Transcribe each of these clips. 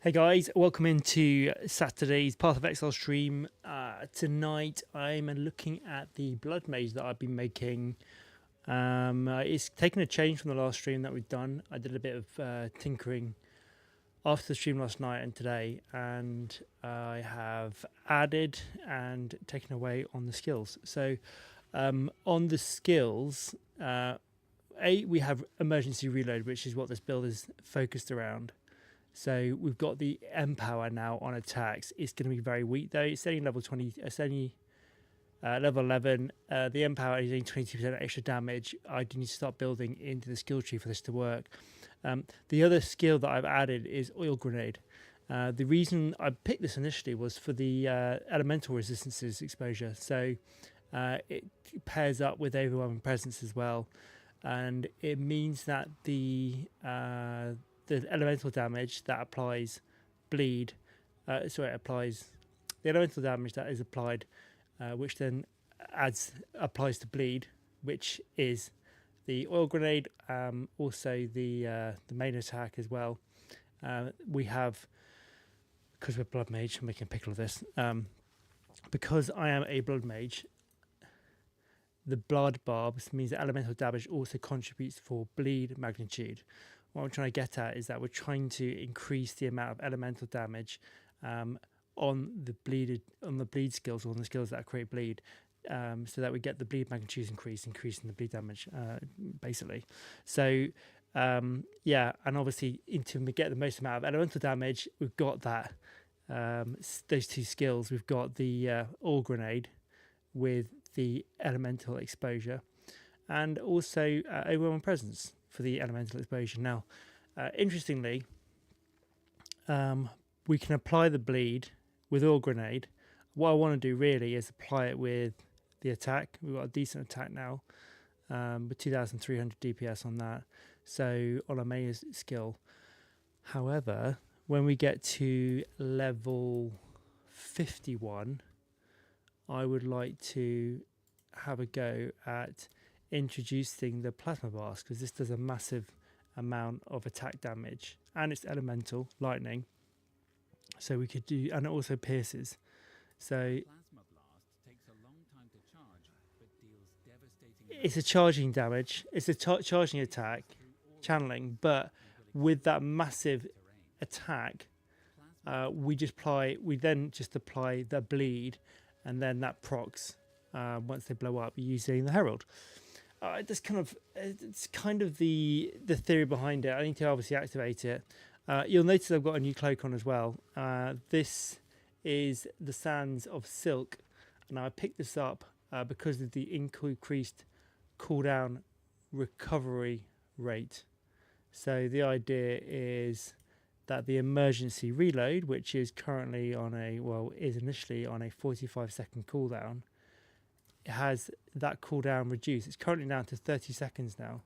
Hey guys, welcome into Saturday's Path of Exile stream. Tonight I'm looking at the Blood Mage that I've been making. It's taken a change from the last stream that we've done. I did a bit of tinkering after the stream last night and today, and I have added and taken away on the skills. So on the skills, we have emergency reload, which is what this build is focused around. So we've got the Empower now on attacks. It's going to be very weak though. It's only level 20. It's only level 11. The Empower is only 22% extra damage. I do need to start building into the skill tree for this to work. The other skill that I've added is Oil Grenade. The reason I picked this initially was for the elemental resistances exposure. So it pairs up with Overwhelming Presence as well, and it means that the elemental damage that applies bleed, applies the elemental damage that is applied, which then applies to bleed, which is the Oil Grenade, also the main attack as well. We have, because we're Blood Mage, I'm making a pickle of this, because I am a Blood Mage, the Blood Barbs means that elemental damage also contributes for bleed magnitude. What I'm trying to get at is that we're trying to increase the amount of elemental damage on the bleed skills, or on the skills that create bleed, so that we get the bleed magnitude increasing the bleed damage, basically. So yeah, and obviously to get the most amount of elemental damage, we've got that those two skills. We've got the Oil Grenade with the elemental exposure, and also Overwhelming Presence for the elemental exposure. Now, interestingly, we can apply the bleed with Oil Grenade. What I want to do really is apply it with the attack. We've got a decent attack now, with 2,300 DPS on that, so on a main skill. However, when we get to level 51, I would like to have a go at introducing the Plasma Blast, because this does a massive amount of attack damage, and it's elemental lightning, so we could do, and it also pierces. So Plasma Blast takes a long time to charge, but deals devastating. it's a charging damage. It's a charging attack, channeling, but with that massive attack, we then just apply the bleed, and then that procs once they blow up using the Herald. It's kind of the theory behind it. I need to obviously activate it. You'll notice I've got a new cloak on as well. This is the Sands of Silk, and I picked this up because of the increased cooldown recovery rate. So the idea is that the emergency reload, which is currently initially on a 45-second cooldown, it has that cooldown reduced. It's currently down to 30 seconds now.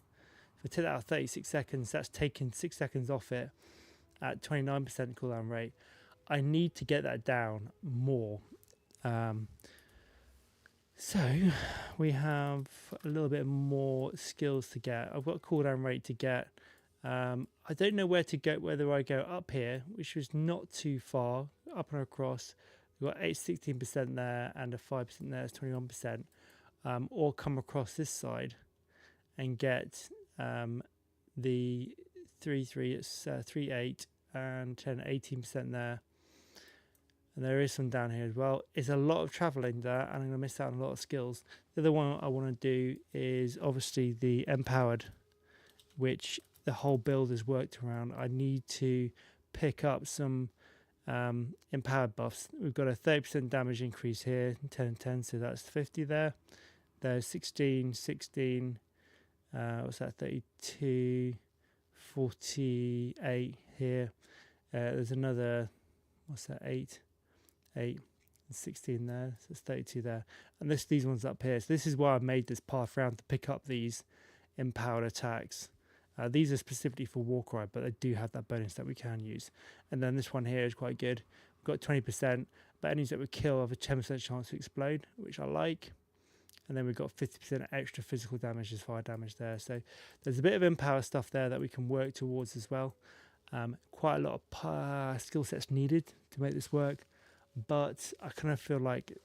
If I take that out of 36 seconds, that's taken 6 seconds off it at 29% cooldown rate. I need to get that down more. So we have a little bit more skills to get. I've got cooldown rate to get. I don't know where to go, whether I go up here, which was not too far, up and across. We've got 16% there and a 5% there, it's 21%, or come across this side and get the 3.3, it's 3.8 and 18% there. And there is some down here as well. It's a lot of travelling there, and I'm going to miss out on a lot of skills. The other one I want to do is obviously the Empowered, which the whole build is worked around. I need to pick up some empowered buffs. We've got a 30% damage increase here, 10 and 10, so that's 50 there. There's 16, what's that, 32, 48 here. There's another, what's that, 8, and 16 there, so it's 32 there. And these ones up here. So this is why I made this path around, to pick up these empowered attacks. These are specifically for Warcry, but they do have that bonus that we can use. And then this one here is quite good. We've got 20%, but enemies that we kill have a 10% chance to explode, which I like. And then we've got 50% extra physical damage as fire damage there. So there's a bit of empower stuff there that we can work towards as well. Quite a lot of skill sets needed to make this work, but I kind of feel like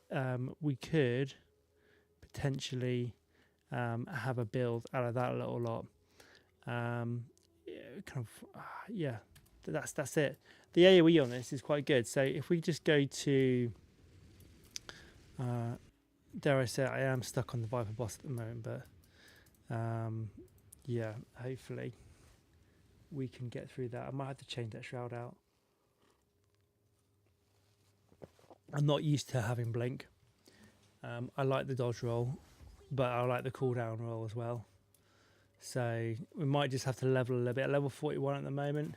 we could potentially have a build out of that little lot. Yeah, that's it. The AoE on this is quite good. So if we just go to, dare I say, I am stuck on the Viper boss at the moment, but yeah, hopefully we can get through that. I might have to change that shroud out. I'm not used to having blink. I like the dodge roll, but I like the cooldown roll as well. So we might just have to level a little bit. At level 41 at the moment.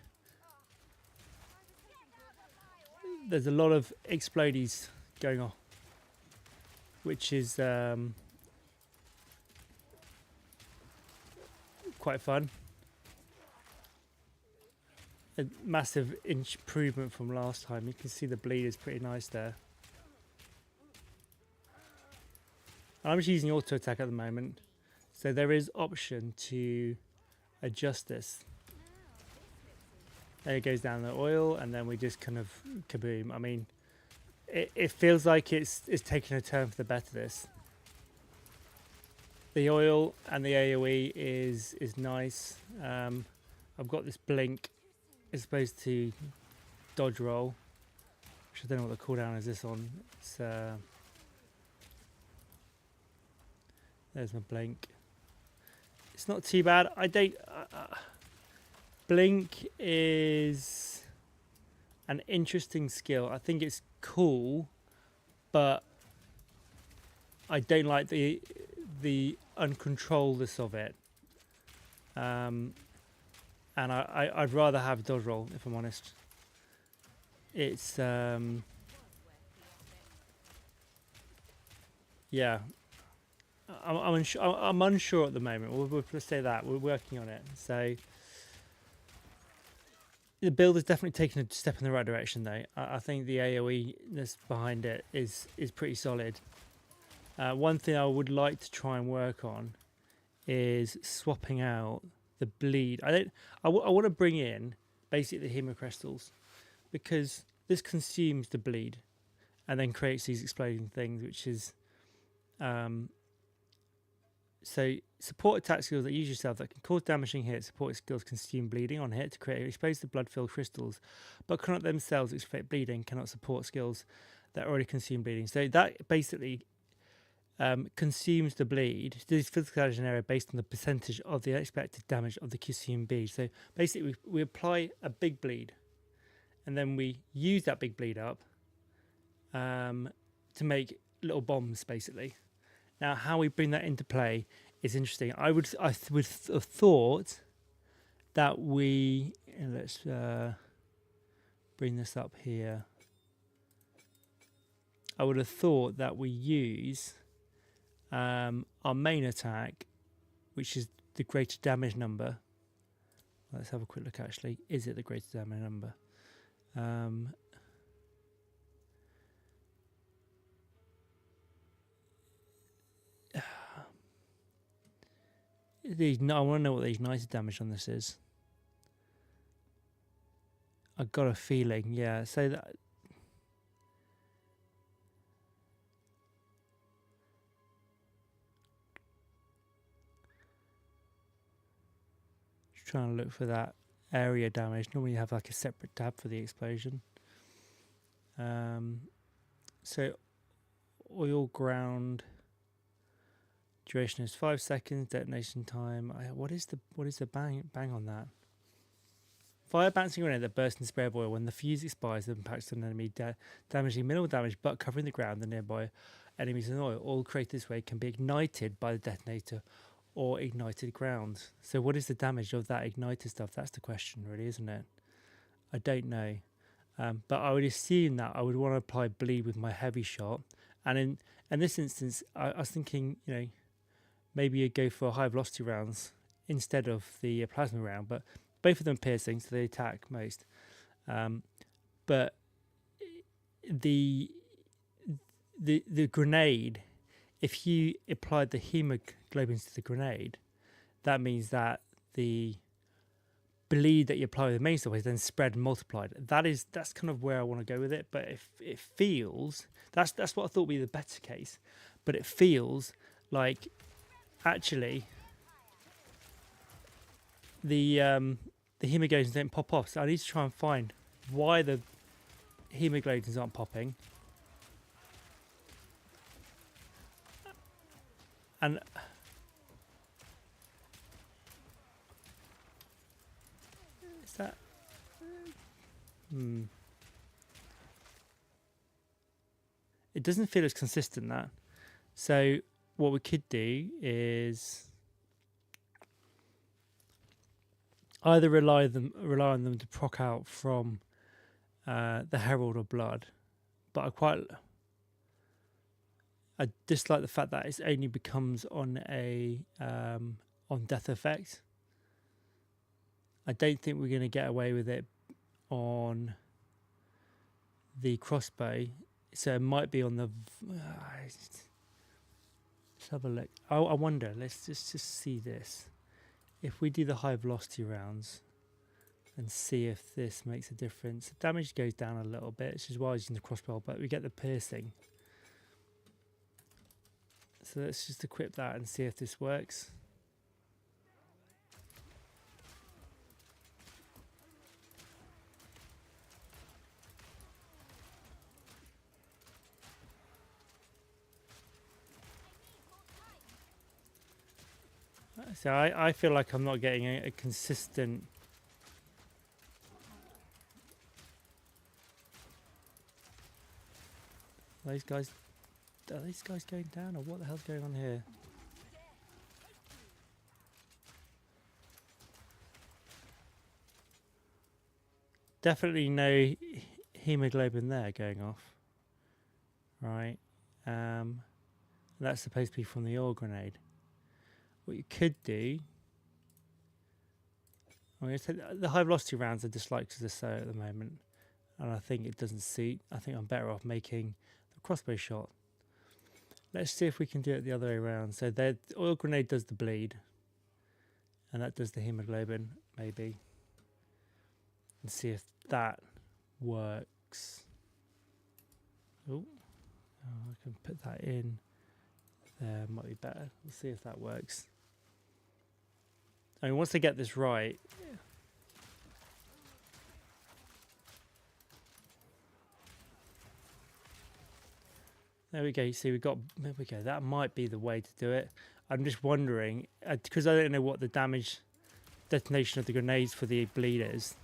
There's a lot of explodies going on, which is quite fun. A massive improvement from last time. You can see the bleed is pretty nice there. I'm just using auto attack at the moment, so there is option to adjust this. There it goes down the oil, and then we just kind of kaboom. I mean, it feels like it's taking a turn for the better. This, the oil and the AoE is nice. I've got this blink. It's supposed to dodge roll, which I don't know what the cooldown is this on. It's there's my blink. It's not too bad. I don't. Blink is an interesting skill. I think it's cool, but I don't like the uncontrolledness of it. And I'd rather have dodge roll, if I'm honest. It's yeah. I'm unsure at the moment. We'll say that we're working on it. So the build is definitely taking a step in the right direction, though. I think the AoE that's behind it is pretty solid. One thing I would like to try and work on is swapping out the bleed. I want to bring in basically the hemocrystals, because this consumes the bleed and then creates these exploding things, which is so support attack skills that use yourself that can cause damaging hits. Support skills consume bleeding on hit to create explosive blood-filled crystals, but cannot themselves extract bleeding. Cannot support skills that already consume bleeding. So that basically consumes the bleed. This physical damage in area based on the percentage of the expected damage of the consumed bleed. So basically, we apply a big bleed, and then we use that big bleed up to make little bombs, basically. Now, how we bring that into play is interesting. I would have thought that we let's bring this up here. I would have thought that we use our main attack, which is the greater damage number. Let's have a quick look. Actually, is it the greater damage number? I want to know what the ignited damage on this is. I got a feeling, yeah. So that just trying to look for that area damage. Normally you have like a separate tab for the explosion. So oil ground. Duration is 5 seconds. Detonation time. What is the bang on that? Fire a bouncing grenade that bursts in spray of oil. When the fuse expires, it impacts an enemy, damaging minimal damage, but covering the ground and nearby enemies in oil. All created this way can be ignited by the detonator or ignited ground. So, what is the damage of that ignited stuff? That's the question, really, isn't it? I don't know, but I would assume that I would want to apply bleed with my heavy shot. And in this instance, I was thinking, maybe you'd go for high velocity rounds instead of the plasma round, but both of them piercing, so they attack most. But the grenade, if you applied the hemoglobin to the grenade, that means that the bleed that you apply with the main stuff is then spread and multiplied. That's kind of where I want to go with it. But if it feels that's what I thought would be the better case, but it feels like actually the hemoglobins don't pop off. So I need to try and find why the hemoglobins aren't popping. And is that it doesn't feel as consistent, that. So what we could do is either rely on them to proc out from the Herald or Blood, but I dislike the fact that it only becomes on a on death effect. I don't think we're going to get away with it on the crossbow, so it might be on the. Let's have a look. I wonder. Let's just see this. If we do the high velocity rounds and see if this makes a difference, the damage goes down a little bit, which is why I was using the crossbow, but we get the piercing. So let's just equip that and see if this works. So I feel like I'm not getting a consistent. Are these guys going down, or what the hell's going on here? Definitely no hemoglobin there going off. Right. That's supposed to be from the ore grenade. What you could do, I'm going to say the high velocity rounds are disliked because they're so at the moment, and I think it doesn't suit. I think I'm better off making the crossbow shot. Let's see if we can do it the other way around. So the oil grenade does the bleed, and that does the hemoglobin, maybe. And see if that works. Oh, I can put that in there, might be better. We'll see if that works. I mean, once I get this right, there we go. See, there we go. That might be the way to do it. I'm just wondering, because I don't know what the damage detonation of the grenades for the bleed is.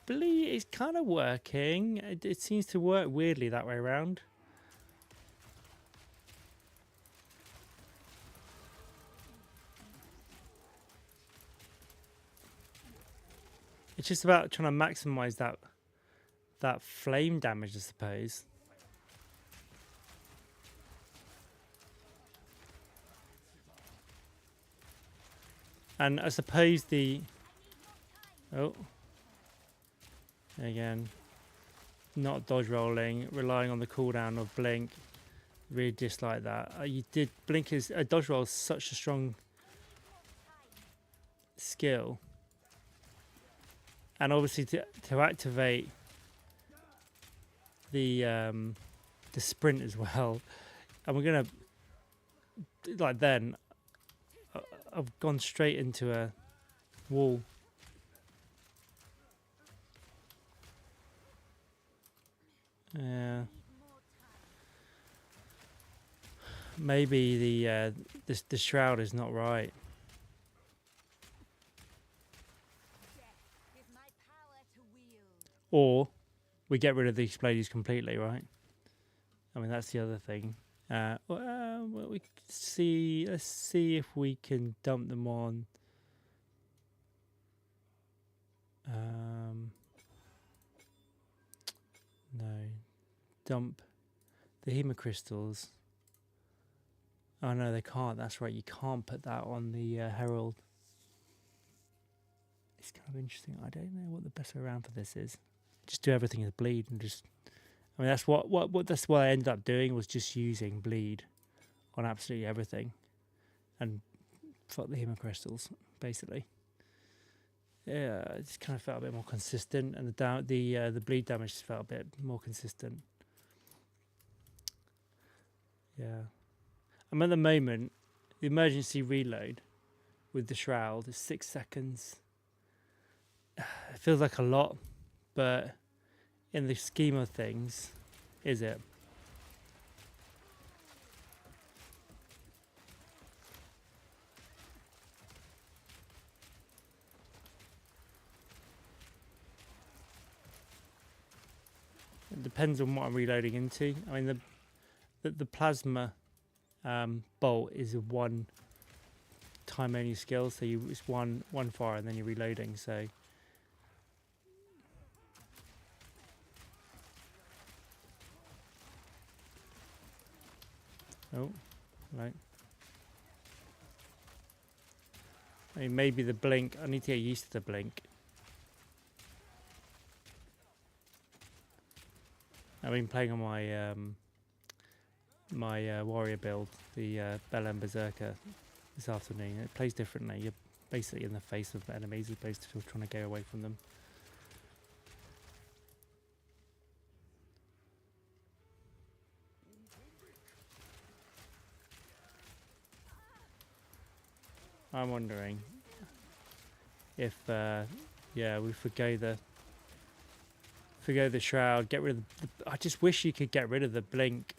Bleed is kind of working. It seems to work weirdly that way around. It's just about trying to maximize that flame damage, I suppose. And I suppose again, not dodge rolling, relying on the cooldown of blink. Really dislike that. Blink is a dodge roll is such a strong skill, and obviously to activate the sprint as well. And we're gonna then I've gone straight into a wall. Yeah. Maybe the shroud is not right. Or we get rid of the explodies completely, right? I mean, that's the other thing. Well, we see. Let's see if we can dump them on. No, dump the hemocrystals. Oh no, they can't. That's right. You can't put that on the Herald. It's kind of interesting. I don't know what the best way around for this is. just do everything as bleed and just. I mean, that's what I ended up doing, was just using bleed on absolutely everything, and fuck the hemocrystals basically. Yeah, it just kind of felt a bit more consistent, and the bleed damage just felt a bit more consistent. Yeah, I'm at the moment. The emergency reload with the shroud is 6 seconds. It feels like a lot, but in the scheme of things, is it? It depends on what I'm reloading into. I mean, the plasma bolt is a one time only skill, so it's one fire and then you're reloading. So oh, right. I mean, maybe the blink. I need to get used to the blink. I've been playing on my my warrior build, the Belen Berserker, this afternoon. It plays differently. You're basically in the face of enemies as opposed to trying to go away from them. I'm wondering if yeah, we forgo the shroud, get rid of I just wish you could get rid of the blink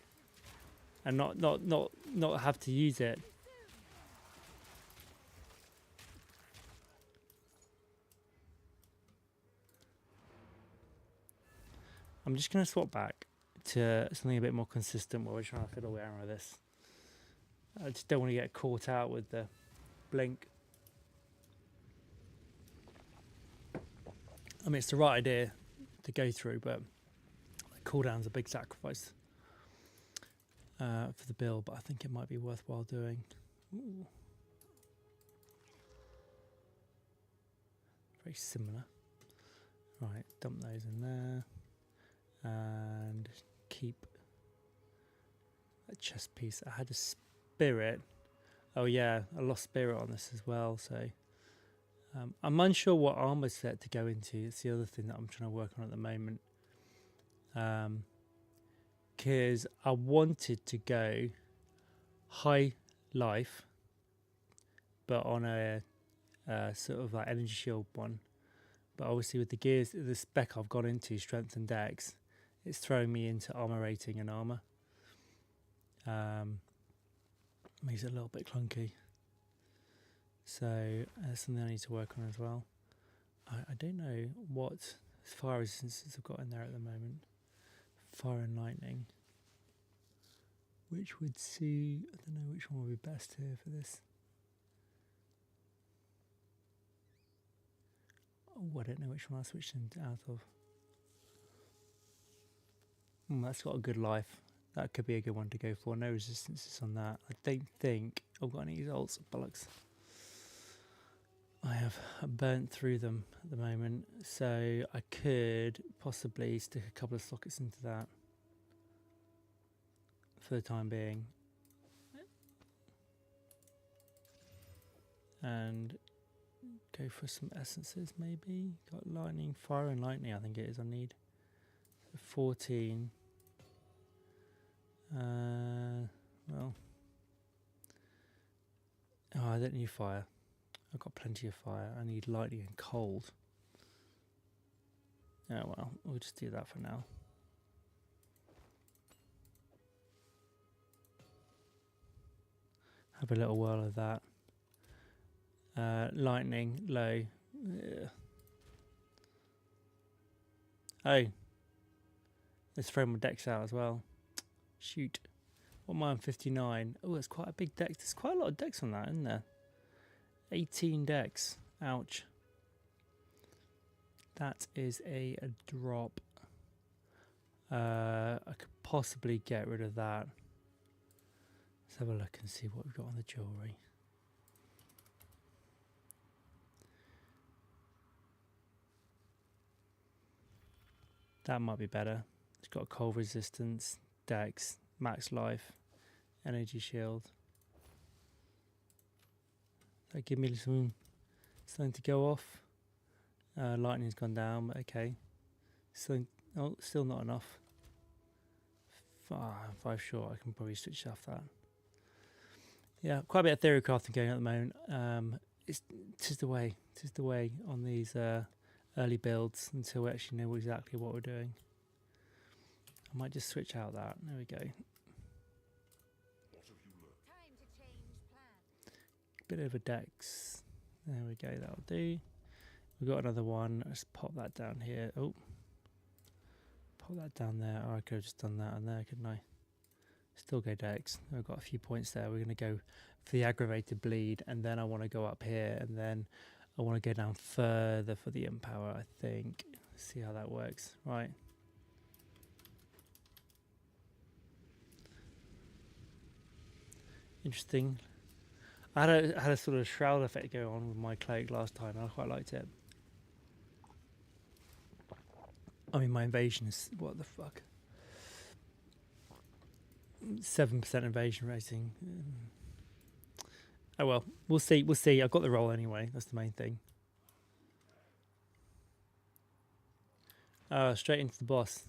and not have to use it. I'm just going to swap back to something a bit more consistent while we're trying to fiddle around with this. I just don't want to get caught out with the blink. I mean, it's the right idea to go through, but the cooldown's a big sacrifice for the build, but I think it might be worthwhile doing. Ooh. Very similar. Right, dump those in there and keep a chest piece. I had a spirit. Oh yeah, I lost spirit on this as well, so I'm unsure what armor set to go into. It's the other thing that I'm trying to work on at the moment. Because I wanted to go high life, but on a sort of like energy shield one. But obviously with the gears, the spec I've got into, strength and dex, it's throwing me into armor rating and armor. Makes it a little bit clunky. So that's something I need to work on as well. I don't know what fire resistances I've got in there at the moment. Fire and lightning. Which would suit, I don't know which one would be best here for this. Oh, I don't know which one I switched out of. That's got a good life. That could be a good one to go for. No resistances on that. I don't think I've got any results. Bollocks. I have burnt through them at the moment, so I could possibly stick a couple of sockets into that for the time being. And go for some essences maybe. Got lightning, fire and lightning I think it is I need. 14. Well. Oh, I don't need fire. I've got plenty of fire. I need lightning and cold. Oh well, we'll just do that for now. Have a little whirl of that. Lightning, low. Yeah. Oh. Let's throw my decks out as well. Shoot. What am I on 59? Oh, it's quite a big deck. There's quite a lot of decks on that, isn't there? 18 decks. Ouch. That is a drop. I could possibly get rid of that. Let's have a look and see what we've got on the jewellery. That might be better. It's got cold resistance, dex, max life, energy shield. That give me something to go off. Lightning's gone down, but okay. Still not enough. 5 short. I can probably switch off that. Yeah, quite a bit of theory crafting going on at the moment. It's the way on these early builds until we actually know exactly what we're doing. I might just switch out that. There we go. Bit of a dex. There we go. That'll do. We've got another one. Let's pop that down here. Oh, pop that down there. Oh, I could have just done that on there, couldn't I? Still go dex. I've got a few points there. We're going to go for the aggravated bleed, and then I want to go up here, and then I want to go down further for the empower, I think. Let's see how that works. Right. Interesting. I had a sort of shroud effect go on with my cleric last time, and I quite liked it. I mean, my invasion is, what the fuck? 7% invasion rating. Oh well, we'll see. We'll see. I've got the roll anyway. That's the main thing. Straight into the boss.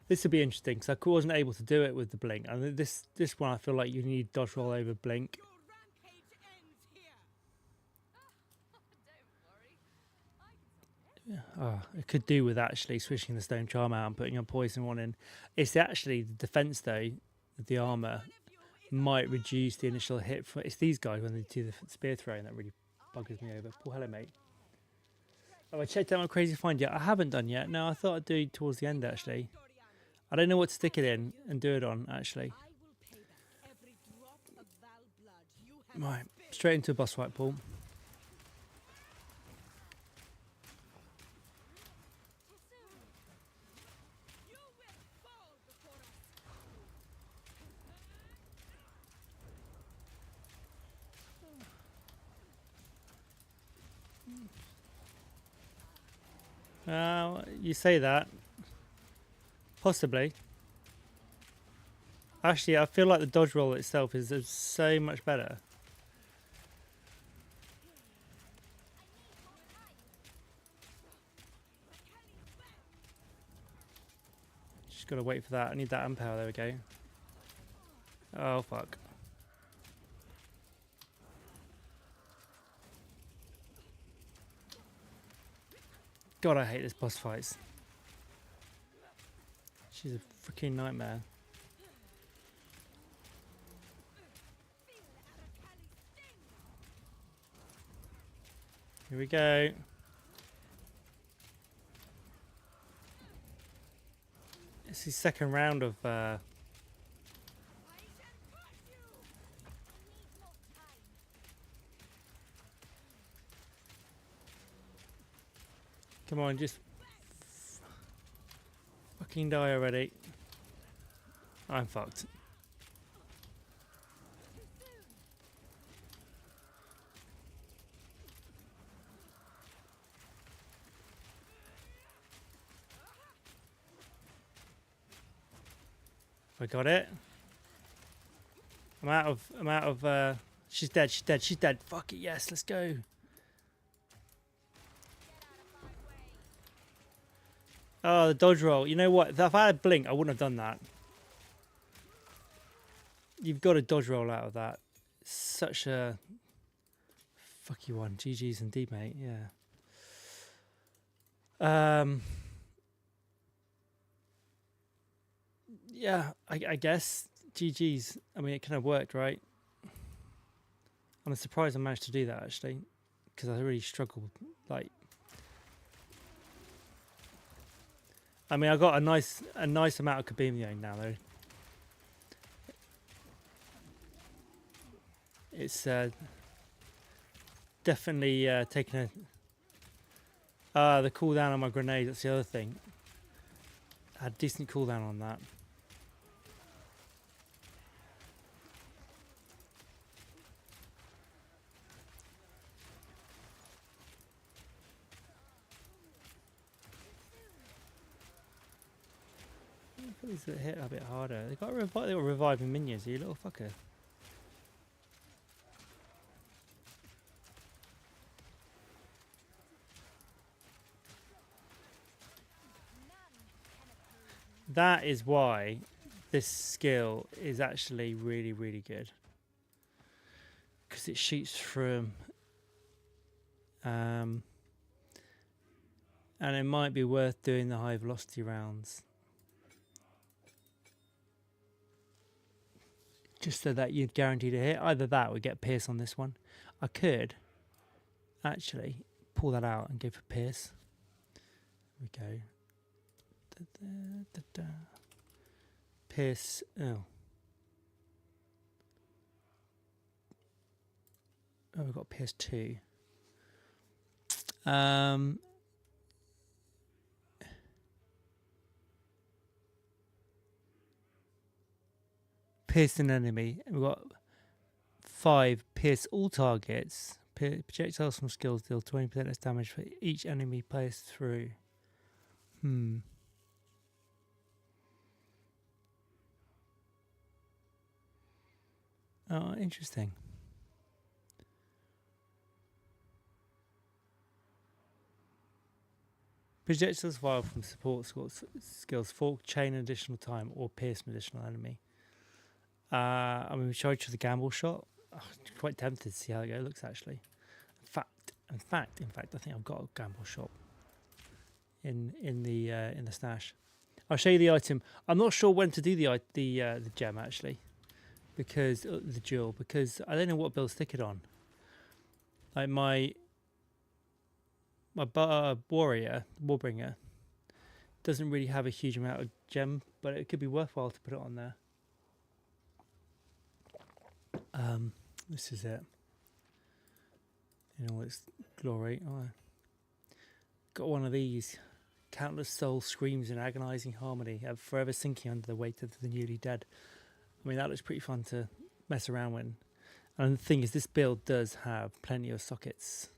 This will be interesting because I wasn't able to do it with the blink. And this one, I feel like you need dodge roll over blink. Yeah, it could do with actually switching the stone charm out and putting a poison one in. It's actually the defense though. The armor might reduce the initial hit. It's these guys when they do the spear throwing that really buggers me over. Oh, hello, mate. Oh, I checked out my crazy find yet. I haven't done yet. No, I thought I'd do it towards the end actually. I don't know what to stick it in and do it on actually. Right, straight into a boss fight, Paul. You say that. Possibly. Actually, I feel like the dodge roll itself is so much better. Just gotta wait for that. I need that empower. There we go. Oh, fuck. God, I hate this boss fights. She's a freaking nightmare. Here we go. It's the second round of come on, just fucking die already. I'm fucked. I got it. I'm out of she's dead, she's dead. Fuck it, yes, let's go. Oh, the dodge roll. You know what? If I had blink, I wouldn't have done that. You've got a dodge roll out of that. Such a fuck you one. GG's indeed, mate. Yeah. Yeah, I guess GG's. I mean, it kind of worked, right? I'm surprised I managed to do that actually, because I really struggled. Like, I mean, I got a nice amount of Kabimian now though. It's definitely taking a the cooldown on my grenade. That's the other thing. I had decent cooldown on that. these that hit a bit harder. They got reviving minions, you little fucker. That is why this skill is actually really, really good. Because it shoots from... and it might be worth doing the high velocity rounds. Just so that you're guaranteed a hit. Either that or get Pierce on this one. I could actually pull that out and go for Pierce. There we go. Pierce. Oh, we've got Pierce 2. Pierce an enemy. We've got 5. Pierce all targets. Projectiles from skills deal 20% less damage for each enemy placed through. Oh, interesting. Projectiles fire from support skills fork, chain additional time, or pierce an additional enemy. I mean, we showed you the gamble shot. Oh, quite tempted to see how it looks actually. In fact, I think I've got a gamble shot in the stash. I'll show you the item. I'm not sure when to do the gem actually, because the jewel, because I don't know what build stick it on. Like my warbringer doesn't really have a huge amount of gem, but it could be worthwhile to put it on there. This is it in all its glory. Oh, got one of these. Countless souls screams in agonizing harmony, forever sinking under the weight of the newly dead. I mean, that looks pretty fun to mess around with. And the thing is, this build does have plenty of sockets,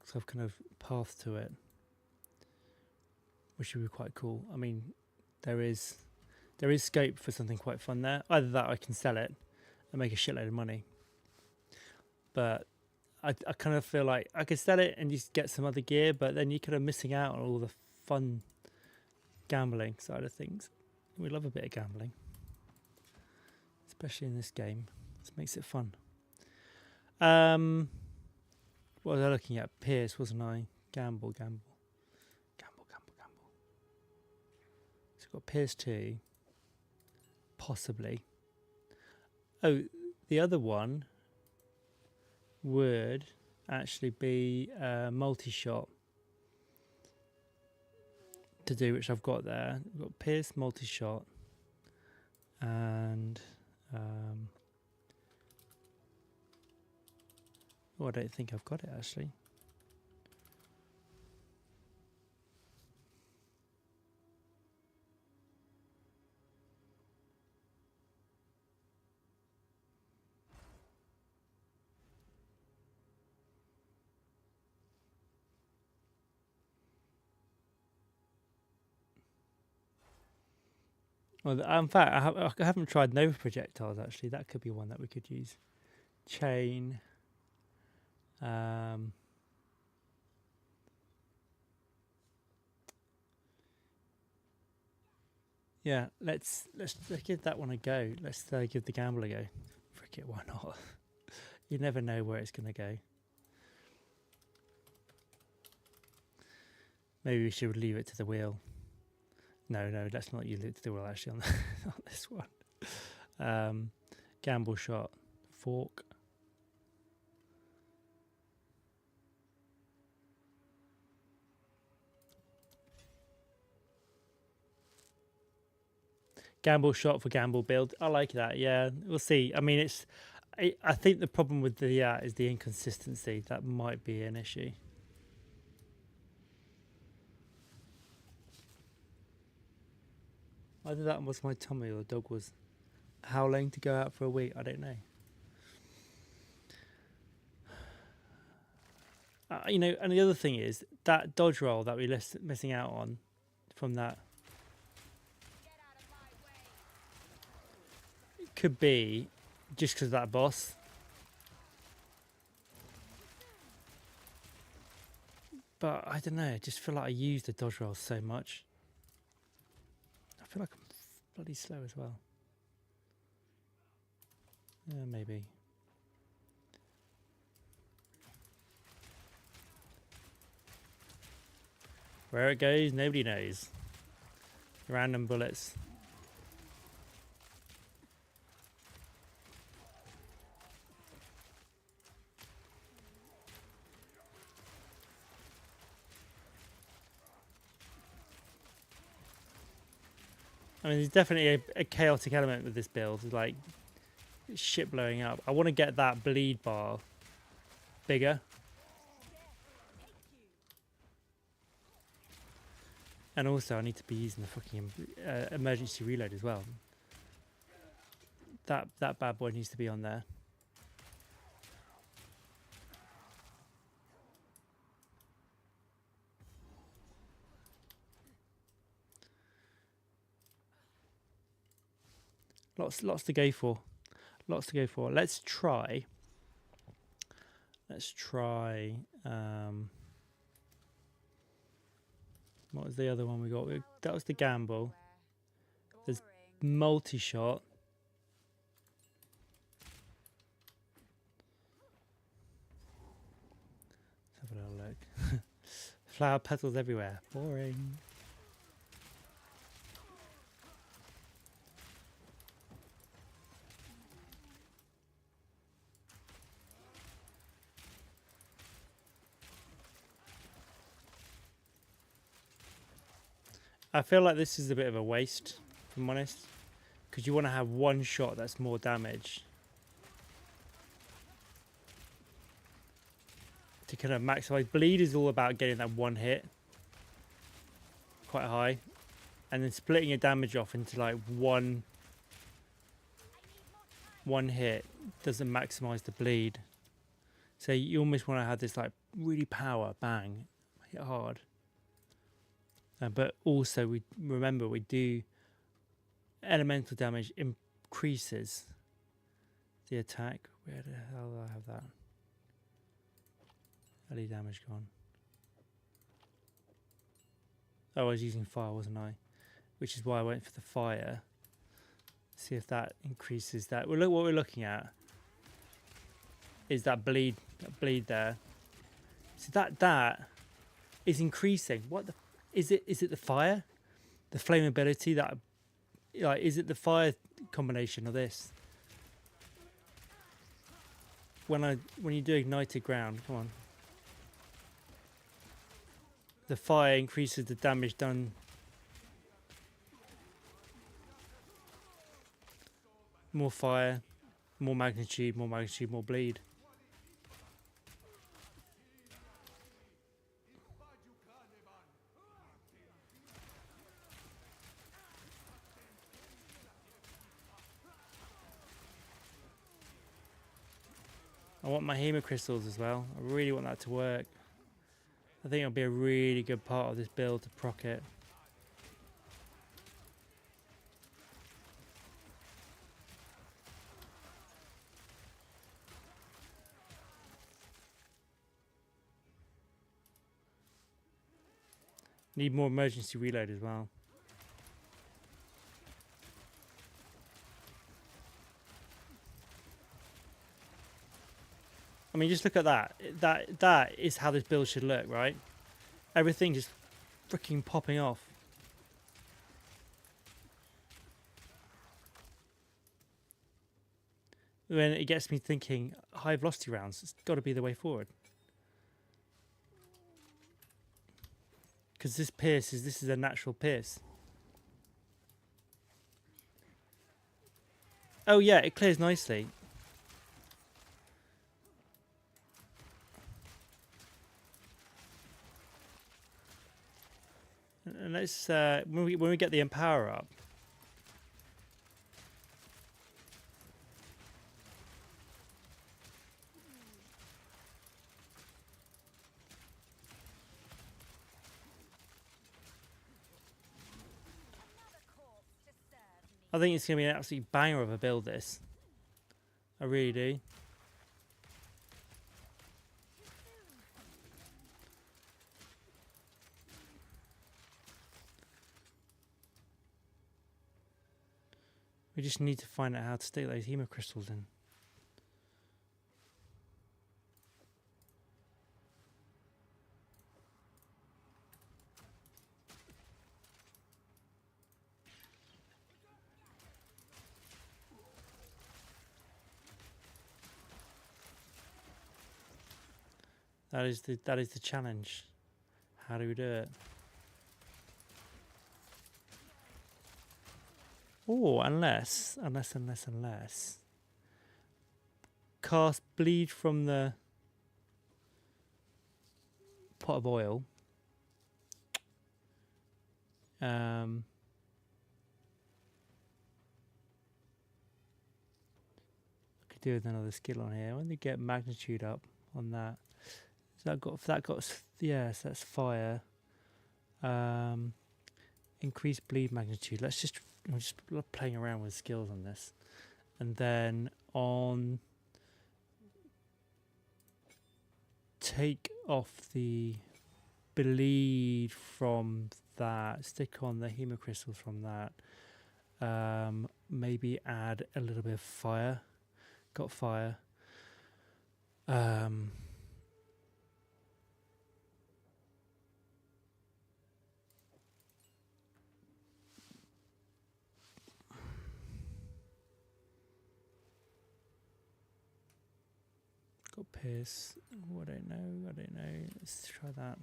so I've kind of path to it, which would be quite cool. I mean, there is scope for something quite fun there. Either that, or I can sell it and make a shitload of money. But I kind of feel like I could sell it and just get some other gear, but then you're kind of missing out on all the fun gambling side of things. We love a bit of gambling, especially in this game. This makes it fun. What was I looking at? Pierce, wasn't I? Gamble. So we've got Pierce 2. Possibly. Oh, the other one would actually be multi-shot to do, which I've got there. We've got Pierce, multi-shot, and I don't think I've got it actually. Well, in fact, I haven't tried Nova projectiles actually. That could be one that we could use. Chain. Yeah, let's give that one a go. Let's give the gamble a go. Frick it, why not? You never know where it's going to go. Maybe we should leave it to the wheel. No, let's not leave it to the wheel actually on, on this one. Gamble shot, fork. Gamble shot for gamble build. I like that. Yeah, we'll see. I mean, I think the problem with the is the inconsistency. That might be an issue. Either that was my tummy or the dog was howling to go out for a week. I don't know. You know, and the other thing is that dodge roll that we're missing out on from that. could be just because of that boss. But I don't know, I just feel like I use the dodge roll so much. I feel like I'm bloody slow as well. Maybe. Where it goes, nobody knows. Random bullets. I mean, there's definitely a chaotic element with this build, like shit blowing up. I want to get that bleed bar bigger. And also, I need to be using the fucking emergency reload as well. That bad boy needs to be on there. Lots to go for. Lots to go for. Let's try. What was the other one we got? That was the gamble. There's multi-shot. Let's have a little look. Flower petals everywhere. Boring. I feel like this is a bit of a waste, if I'm honest, because you want to have one shot that's more damage to kind of maximize. Bleed is all about getting that one hit quite high, and then splitting your damage off into like one hit doesn't maximize the bleed. So you almost want to have this like really power bang, hit hard. But also, we do elemental damage increases the attack. Where the hell do I have that? LE damage gone. Oh, I was using fire, wasn't I? Which is why I went for the fire. See if that increases that. Well, look what we're looking at. Is that bleed there? So that is increasing. What the? Is it the fire? The flammability that, like, is it the fire combination of this? When you do ignited ground, come on. The fire increases the damage done. More fire, more magnitude, more bleed. I want my Hema crystals as well. I really want that to work. I think it'll be a really good part of this build to proc it. Need more emergency reload as well. I mean, just look at that. That is how this build should look, right? Everything just freaking popping off. When it gets me thinking, high velocity rounds, it's got to be the way forward. Because this is a natural pierce. Oh yeah, it clears nicely. And let's when we get the empower up. I think it's going to be an absolute banger of a build, this. I really do. We just need to find out how to stick those hemocrystals in. That is the challenge. How do we do it? Oh, unless cast bleed from the pot of oil. Could do with another skill on here. When they get magnitude up on that. Yes, that's fire. Increase bleed magnitude. I'm just playing around with skills on this, and then on take off the bleed from that. Stick on the hemocrystals from that. Maybe add a little bit of fire. Got fire. Got pierce. Oh, I don't know. Let's try that.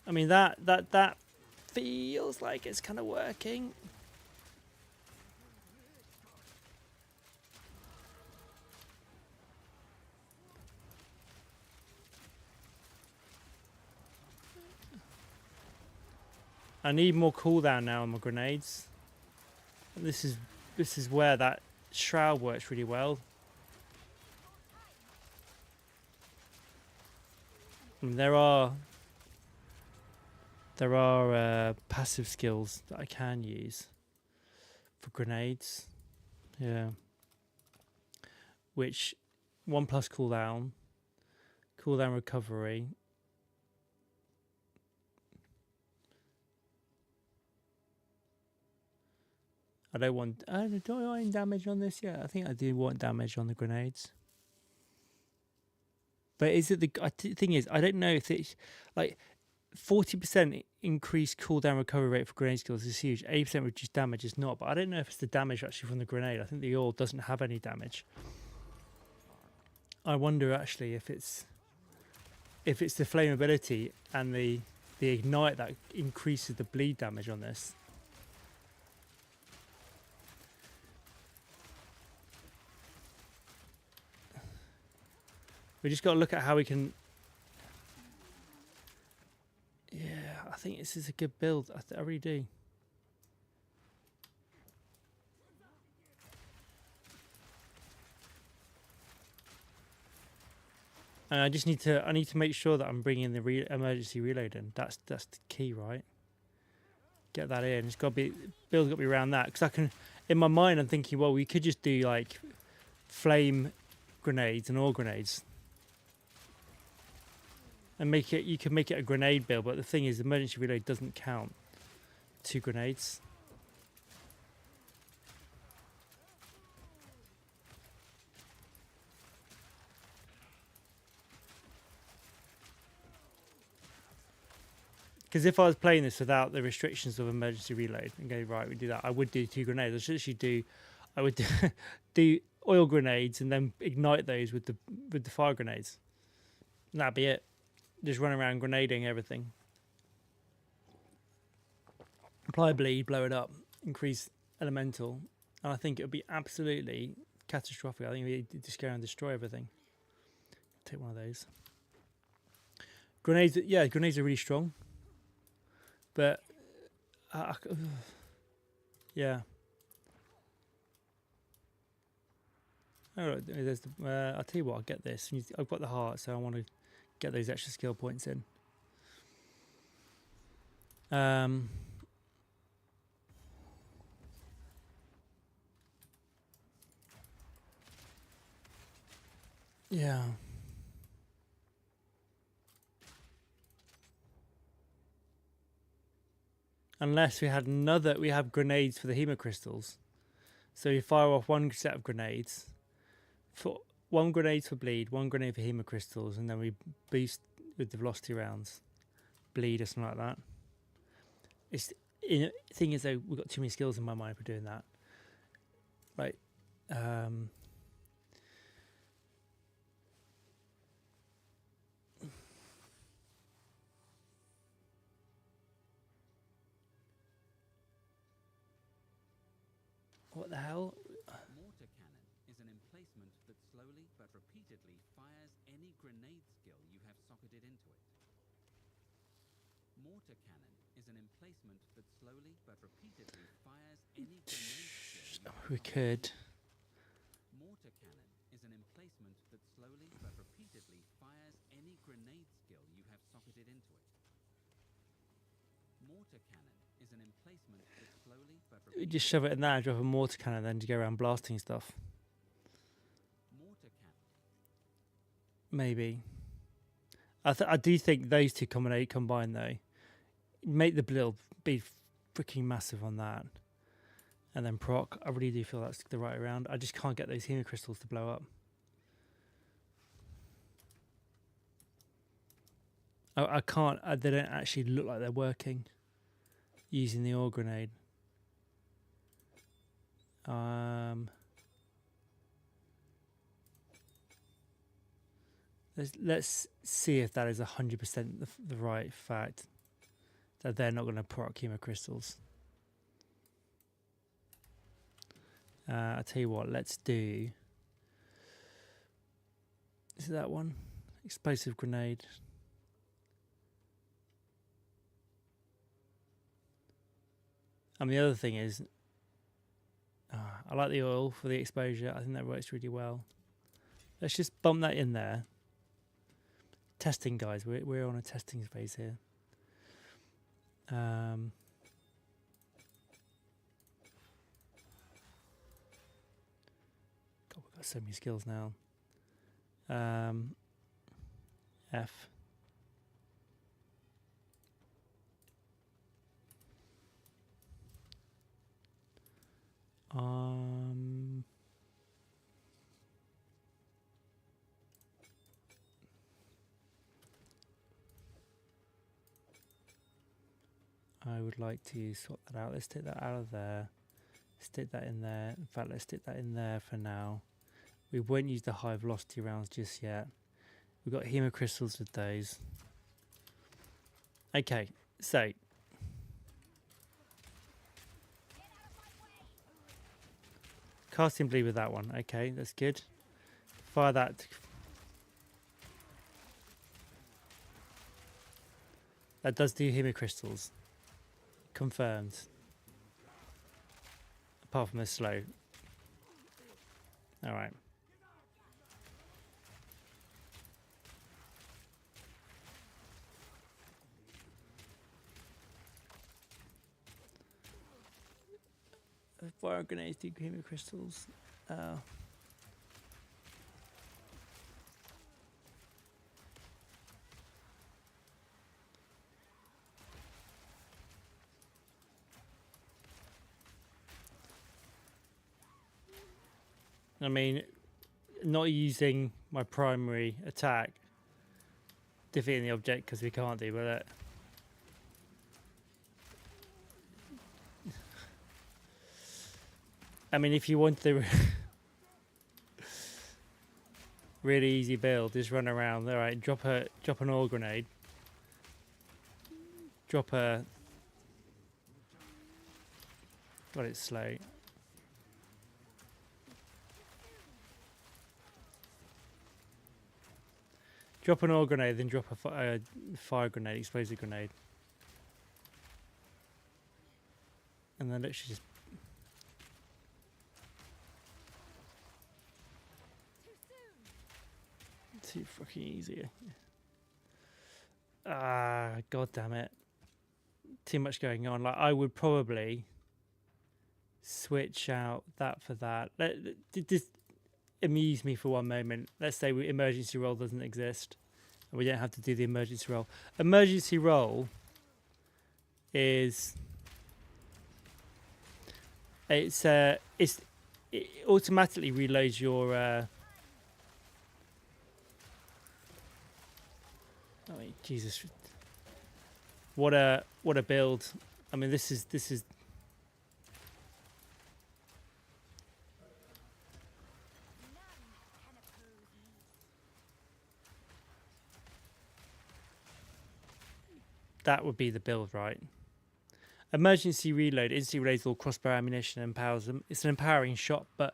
I mean, that feels like it's kind of working. I need more cooldown now on my grenades. This is where that shroud works really well. And there are passive skills that I can use for grenades. Yeah. Which 1+ cooldown recovery. I don't want. Do I want damage on this? Yeah, I think I do want damage on the grenades. But is it the thing is I don't know if it's like 40% increased cooldown recovery rate for grenade skills is huge. 80% reduced damage is not. But I don't know if it's the damage actually from the grenade. I think the oil doesn't have any damage. I wonder actually if it's the flammability and the ignite that increases the bleed damage on this. We just got to look at how we can. Yeah, I think this is a good build. I really do. And I just need to. I need to make sure that I'm bringing the emergency reload in. That's the key, right? Get that in. It's got to be build's got to be around that because I can. In my mind, I'm thinking, well, we could just do like flame grenades and oil grenades. And make it. You can make it a grenade build, but the thing is, the emergency reload doesn't count 2 grenades. Because if I was playing this without the restrictions of emergency reload and go right, we do that. I would do 2 grenades. I should actually I would do oil grenades and then ignite those with the fire grenades. And that'd be it. Just run around grenading everything. Apply bleed, blow it up, increase elemental, and I think it would be absolutely catastrophic. I think we just go and destroy everything. Take one of those. Grenades, yeah, grenades are really strong. But, yeah. Oh, there's the, I'll tell you what, I'll get this. I've got the heart, so I want to get those extra skill points in. Yeah. Unless we have grenades for the hemocrystals. So you fire off one set of grenades, for one grenade for bleed, one grenade for hemocrystals, and then we boost with the velocity rounds, bleed or something like that. Thing is though, we've got too many skills in my mind for doing that. Right. What the hell? Mortar cannon is an emplacement that slowly but repeatedly fires any grenade skill you have socketed into it. Mortar cannon is an emplacement that slowly but repeatedly fires any grenade skill. We could. Mortar cannon is an emplacement that slowly but repeatedly fires any grenade skill you have socketed into it. Mortar cannon is an emplacement that slowly but We just shove it in there, drop a mortar cannon, then to go around blasting stuff. Mortar cannon. Maybe. I do think those two combined though, make the build be freaking massive on that, and then proc. I really do feel that's the right round. I just can't get those hemocrystals to blow up. I can't. They don't actually look like they're working. Using the ore grenade. Let's see if that is 100% the right fact that they're not going to proc hemocrystals. I'll tell you what. Let's do. Is it that one? Explosive grenade. And the other thing is, I like the oil for the exposure. I think that works really well. Let's just bump that in there. Testing, guys. We're on a testing phase here. God, we've got so many skills now. F. I would like to swap that out. Let's take that out of there. Stick that in there. In fact, let's stick that in there for now. We won't use the high velocity rounds just yet. We've got hemocrystals with those. Okay, so casting bleed with that one. Okay, that's good. Fire that. That does do hemocrystals. Confirmed. Apart from the slow. Alright. Fire grenades do hemocrystals. I mean, not using my primary attack, defeating the object because we can't do with it. I mean, if you want the really easy build, just run around. All right, drop an ore grenade. Drop a. God, it's slow. Drop an oil grenade, then drop a fire grenade, explosive grenade. And then literally just... Too fucking easy. Ah, god damn it. Too much going on. Like, I would probably switch out that for that. Just amuse me for one moment. Let's say emergency roll doesn't exist. And we don't have to do the emergency roll. Emergency roll is... it automatically reloads your... I mean, Jesus, what a build! I mean, this is that would be the build, right? Emergency reload instantly reloads all crossbow ammunition and empowers them. It's an empowering shot, but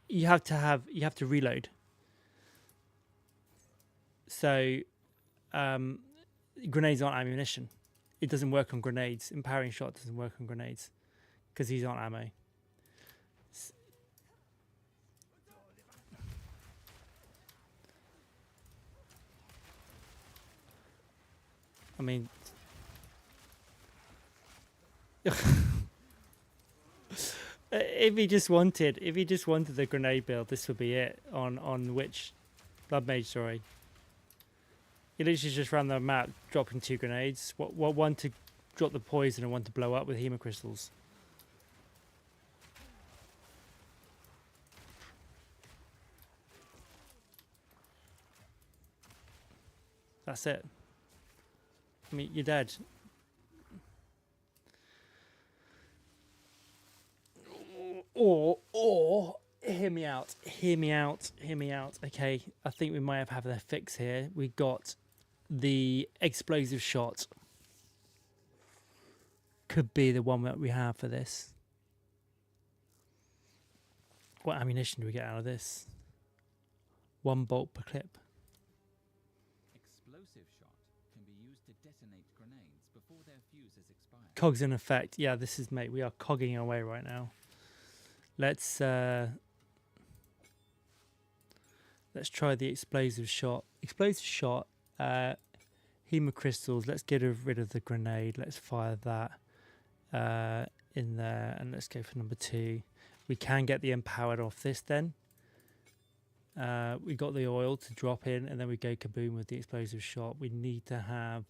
you have to reload. So. Grenades aren't ammunition. It doesn't work on grenades. Empowering shot doesn't work on grenades because these aren't ammo. I mean, if he just wanted the grenade build, this would be it on which Blood Mage, sorry. He literally just ran the map, dropping 2 grenades. One to drop the poison and one to blow up with hemocrystals. That's it. I mean, you're dead. Or hear me out. Okay, I think we might have a fix here. We got the explosive shot. Could be the one that we have for this. What ammunition do we get out of this? 1 bolt per clip. Explosive shot can be used to detonate grenades before their fuse is expired. Cogs in effect. Yeah, this is, mate, we are cogging away right now. Let's try the explosive shot. Explosive shot, hemocrystals. Let's get rid of the grenade. Let's fire that in there, and let's go for number 2. We can get the empowered off this then. We got the oil to drop in, and then we go kaboom with the explosive shot. We need to have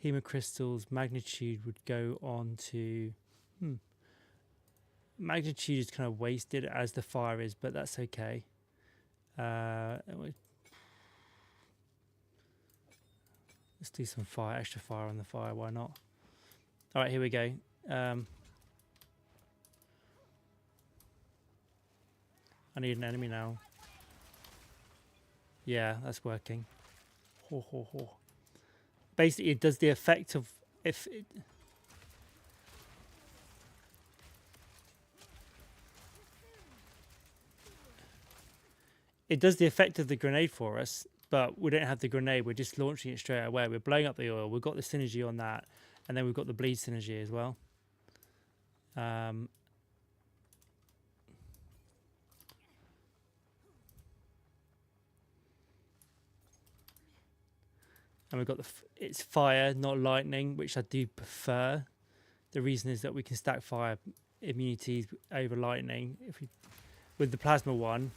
hemocrystals. Magnitude would go on to... Magnitude is kind of wasted as the fire is, but that's okay. Let's do some fire, extra fire on the fire, why not? Alright, here we go. I need an enemy now. Yeah, that's working. Ho, ho, ho. Basically, it does the effect of... It does the effect of the grenade for us, but we don't have the grenade. We're just launching it straight away. We're blowing up the oil. We've got the synergy on that. And then we've got the bleed synergy as well. And we've got it's fire, not lightning, which I do prefer. The reason is that we can stack fire immunities over lightning. With the plasma one...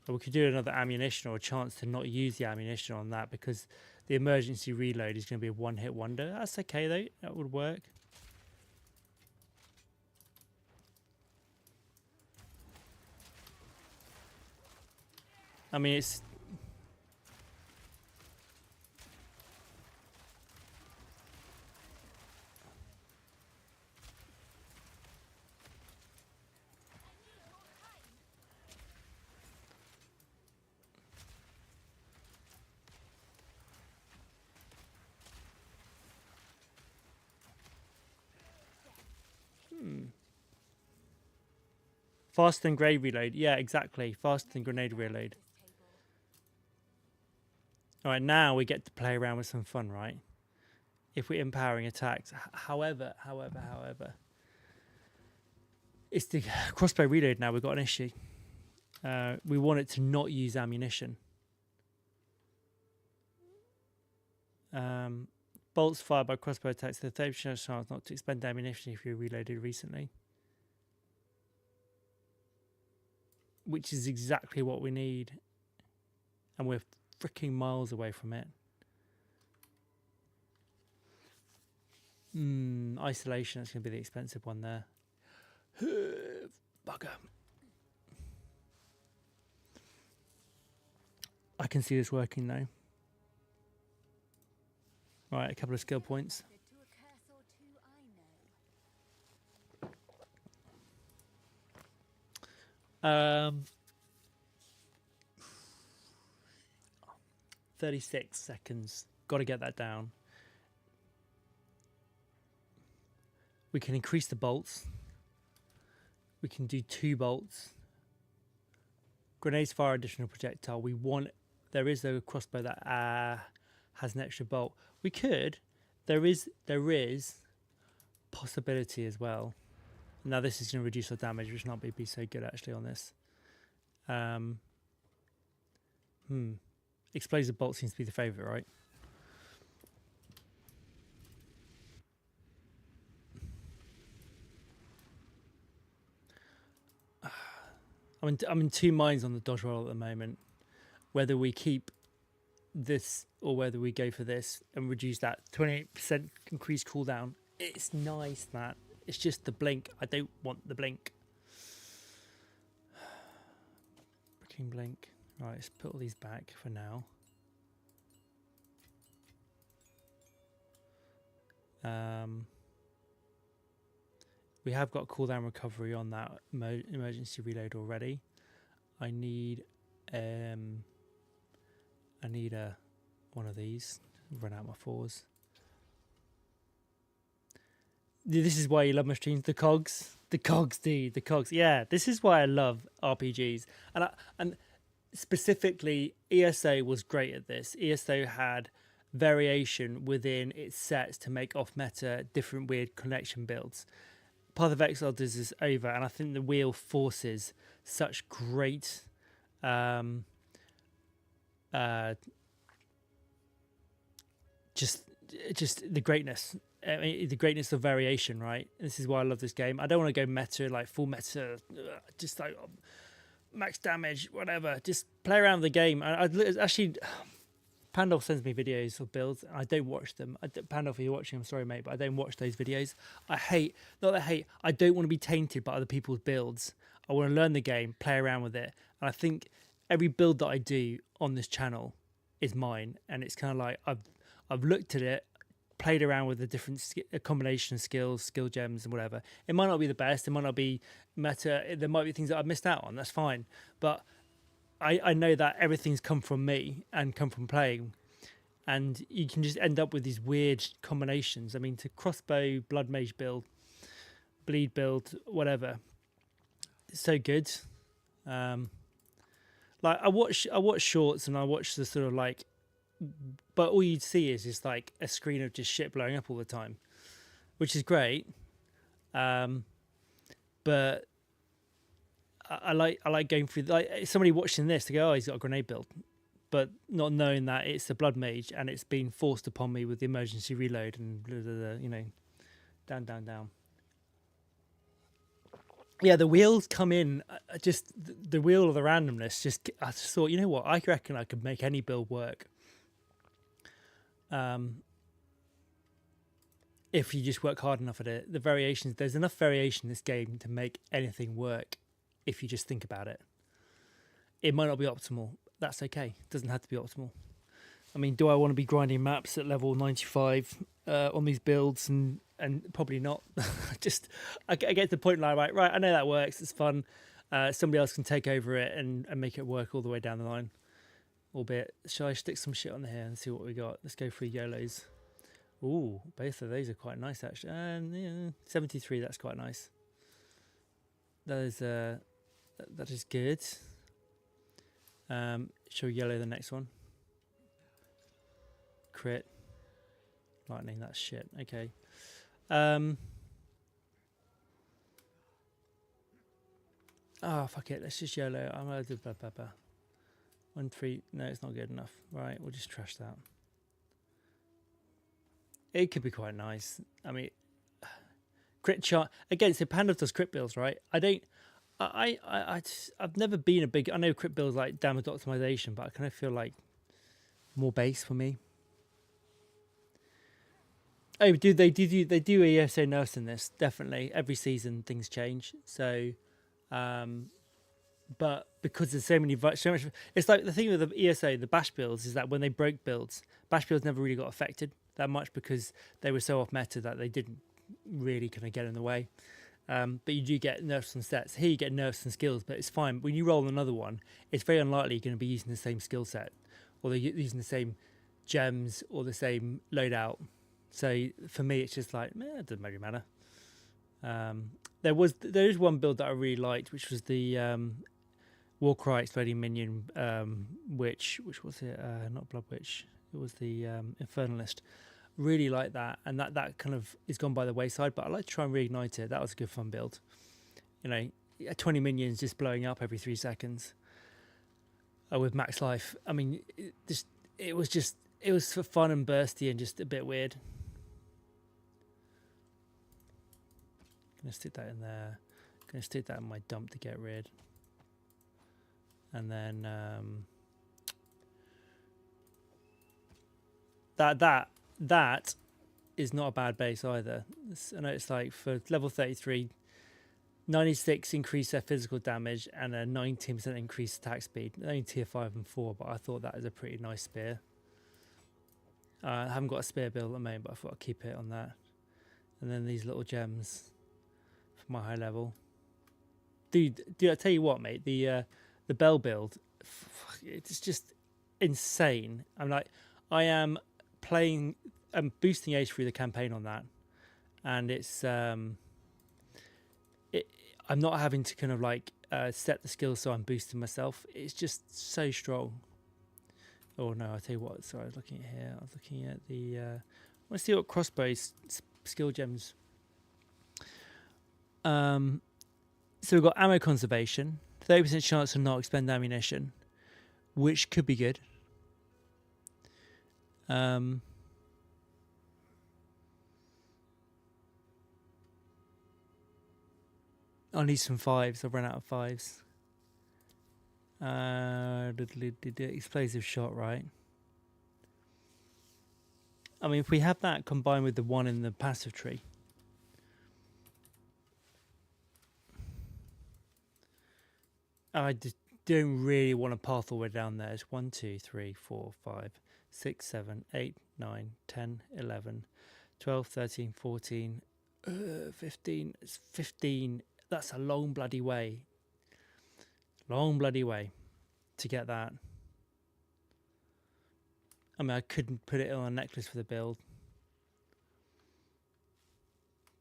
we could do another ammunition or a chance to not use the ammunition on that because the emergency reload is going to be a one-hit wonder. That's okay though, that would work. I mean, it's... Faster than grenade reload. Yeah, exactly. Faster than grenade reload. All right, now we get to play around with some fun, right? If we're empowering attacks. However, it's the crossbow reload now. We've got an issue. We want it to not use ammunition. Bolts fired by crossbow attacks. The 30% chance not to expend ammunition if you reloaded recently. Which is exactly what we need. And we're freaking miles away from it. Isolation, that's going to be the expensive one there. Bugger. I can see this working now. Right, a couple of skill points. 36 seconds. Got to get that down. We can increase the bolts. We can do 2 bolts. Grenades fire additional projectile. We want. There is a crossbow that has an extra bolt. We could. There is possibility as well. Now this is going to reduce our damage, which not be so good actually on this. Explosive bolt seems to be the favourite, right? I'm in 2 minds on the dodge roll at the moment. Whether we keep this or whether we go for this and reduce that 28% increased cooldown. It's nice, that. It's just the blink. I don't want the blink. Freaking blink. Right, let's put all these back for now. We have got cooldown recovery on that emergency reload already. I need one of these. Run out my 4s. This is why you love my streams. The cogs, dude. The cogs. Yeah, this is why I love RPGs. And specifically, ESO was great at this. ESO had variation within its sets to make off meta different weird connection builds. Path of Exile does this over, and I think the wheel forces such great just the greatness. I mean, the greatness of variation, right? This is why I love this game. I don't want to go meta, like full meta, just like max damage, whatever. Just play around with the game. I actually, Pandolf sends me videos of builds, and I don't watch them. Pandolf, if you're watching, I'm sorry, mate, but I don't watch those videos. I don't want to be tainted by other people's builds. I want to learn the game, play around with it. And I think every build that I do on this channel is mine. And it's kind of like, I've looked at it, played around with the different combination of skills, skill gems and whatever. It might not be the best. It might not be meta. There might be things that I've missed out on. That's fine. But I know that everything's come from me and come from playing. And you can just end up with these weird combinations. I mean, to crossbow, blood mage build, bleed build, whatever. It's so good. Like I watch shorts and I watch the sort of like, but all you'd see is just like a screen of just shit blowing up all the time, which is great. But I like going through, like somebody watching this to go, oh, he's got a grenade build, but not knowing that it's a blood mage and it's been forced upon me with the emergency reload and blah, blah, blah, you know, down. Yeah, the wheels come in, just the wheel of the randomness. I just thought, you know what, I reckon I could make any build work. If you just work hard enough at it. The variations, there's enough variation in this game to make anything work if you just think about it. It might not be optimal. That's okay. It doesn't have to be optimal. I mean, do I want to be grinding maps at level 95 on these builds? And probably not. I get to the point where I'm like, right, I know that works. It's fun. Somebody else can take over it and make it work all the way down the line. Albeit, shall I stick some shit on here and see what we got? Let's go through YOLOs. Ooh, both of those are quite nice actually. And yeah, 73, that's quite nice. That is good. Show yellow the next one. Crit. Lightning, that's shit. Okay. Oh, fuck it. Let's just yellow. I'm going to do blah, blah, blah. 1, 3. No, it's not good enough. Right, we'll just trash that. It could be quite nice. I mean, crit chart. Again, so Panda does crit builds, right? I've never been a big... I know crit builds like damage optimization, but I kind of feel like more base for me. Oh, they do ESO nerfs in this, definitely. Every season things change. So, but because there's so much, it's like the thing with the ESO, the bash builds, is that when they broke builds, bash builds never really got affected that much because they were so off meta that they didn't really kind of get in the way. But you do get nerfs on sets. Here you get nerfs and skills, but it's fine. When you roll another one, it's very unlikely you're going to be using the same skill set, or they're using the same gems or the same loadout. So for me, it's just like, it doesn't really matter. There is one build that I really liked, which was the Warcry Exploding Minion Witch. Which was it? Not Blood Witch. It was the Infernalist. Really like that, and that kind of is gone by the wayside. But I like to try and reignite it. That was a good fun build. 20 minions just blowing up every 3 seconds with max life. I mean, it was for fun and bursty and just a bit weird. Gonna stick that in there. Gonna stick that in my dump to get rid. And then that is not a bad base either. I know it's like for level 33, 96 increase their physical damage and a 19% increase attack speed. Only tier 5 and 4, but I thought that is a pretty nice spear. I haven't got a spear build at the moment, but I thought I'd keep it on that. And then these little gems for my high level. Dude, I tell you what, mate, the bell build, it's just insane. I'm boosting age through the campaign on that, and it's I'm not having to kind of like set the skill so I'm boosting myself. It's just so strong. Oh no, I'll tell you what, sorry, I was looking at here. I was looking at the let's see what Crossbow's skill gems. So we've got ammo conservation, 30% chance to not expend ammunition, which could be good. I need some 5s. I've run out of 5s. Explosive shot, right? I mean, if we have that combined with the one in the passive tree, I just don't really want to path all the way down there. It's 1, 2, 3, 4, 5, 6, 7, 8, 9, 10, 11, 12, 13, 14, 15. It's 15. That's a long bloody way. Long bloody way to get that. I mean, I couldn't put it on a necklace for the build.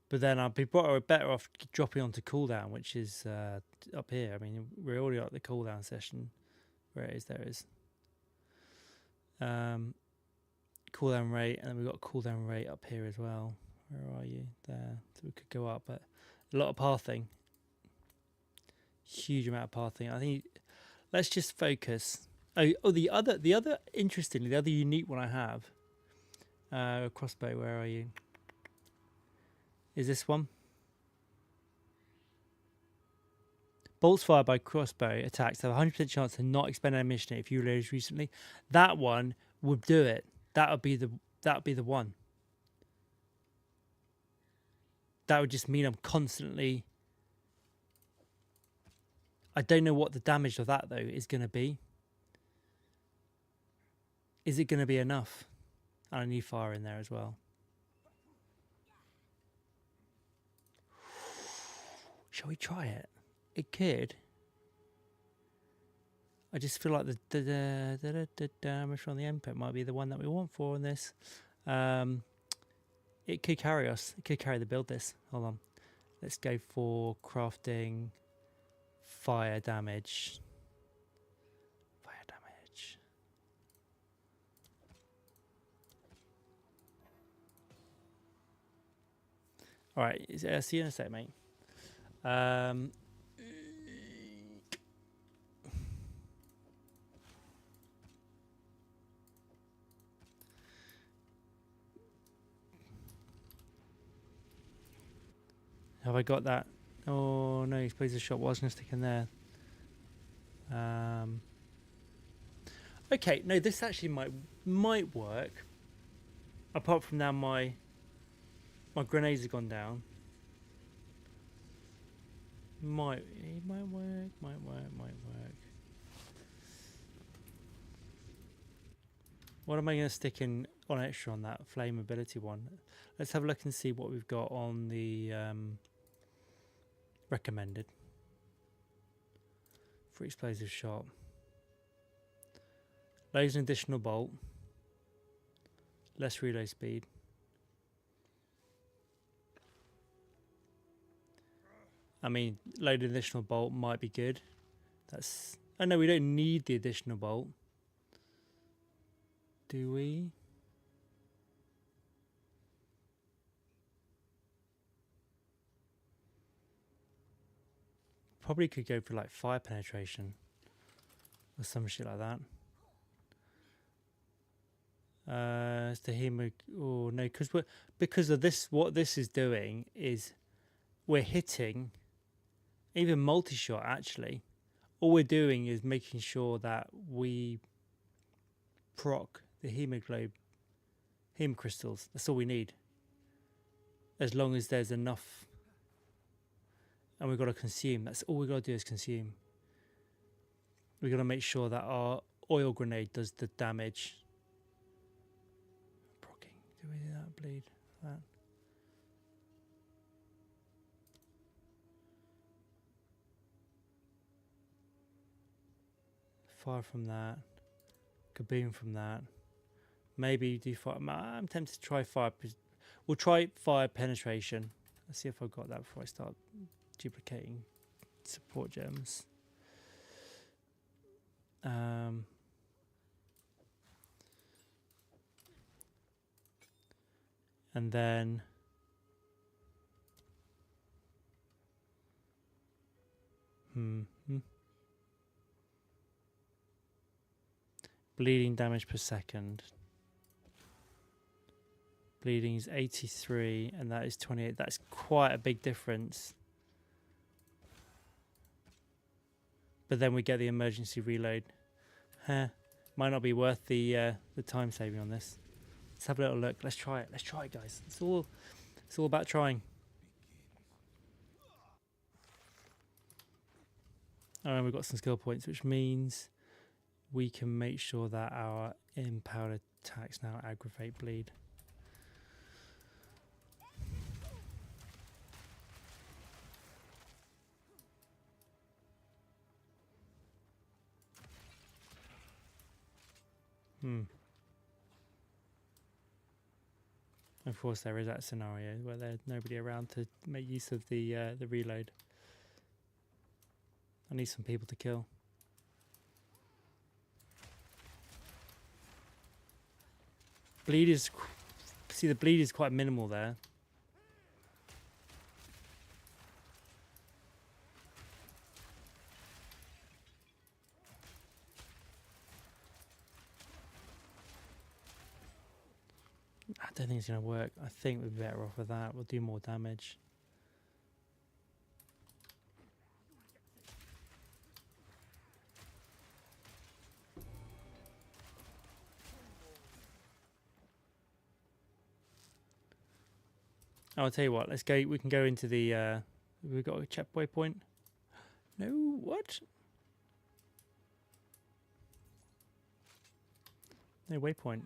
But then I'd be better off dropping onto cooldown, which is up here. I mean, we're already at the cooldown session. Where it is, there it is. Cooldown rate, and then we've got cooldown rate up here as well. Where are you? There. So we could go up, but a lot of pathing. Huge amount of pathing. I think let's just focus. Oh, the other interestingly, the other unique one I have. Crossbow, where are you? Is this one? Bolts fired by crossbow attacks have a 100% chance to not expend ammunition if you reloaded recently. That one would do it. That would be the one. That would just mean I'm constantly. I don't know what the damage of that though is going to be. Is it going to be enough? And I need fire in there as well. Shall we try it? It could. I just feel like the damage from the input might be the one that we want for in this. It could carry us. It could carry the build this. Hold on. Let's go for crafting fire damage. Fire damage. Alright, see you in a sec, mate. Have I got that? Oh no, he's placed a shot. Well, I was going to stick in there. Okay, no, this actually might work. Apart from now, my grenades have gone down. It might work. What am I going to stick in on extra on that flame ability one? Let's have a look and see what we've got on the recommended for explosive shot. Loads an additional bolt, less reload speed. I mean, load an additional bolt might be good. That's. Oh no, we don't need the additional bolt. Do we? Probably could go for like fire penetration or some shit like that. It's the hemo. Oh no, because of this. What this is doing is we're hitting even multi-shot. Actually, all we're doing is making sure that we proc the hem crystals. That's all we need. As long as there's enough. And we've got to consume. That's all we've got to do is consume. We've got to make sure that our oil grenade does the damage. Procking. Do we do that? Bleed. That. Fire from that. Kaboom from that. Maybe do fire. I'm tempted to try fire. We'll try fire penetration. Let's see if I've got that before I start duplicating support gems. And then bleeding damage per second. Bleeding is 83 and that is 28. That's quite a big difference. But then we get the emergency reload. Might not be worth the time saving on this. Let's have a little look. Let's try it. Let's try it, guys. It's all about trying. And we've got some skill points, which means we can make sure that our empowered attacks now aggravate bleed. Of course, there is that scenario where there's nobody around to make use of the reload. I need some people to kill. Bleed is... See, the bleed is quite minimal there. I don't think it's going to work. I think we're better off with that. We'll do more damage. I'll tell you what, let's go. We can go into the... we've got a checkpoint point. No, what? No waypoint.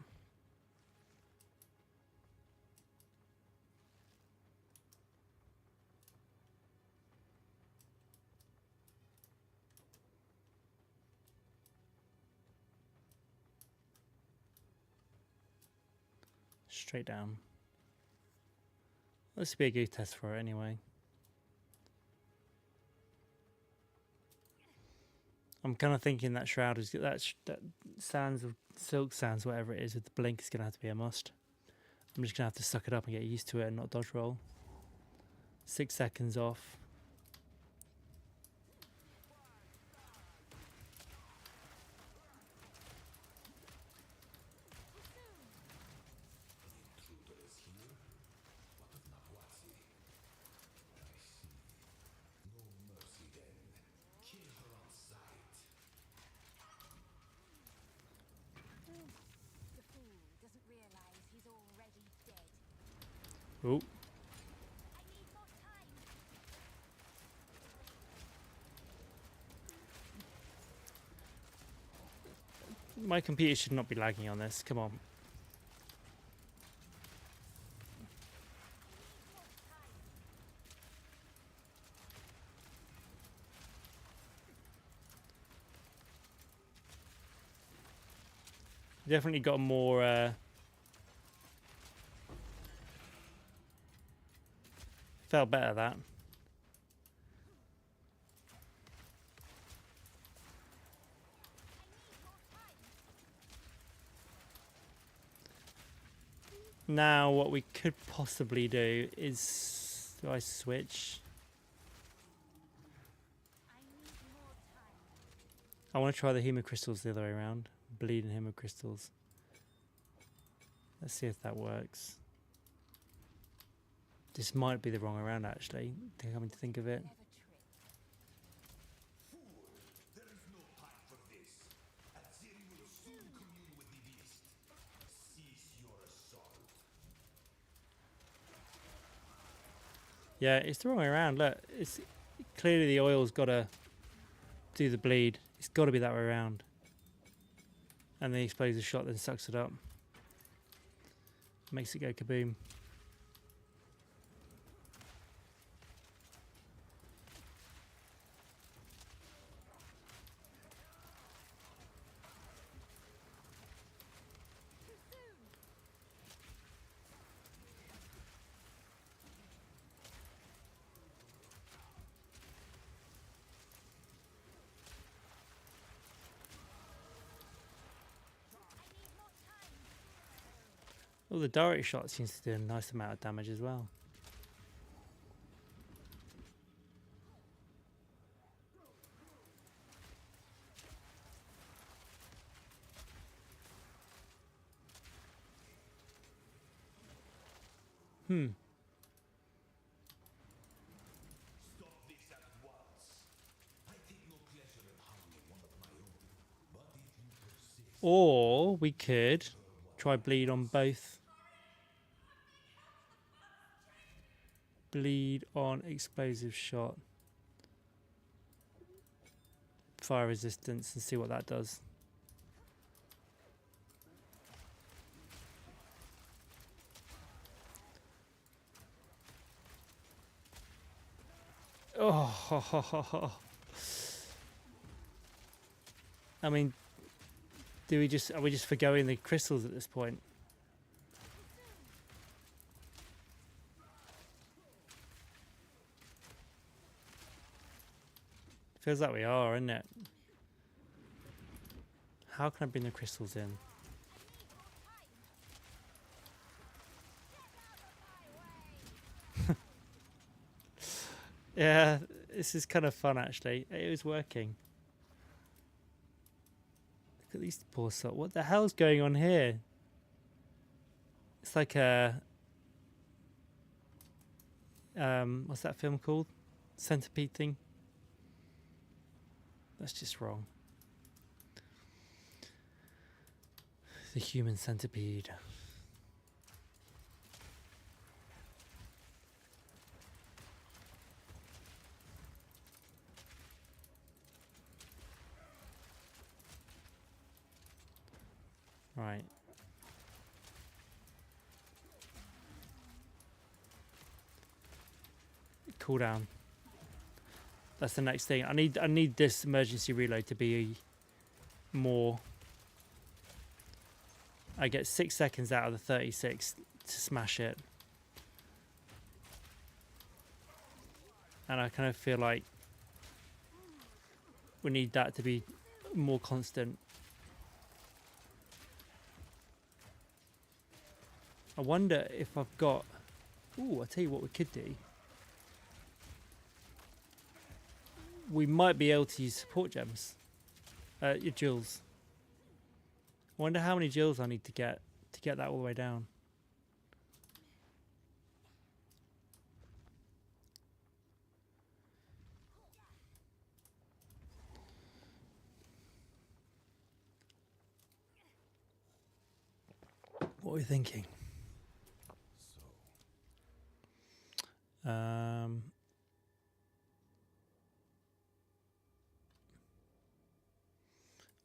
Straight down. This would be a good test for it anyway. I'm kind of thinking that shroud is that sands of silk sands, whatever it is, with the blink is going to have to be a must. I'm just going to have to suck it up and get used to it and not dodge roll. 6 seconds off. Oh. My computer should not be lagging on this. Come on. Definitely got more felt better that. Now what we could possibly do is, do I switch? I want to try the hemocrystals the other way around. Bleeding hemocrystals. Let's see if that works. This might be the wrong way around actually, coming to think of it. Yeah, it's the wrong way around. Look, it's clearly the oil's got to do the bleed. It's got to be that way around. And the explosive shot then sucks it up. Makes it go kaboom. Oh, the direct shot seems to do a nice amount of damage as well. Or we could try bleed on both. Bleed on explosive shot. Fire resistance and see what that does. Oh, I mean, are we just forgoing the crystals at this point? Feels like we are, isn't it? How can I bring the crystals in? Yeah, this is kind of fun actually. It was working. Look at these poor souls. What the hell's going on here? It's like a what's that film called? Centipede thing. That's just wrong. The human centipede. Right. Cooldown. That's the next thing. I need this emergency reload to be more. I get 6 seconds out of the 36 to smash it. and I kind of feel like we need that to be more constant. I wonder if I've got... Ooh, I'll tell you what we could do. We might be able to use support gems. Your jewels. I wonder how many jewels I need to get that all the way down. What are we thinking?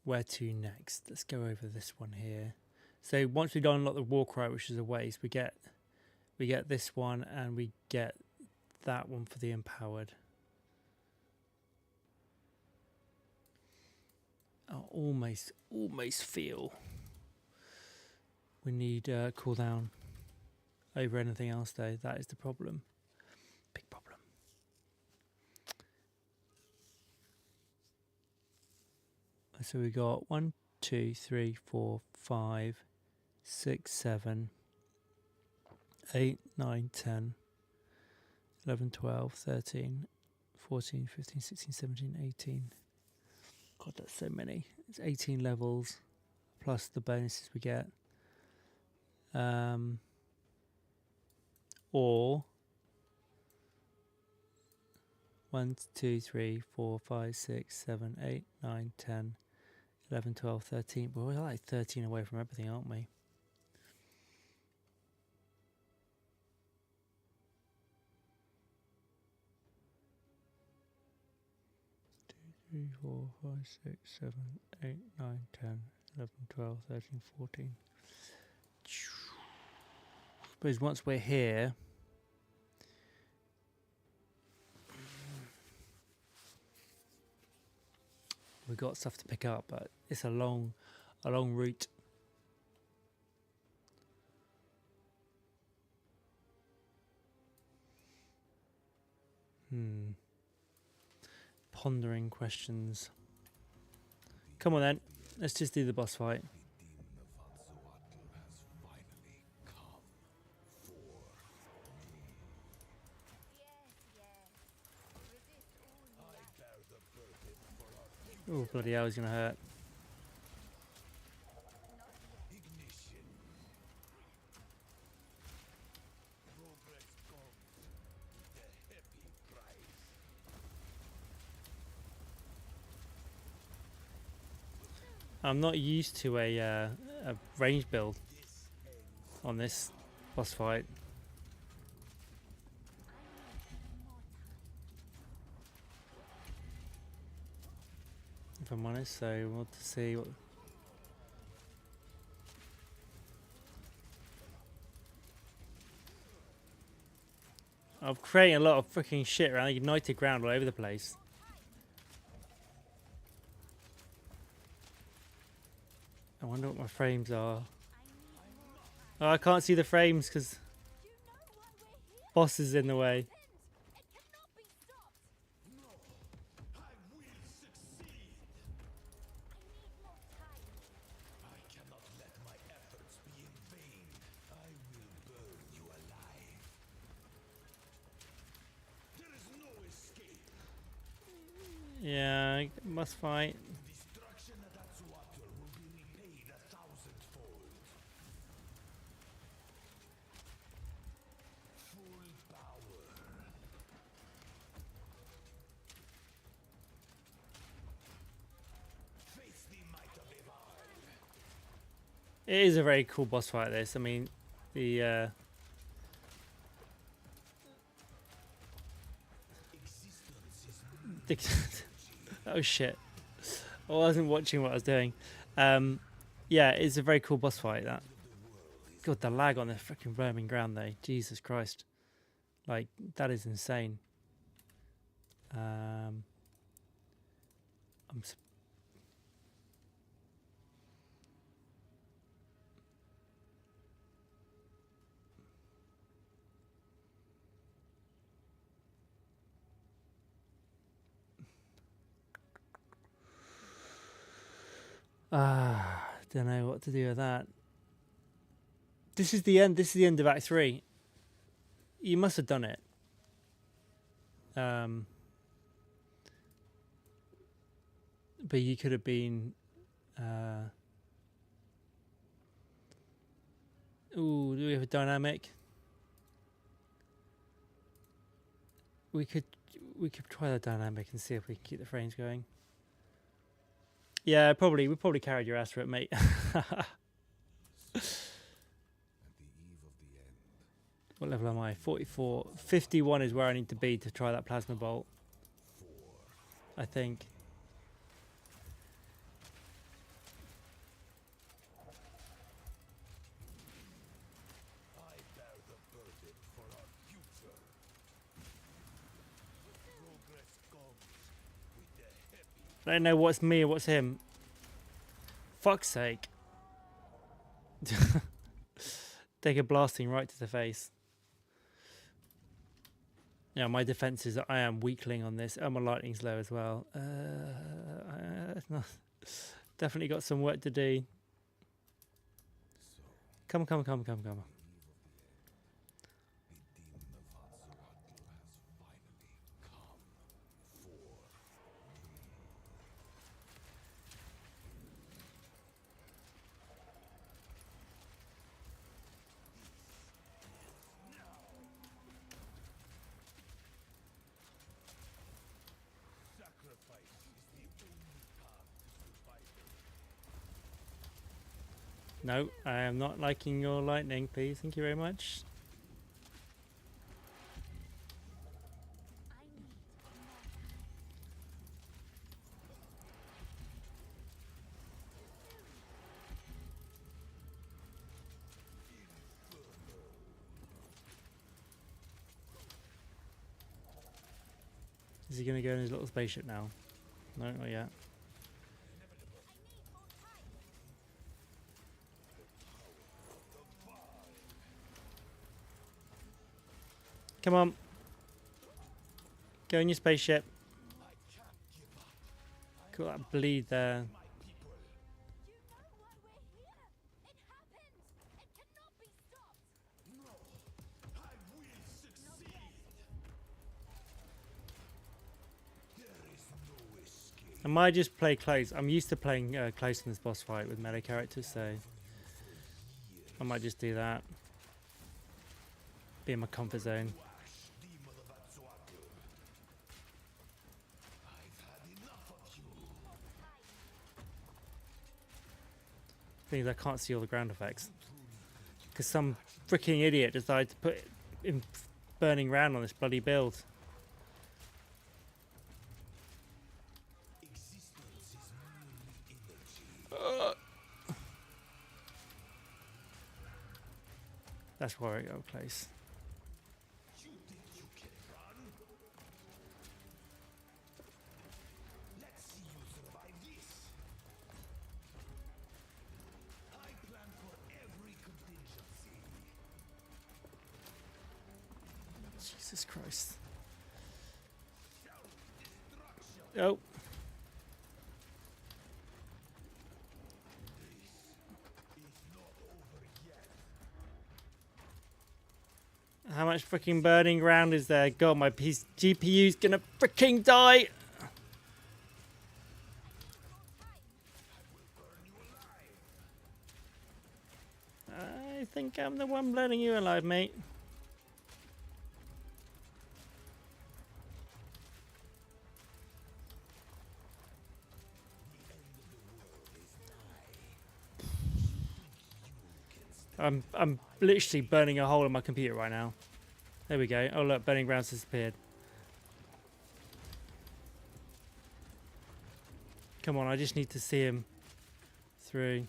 Where to next? Let's go over this one here. So once we've done unlock the Warcry, which is a waste, we get this one and we get that one for the empowered. I almost feel we need cooldown over anything else though. That is the problem. Big problem. So we got 1, 2, 3, 4, 5, 6, 7, 8, 9, 10, 11, 12, 13, 14, 15, 16, 17, 18. God, that's so many. It's 18 levels plus the bonuses we get. Or 1, 2, 3, 4, 5, 6, 7, 8, 9, 10, 11, 12, 13. Well, we're like 13 away from everything, aren't we? Three, 4, 5, 6, 7, 8, 9, 10, 11, 12, 13, 14. Suppose once we're here, we've got stuff to pick up, but it's a long route. Pondering questions. Come on then, let's just do the boss fight. Oh, bloody hell, he's gonna hurt. I'm not used to a range build on this boss fight. If I'm honest, so we'll see what. I'm creating a lot of freaking shit around ignited ground all over the place. I wonder what my frames are. Oh, I can't see the frames because boss is in the way. Yeah, I must fight. It is a very cool boss fight, this. I mean, the oh shit, I wasn't watching what I was doing. Yeah, it's a very cool boss fight, that. God, the lag on the freaking roaming ground though, Jesus Christ, like that is insane. Don't know what to do with that. This is the end. This is the end of Act 3. You must have done it. But you could have been. Ooh, do we have a dynamic? We could try the dynamic and see if we can keep the frames going. Yeah, probably. We probably carried your ass for it, mate. What level am I? 44. 51 is where I need to be to try that plasma bolt. I think. I don't know what's me or what's him. Fuck's sake. Take a blasting right to the face. Yeah, my defense is that I am weakling on this. Oh, my lightning's low as well. Definitely got some work to do. Come. No, I am not liking your lightning, please. Thank you very much. Is he going to go in his little spaceship now? No, not yet. Come on. Go in your spaceship. Got that bleed there. I might just play close. I'm used to playing close in this boss fight with melee characters, so I might just do that. Be in my comfort zone. Thing is, I can't see all the ground effects because some freaking idiot decided to put in burning round on this bloody build. That's where I go close. Jesus Christ. Oh. How much freaking burning ground is there? God, my GPU's gonna freaking die! I think I'm the one burning you alive, mate. I'm literally burning a hole in my computer right now. There we go. Oh look, burning ground's disappeared. Come on, I just need to see him through.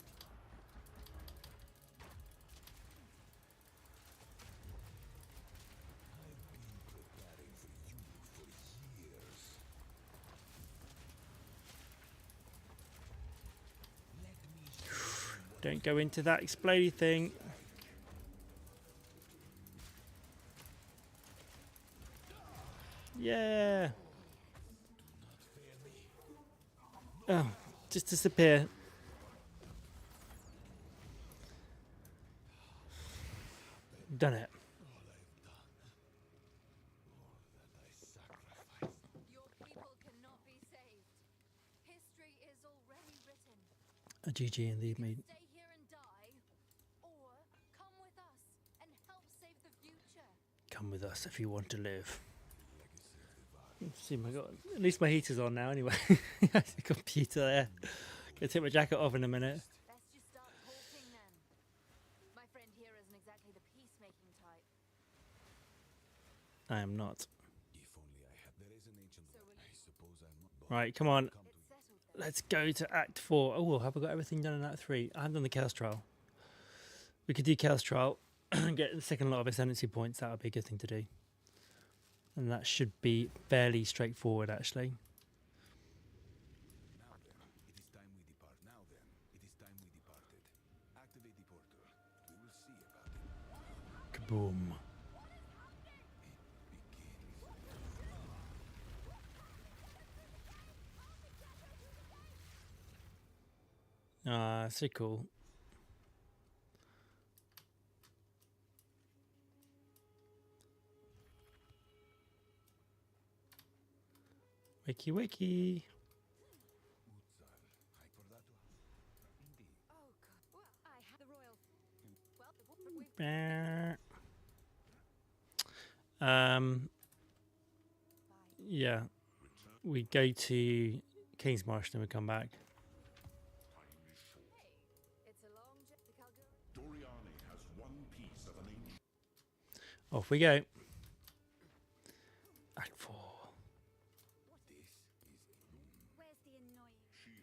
Don't go into that explodey thing. Yeah. Oh, just disappear. Done it. Your people cannot be saved. History is already written. A GG indeed, mate. Stay here and die, or come with us and help save the future. Come with us if you want to live. See, my God. At least my heater's on now anyway. The computer there. Gonna take my jacket off in a minute. Let's just start talking then. My friend here isn't exactly the peacemaking type. I am not. If only I had. There is an ancient. So will I suppose I'm not. Right, come on. Come to It's settled then. Let's go to Act 4. Oh, have I got everything done in Act 3? I haven't done the Chaos Trial. We could do Chaos Trial and get the second lot of Ascendancy points. That would be a good thing to do. And that should be fairly straightforward, actually. Now then, it is time we depart. Now then, it is time we departed. Activate the portal. We will see about it. Kaboom. Ah, so cool. Wiki wiki. Indeed. Oh God! Well, I have the royal. Well, Yeah. We go to King's Marsh, then we come back. it's a long journey. Doriani has one piece of an ancient. Off we go. Act 4. Where's the annoying? She is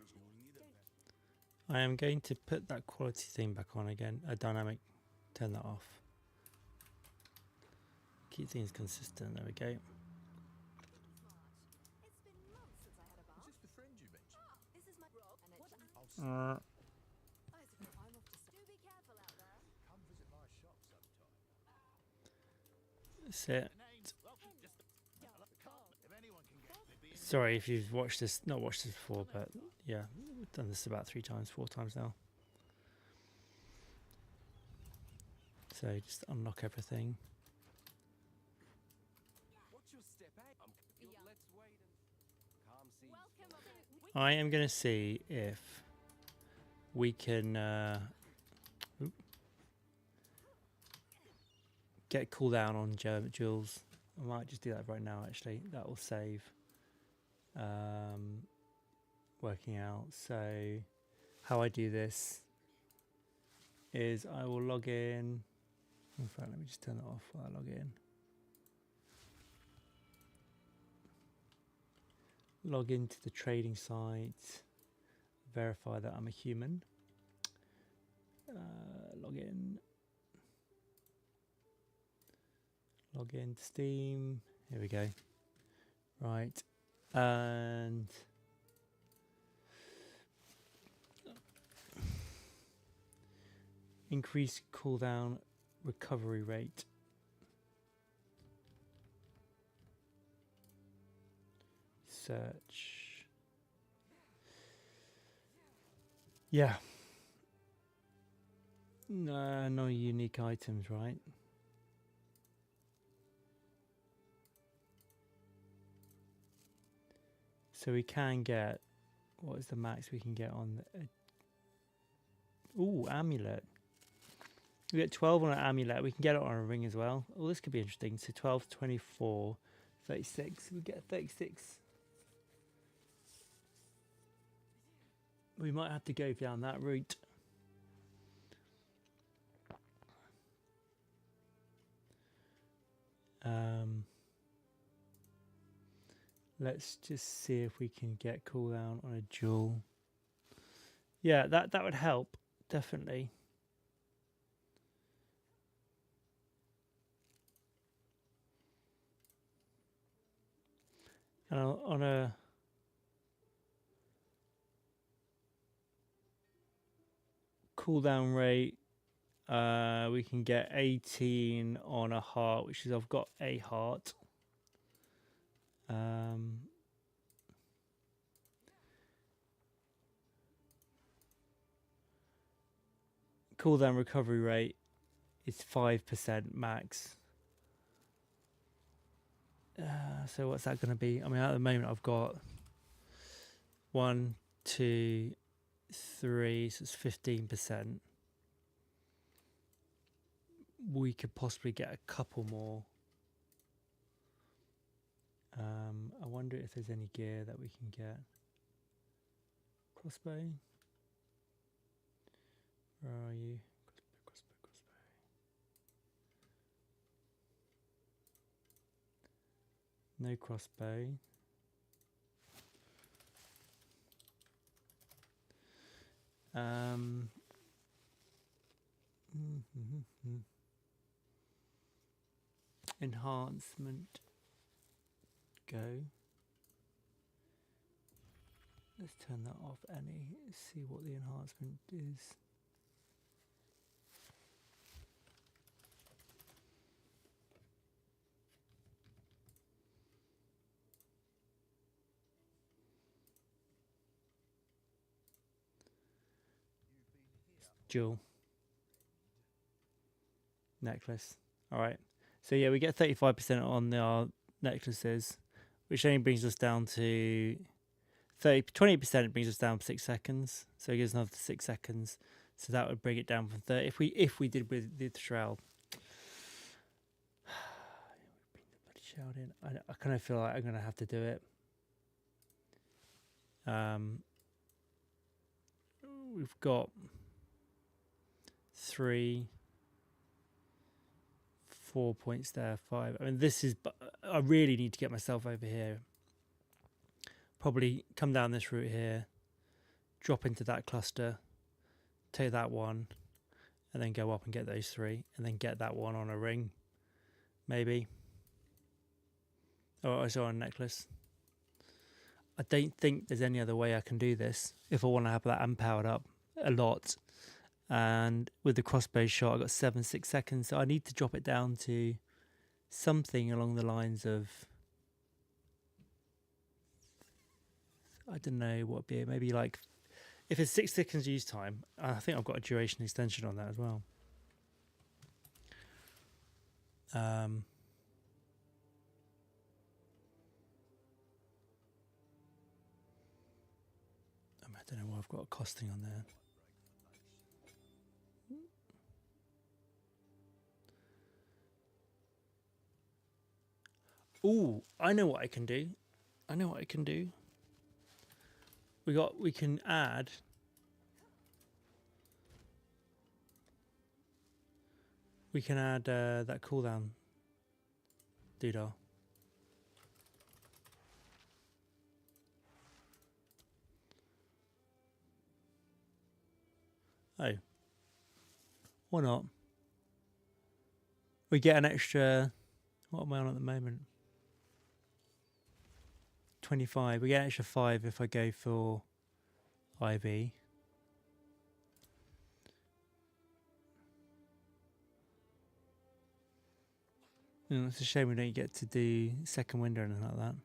I am going to put that quality thing back on again. A dynamic. Turn that off. Keep things consistent. There we go. It's been months since I had a bath. Is this the friend you mentioned? This is my Rob, and it's I'll Uh, I'm off to. Do be careful out there. come visit my shop sometime. sit. If anyone can get me being Sorry if you've watched this, not watched this before, but yeah, we've done this about 3 times, 4 times now. So just unlock everything. What's your step eight? Yeah. Let's wait and calm seas. Welcome. I am going to see if we can get cooldown on Jules. I might just do that right now, actually. That will save working out. So how I do this is I will log in. In fact, let me just turn that off while I log in. Log into the trading site, verify that I'm a human, log in to Steam, here we go, right, and increase cooldown recovery rate. Search. Yeah. No unique items, right? So we can get, what is the max we can get on the, ooh, amulet. We get 12 on an amulet. We can get it on a ring as well. Oh, this could be interesting. So 12, 24, 36. We get 36. We might have to go down that route. Let's just see if we can get cooldown on a jewel. Yeah, that would help, definitely. And on a cooldown rate, we can get 18 on a heart, which is, I've got a heart. Cooldown recovery rate is 5% max. So what's that going to be? I mean, at the moment I've got 1, 2, 3, so it's 15%. We could possibly get a couple more. I wonder if there's any gear that we can get. Crossbow. Where are you? Crossbow. No crossbow. Enhancement. Go. Let's turn that off, Annie. See what the enhancement is. Jewel. Necklace. Alright. So yeah, we get 35% on our necklaces, which only brings us down to 20% brings us down 6 seconds. So it gives another 6 seconds. So that would bring it down from 30. If we did with the shroud. Bring the bloody shroud in. I kind of feel like I'm gonna have to do it. We've got 3, 4 points there, 5. I mean, this is. I really need to get myself over here. Probably come down this route here, drop into that cluster, take that one, and then go up and get those 3, and then get that one on a ring, maybe. Oh, I saw a necklace. I don't think there's any other way I can do this if I want to have that amp powered up a lot. And with the crossbow shot, I got 7-6 seconds, so I need to drop it down to something along the lines of, I don't know what would be it, maybe like, if it's 6 seconds use time, I think I've got a duration extension on that as well. I don't know why I've got a costing on there. Ooh, I know what I can do. We can add that cooldown doodah. Oh, why not? We get an extra. What am I on at the moment? 25. We get an extra 5 if I go for IV. It's a shame we don't get to do second window or anything like that.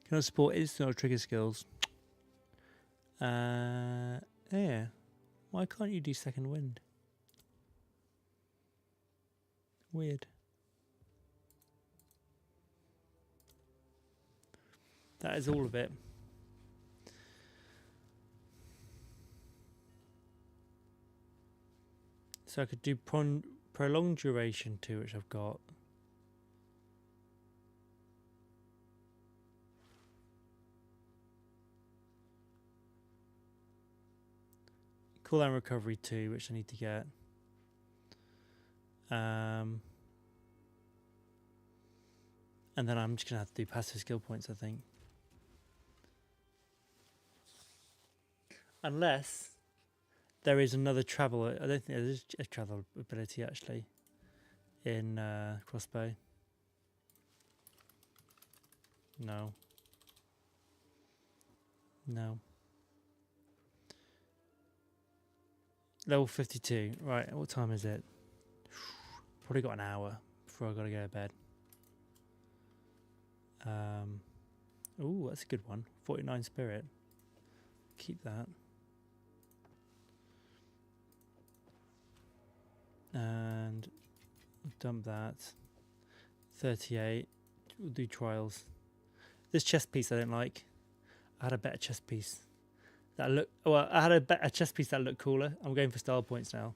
Cannot support instant or trigger skills. Yeah. Why can't you do second wind? Weird. That is all of it. So I could do prolonged duration too, which I've got. Cooldown recovery 2, which I need to get. And then I'm just going to have to do passive skill points, I think. Unless there is another travel. I don't think there is a travel ability, actually, in Crossbow. No. Level 52. Right, what time is it? Probably got an hour before I got to go to bed. Oh, that's a good one. 49 spirit. Keep that. And dump that. 38. We'll do trials. This chest piece I don't like. I had a better chest piece. I had a better chest piece that looked cooler. I'm going for style points now.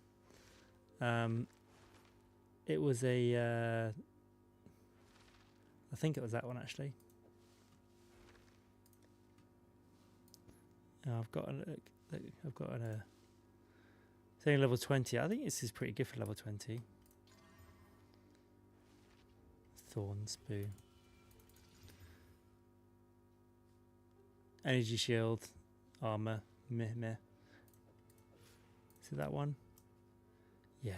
It was a... I think it was that one actually. I've got I've got a it's only level 20. I think this is pretty good for level 20. Thorn Spew. Energy shield, armor, meh. Is it that one? Yeah,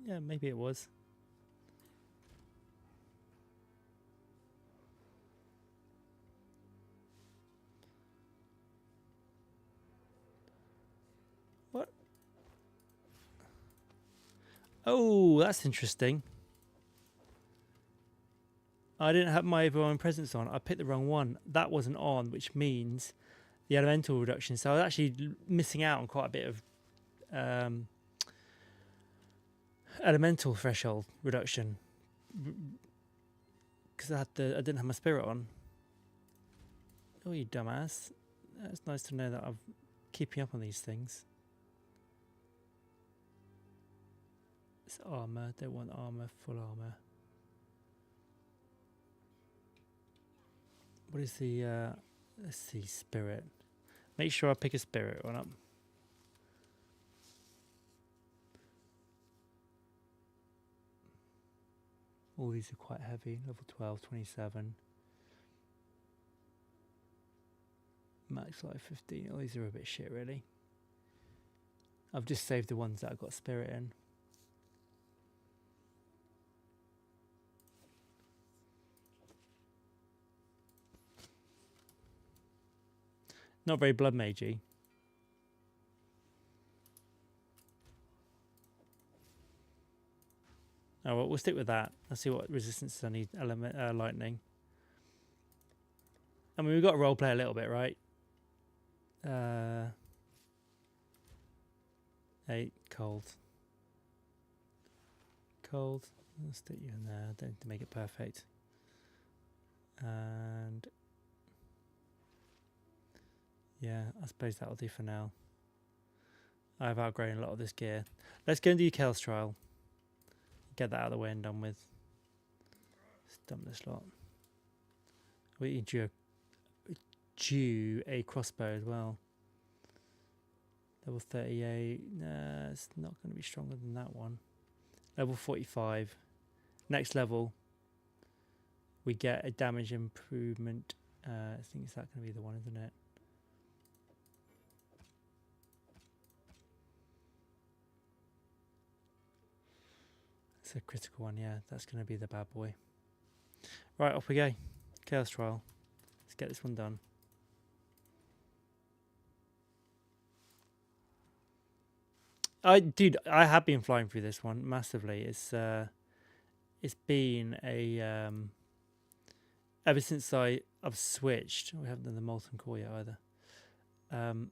yeah, maybe it was. What? Oh, that's interesting. I didn't have my overwhelming presence on. I picked the wrong one. That wasn't on, which means the elemental reduction. So I was actually missing out on quite a bit of elemental threshold reduction because I didn't have my spirit on. Oh, you dumbass! It's nice to know that I'm keeping up on these things. It's armor. Don't want armor. Full armor. What is the, let's see, spirit. Make sure I pick a spirit one up. All these are quite heavy. Level 12, 27. Max life 15. All these are a bit shit, really. I've just saved the ones that I've got spirit in. Not very Blood Magey. Oh well, we'll stick with that. Let's see what resistances I need. Element, lightning. I mean, we've got to roleplay a little bit, right? 8 cold. Cold. I'll stick you in there. Don't need to make it perfect. And yeah, I suppose that'll do for now. I've outgrown a lot of this gear. Let's go and do Chaos Trial. Get that out of the way and done with. Let's dump this lot. We due a crossbow as well. Level 38. Nah, it's not going to be stronger than that one. Level 45. Next level, we get a damage improvement. I think it's that going to be the one, isn't it? It's a critical one, yeah. That's going to be the bad boy. Right, off we go. Chaos Trial. Let's get this one done. Dude, I have been flying through this one massively. It's been a ever since I've switched. We haven't done the molten core yet either.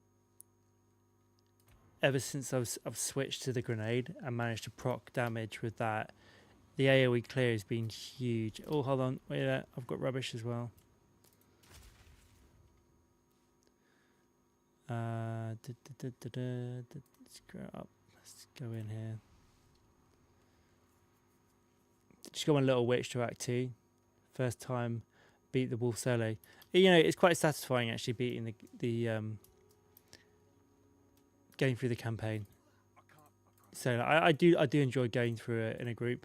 Ever since I've switched to the grenade and managed to proc damage with that, the AoE clear has been huge. Oh, hold on, wait there. I've got rubbish as well. Let's go up. Let's go in here. Just got my little witch to Act 2. First time beat the wolf solo. You know, it's quite satisfying actually beating the going through the campaign. So I do enjoy going through it in a group.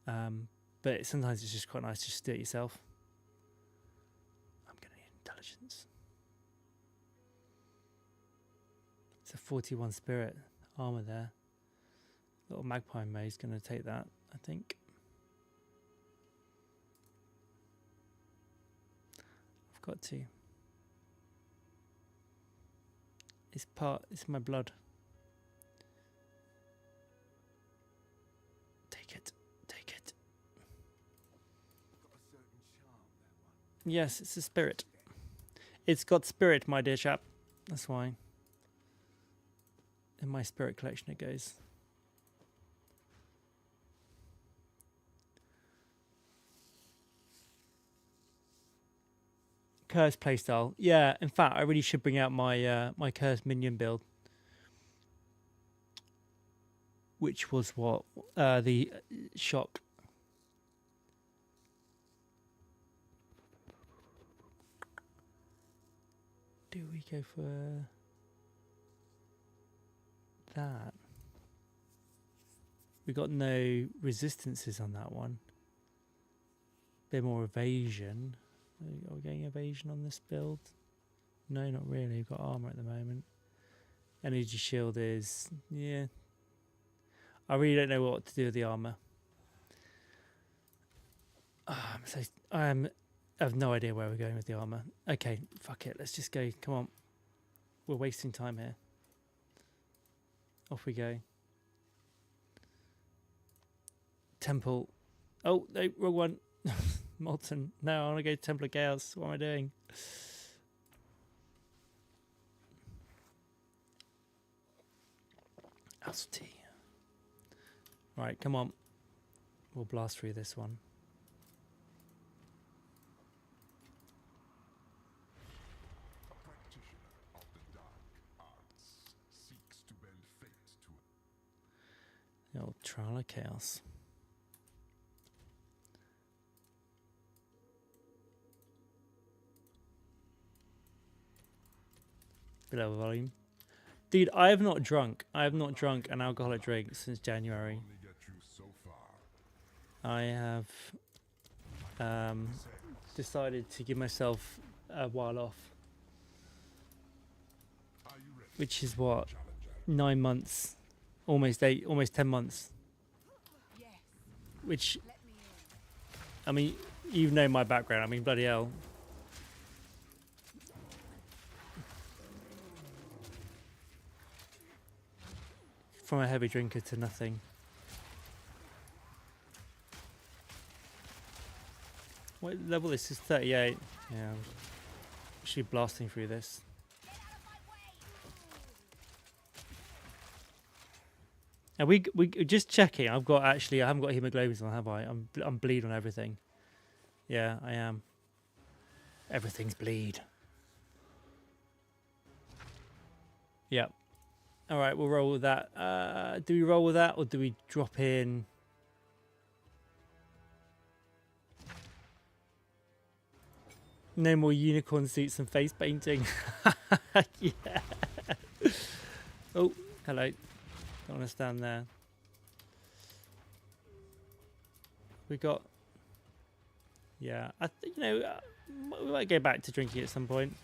But sometimes it's just quite nice to just do it yourself. I'm gonna need intelligence. It's a 41 spirit armor there. Little magpie maze gonna take that, I think. I've got to. It's my blood. Take it. Take it. Yes, it's a spirit. It's got spirit, my dear chap. That's why. In my spirit collection it goes. Cursed playstyle. Yeah, in fact, I really should bring out my my cursed minion build. Which was what? The shock. Do we go for that? We got no resistances on that one. Bit more evasion. Are we getting evasion on this build? No, not really. We've got armor at the moment. Energy shield is, yeah. I really don't know what to do with the armor. I have no idea where we're going with the armor. Okay, fuck it. Let's just go. Come on. We're wasting time here. Off we go. Temple. Oh, no, wrong one. Molten. No, I want to go to Temple of Chaos. What am I doing? Alcety. Right, come on. We'll blast through this one. A practitioner of the dark arts seeks to bend fate to The old Trial of Chaos. Below volume. Dude, I have not drunk. I have not drunk an alcoholic drink since January. only get you so far. I have decided to give myself a while off, Are you ready, which is what, challenger? 9 months, almost 8, almost 10 months. Which, I mean, you know my background. I mean, bloody hell. From a heavy drinker to nothing. What level this is? 38. Yeah, I'm actually blasting through this. And we just checking. I haven't got hemoglobin on, have I? I'm bleed on everything. Yeah, I am. Everything's bleed. Yep. All right, we'll roll with that. Do we roll with that, or do we drop in? No more unicorn suits and face painting. Yeah. Oh, hello. Don't want to stand there. We got. Yeah, we might go back to drinking at some point.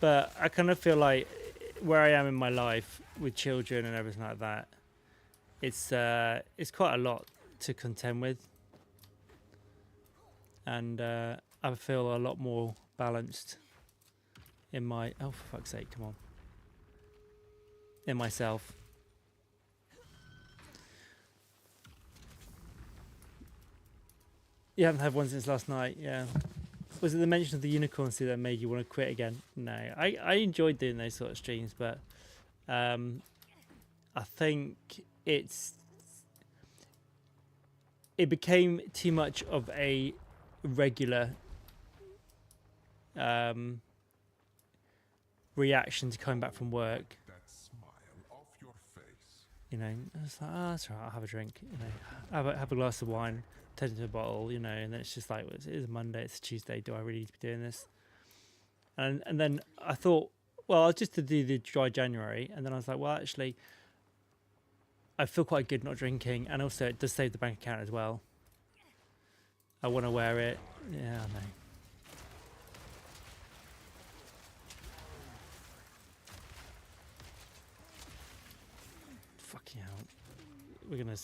But I kind of feel like where I am in my life with children and everything like that, it's quite a lot to contend with, and I feel a lot more balanced in my for fuck's sake, come on, in myself. You haven't had one since last night, yeah. Was it the mention of the unicorn suit that made you want to quit again? No, I enjoyed doing those sort of streams, but I think it became too much of a regular reaction to coming back from work. That smile off your face. You know, I was like, oh, that's all right, I'll have a drink. You know, have a glass of wine. Turn into a bottle, you know, and then it's just like, it is a Monday, it's a Tuesday, do I really need to be doing this? And then I thought, well, just to do the dry January, and then I was like, well, actually, I feel quite good not drinking, and also it does save the bank account as well. I want to wear it. Yeah, I know. Fucking hell. We're going to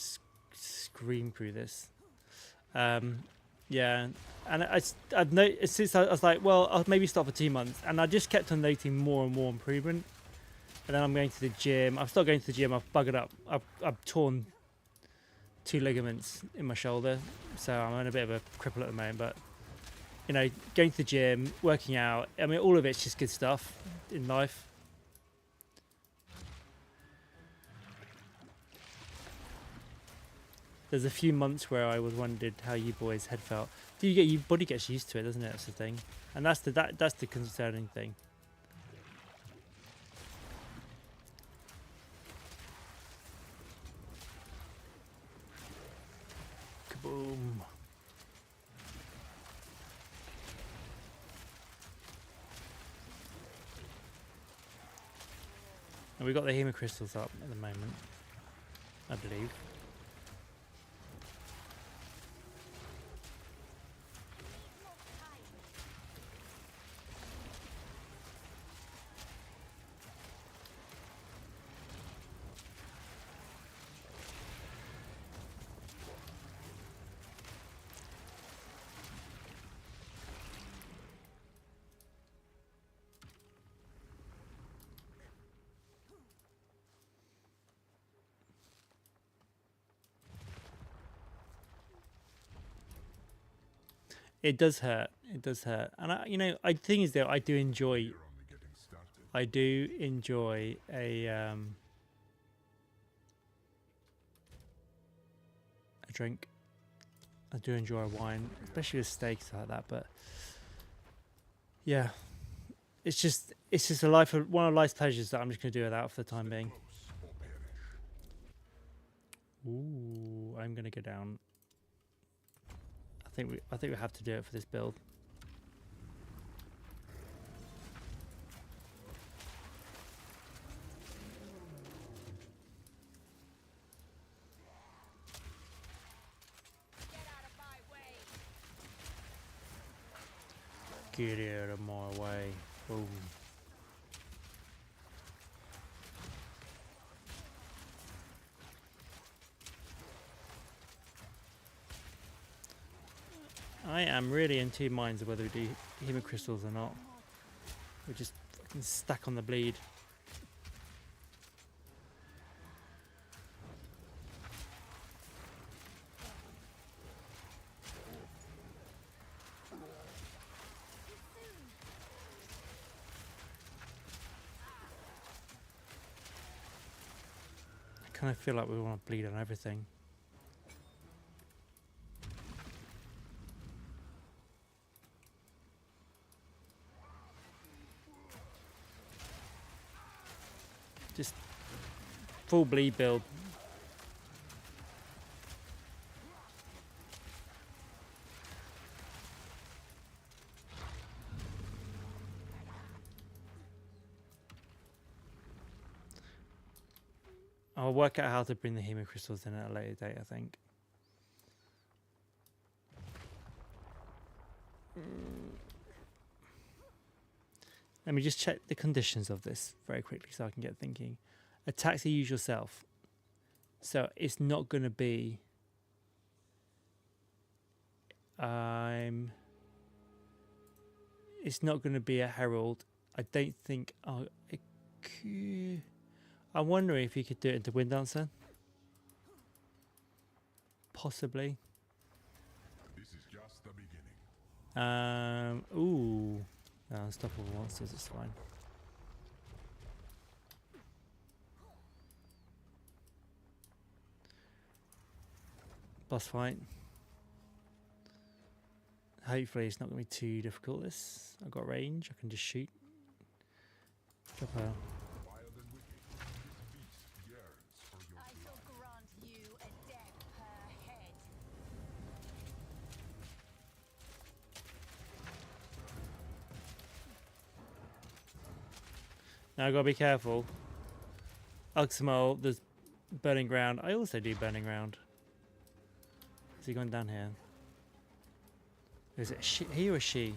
scream through this. Yeah, and I've noticed since I was like, well, I'll maybe stop for 2 months, and I just kept on noting more and more improvement. And then I'm going to the gym. I've stopped going to the gym. I've buggered up. I've torn 2 ligaments in my shoulder, so I'm on a bit of a cripple at the moment. But you know, going to the gym, working out, I mean, all of it's just good stuff in life. There's a few months where I was wondered how you boys had felt. Do you get, your body gets used to it, doesn't it? That's the thing, and that's the concerning thing. Kaboom! And we got the hemocrystals up at the moment, I believe. It does hurt. It does hurt. And I, you know, I think is that I do enjoy. You're only getting started. I do enjoy a drink. I do enjoy a wine, especially with steaks like that. But yeah, it's just a life of one of life's pleasures that I'm just going to do without for the time being. Close or perish. Ooh, I'm going to go down. I think we have to do it for this build. Get out of my way. Boom. I am really in 2 minds of whether we do hemocrystals or not. We just fucking stack on the bleed. I kind of feel like we want to bleed on everything. Just full bleed build. I'll work out how to bring the hemocrystals in at a later date, I think. Let me just check the conditions of this very quickly so I can get thinking. Attacks the usual self. So it's not going to be... it's not going to be a herald. I don't think... I'm wondering if you could do it into Wind Dancer. Possibly. This is just the beginning. Ooh. Unstoppable monsters, it's fine. Boss fight. Hopefully it's not going to be too difficult this. I've got range, I can just shoot. Drop out. Wild and wicked, this beast yearns for your I shall blood. grant you a death per head. Now I've got to be careful. Uxamol, there's burning ground. I also do burning ground. Is he going down here? Is it he or she?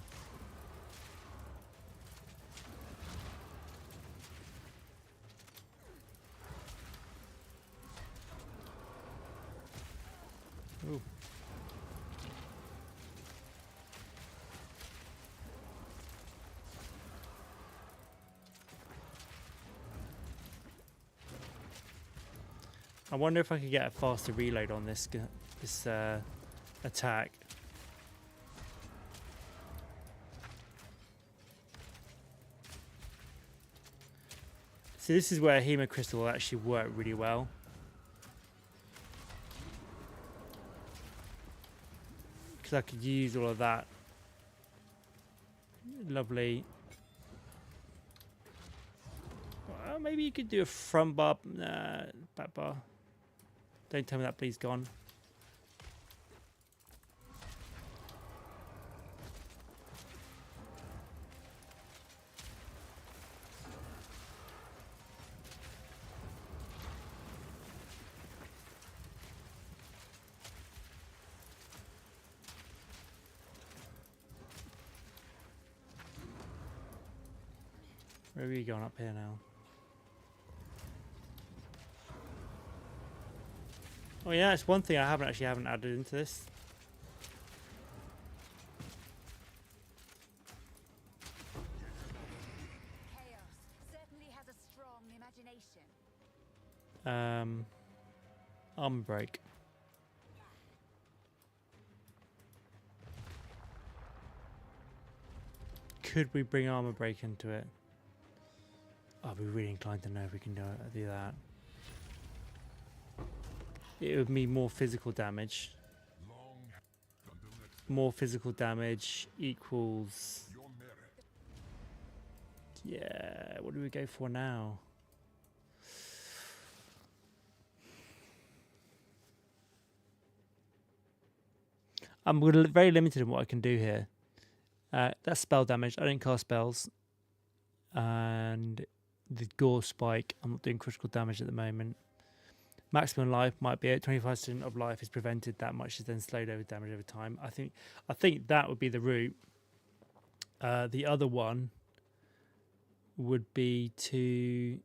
Ooh. I wonder if I could get a faster reload on this attack. So this is where Hemocrystal will actually work really well. Because I could use all of that. Lovely. Well, maybe you could do a front bar, back bar. Don't tell me that bleed's gone. Where are we going up here now? Oh yeah, it's one thing I haven't added into this. Chaos certainly has a strong imagination. Armor break. Could we bring armor break into it? I'll be really inclined to know if we can do that. It would mean more physical damage. More physical damage equals... Yeah, what do we go for now? I'm very limited in what I can do here. That's spell damage. I don't cast spells. And the gore spike, I'm not doing critical damage at the moment. Maximum life might be at 25% of life is prevented. That much is then slowed over damage over time. I think that would be the route. The other one would be to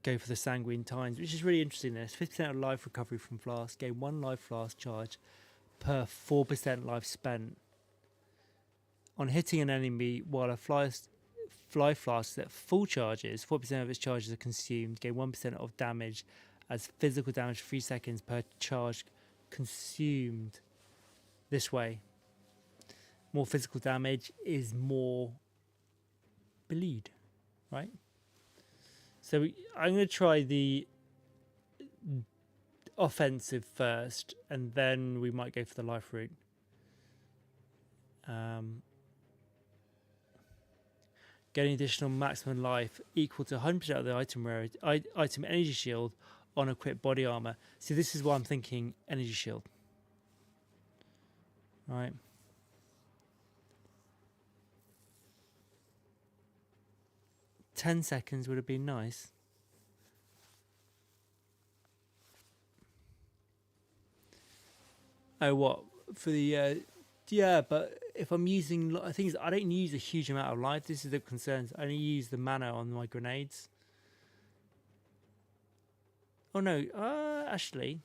go for the Sanguine Tines, which is really interesting. There's 50% of life recovery from flask. Gain 1 life flask charge per 4% life spent. On hitting an enemy while a life flask at full charges, 4% of its charges are consumed. Gain 1% of damage as physical damage 3 seconds per charge consumed. This way. More physical damage is more bleed, right? So I'm going to try the offensive first, and then we might go for the life route. Getting additional maximum life equal to 100% of the item energy shield on equipped body armor. See, this is why I'm thinking energy shield. Right. $10 seconds would have been nice. Oh, what? For the... yeah, but if I'm using... I think I don't use a huge amount of life. This is the concern. I only use the mana on my grenades. Oh, no. Actually.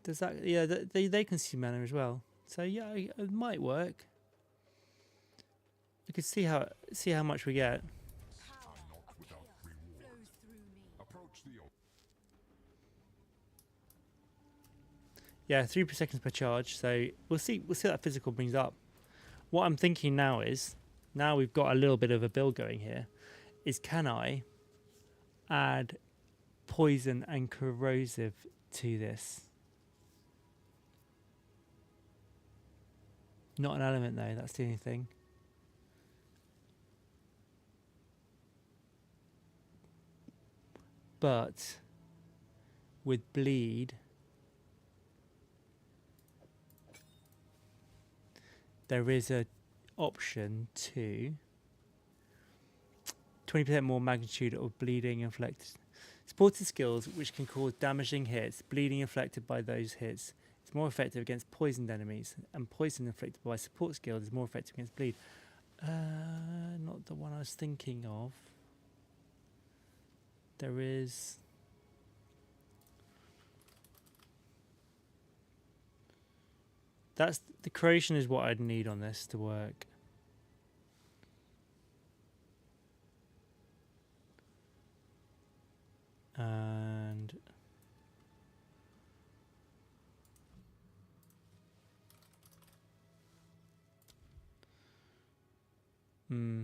Does that... yeah, they consume mana as well. So, yeah, it might work. We could see how much we get. Yeah, 3 per second per charge. So we'll see what that physical brings up. What I'm thinking now is, now we've got a little bit of a build going here, is can I add poison and corrosive to this? Not an element though, that's the only thing. But with bleed, there is an option to 20% more magnitude of bleeding inflicted. Supported skills which can cause damaging hits, bleeding inflicted by those hits. It's more effective against poisoned enemies, and poison inflicted by support skills is more effective against bleed. Not the one I was thinking of. There is... that's the creation is what I'd need on this to work. Hmm.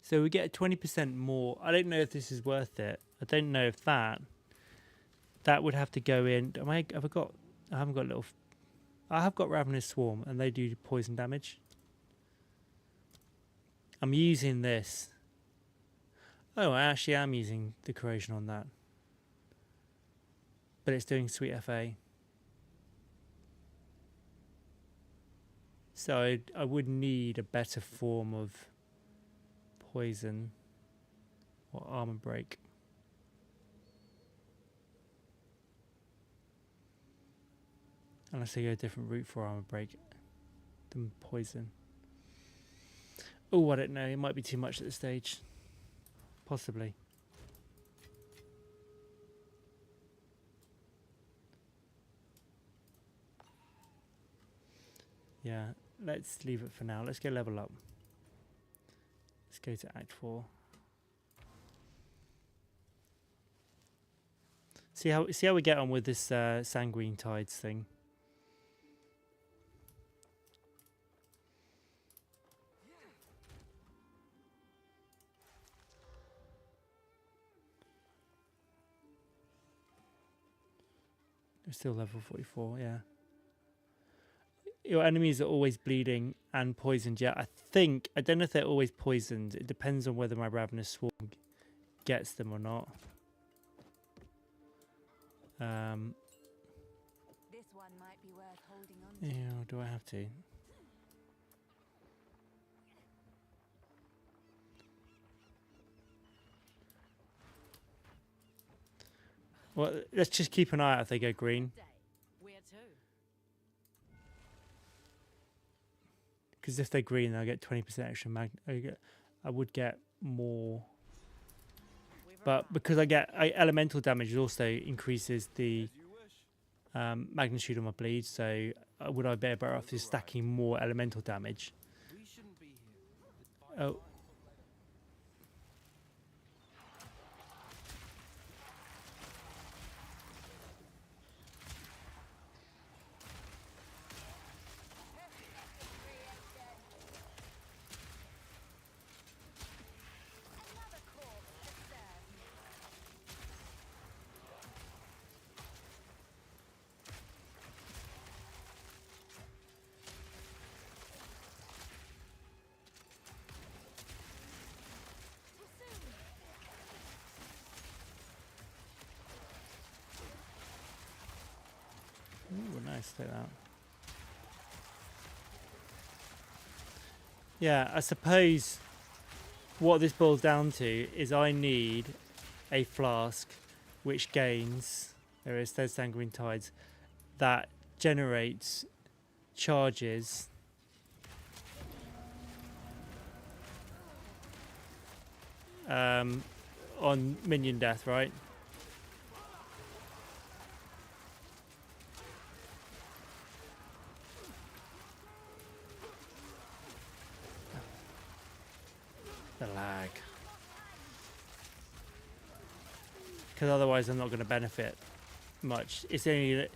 So we get 20% more. I don't know if this is worth it. I don't know if that would have to go in. Have I got? I haven't got little. I have got Ravenous Swarm, and they do poison damage. I'm using this. Oh, I actually am using the corrosion on that, but it's doing sweet FA. So I would need a better form of poison or armor break. Unless I go a different route for armor break than poison. Oh, I don't know. It might be too much at this stage. Possibly. Yeah, let's leave it for now. Let's go level up. Let's go to Act 4. See how we get on with this Sanguine Tides thing. We're still level 44, yeah. Your enemies are always bleeding and poisoned. Yeah, I don't know if they're always poisoned. It depends on whether my Ravenous Swarm gets them or not. This one might be worth holding on to. Yeah, do I have to? Well, let's just keep an eye out if they go green. Where to? Because if they're green, I get 20% extra mag. I would get more. But because I get elemental damage, it also increases the magnitude of my bleed. So would I be better off just stacking more elemental damage? Oh. Another corpse to serve. Too soon. Ooh, nice, take that. Yeah, I suppose what this boils down to is I need a flask which gains, there is those Sanguine Tides, that generates charges on minion death, right? The lag. Because otherwise I'm not going to benefit much. It's only,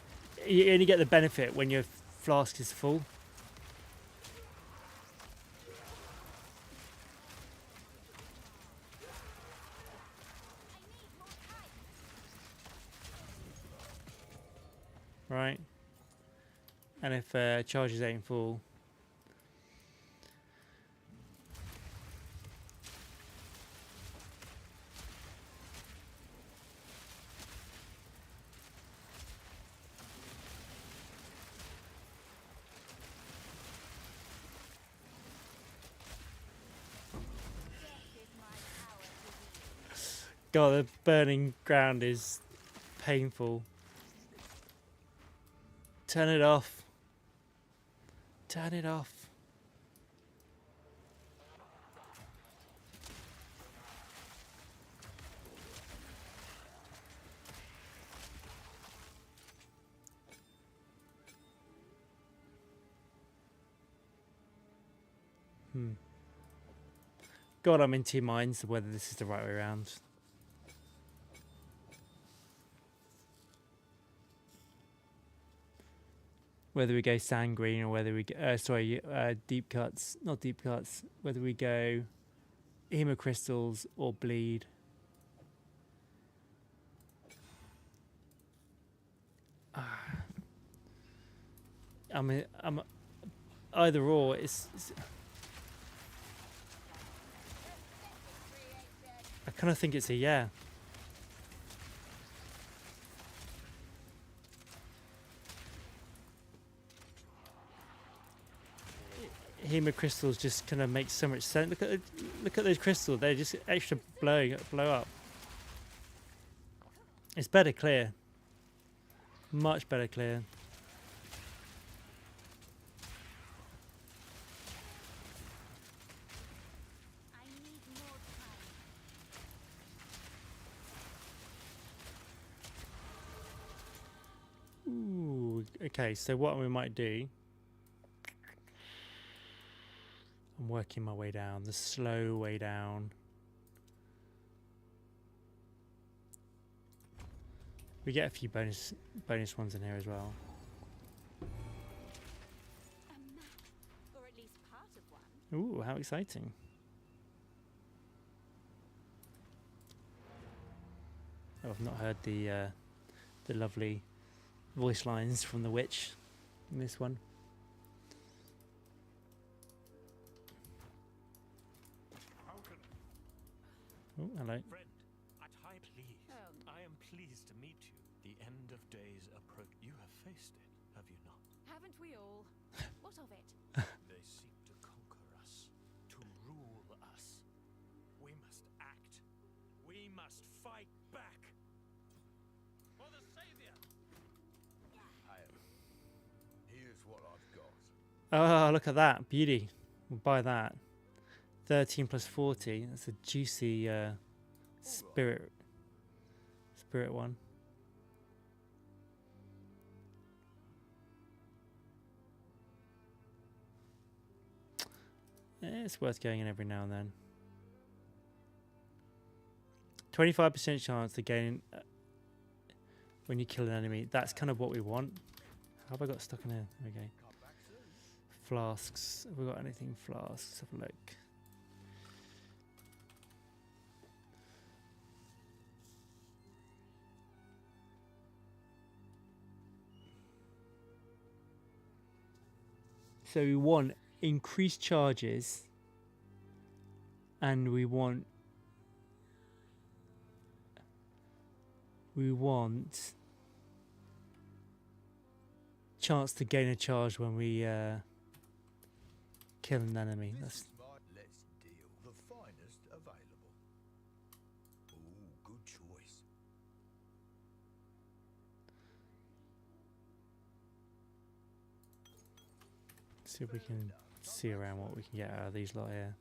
you only get the benefit when your flask is full. Right? And if charges ain't full, God, the burning ground is painful. Turn it off. Turn it off. God, I'm in two minds of whether this is the right way around. Whether we go sand green or whether we go, deep cuts, not deep cuts, whether we go hemocrystals or bleed. I'm either or. I kind of think it's a yeah. Hemocrystals just kind of make so much sense. Look at those crystals. They're just extra blow up. It's better clear. Much better clear. I need more time. Ooh, okay, so what we might do, I'm working my way down, the slow way down. We get a few bonus ones in here as well. A map, or at least part of one. Ooh, how exciting. Oh, I've not heard the lovely voice lines from the witch in this one. Oh, hello. Friend, at high please. Oh. I am pleased to meet you. The end of days approach. You have faced it, have you not? Haven't we all? What of it? They seek to conquer us, to rule us. We must act. We must fight back. For the Savior! Hail. Here's what I've got. Oh, look at that. Beauty. We'll buy that. 13 plus 40. That's a juicy spirit one. Yeah, it's worth going in every now and then. 25% chance to gain when you kill an enemy. That's kind of what we want. How have I got stuck in here? Okay. Flasks. Have we got anything flasks? Have a look. So we want increased charges, and we want chance to gain a charge when we kill an enemy. That's Let's deal. The finest available. Ooh, good choice. see if we can see around what we can get out of these lot here.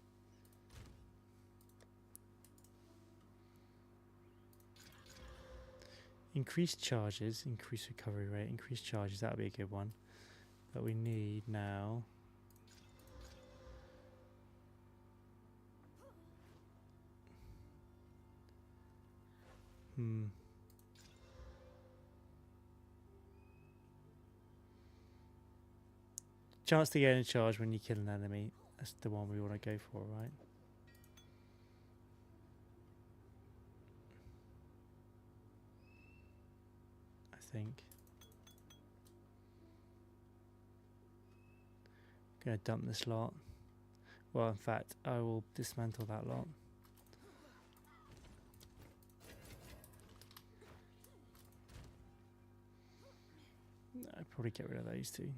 Increased charges, increased recovery rate, increased charges, that would be a good one. But we need now chance to gain a charge when you kill an enemy. That's the one we want to go for, right? I think. Gonna dump this lot. Well, in fact, I will dismantle that lot. I'd probably get rid of those two.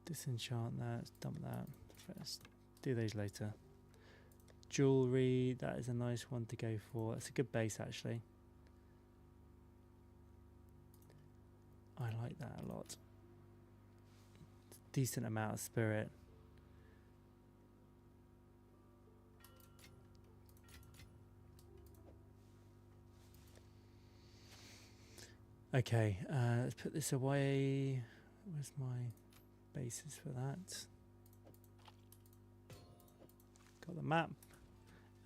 Disenchant that, dump that first. Do those later. Jewelry, that is a nice one to go for. That's a good base actually. I like that a lot. Decent amount of spirit. Okay, let's put this away. Where's my basis for that? Got the map.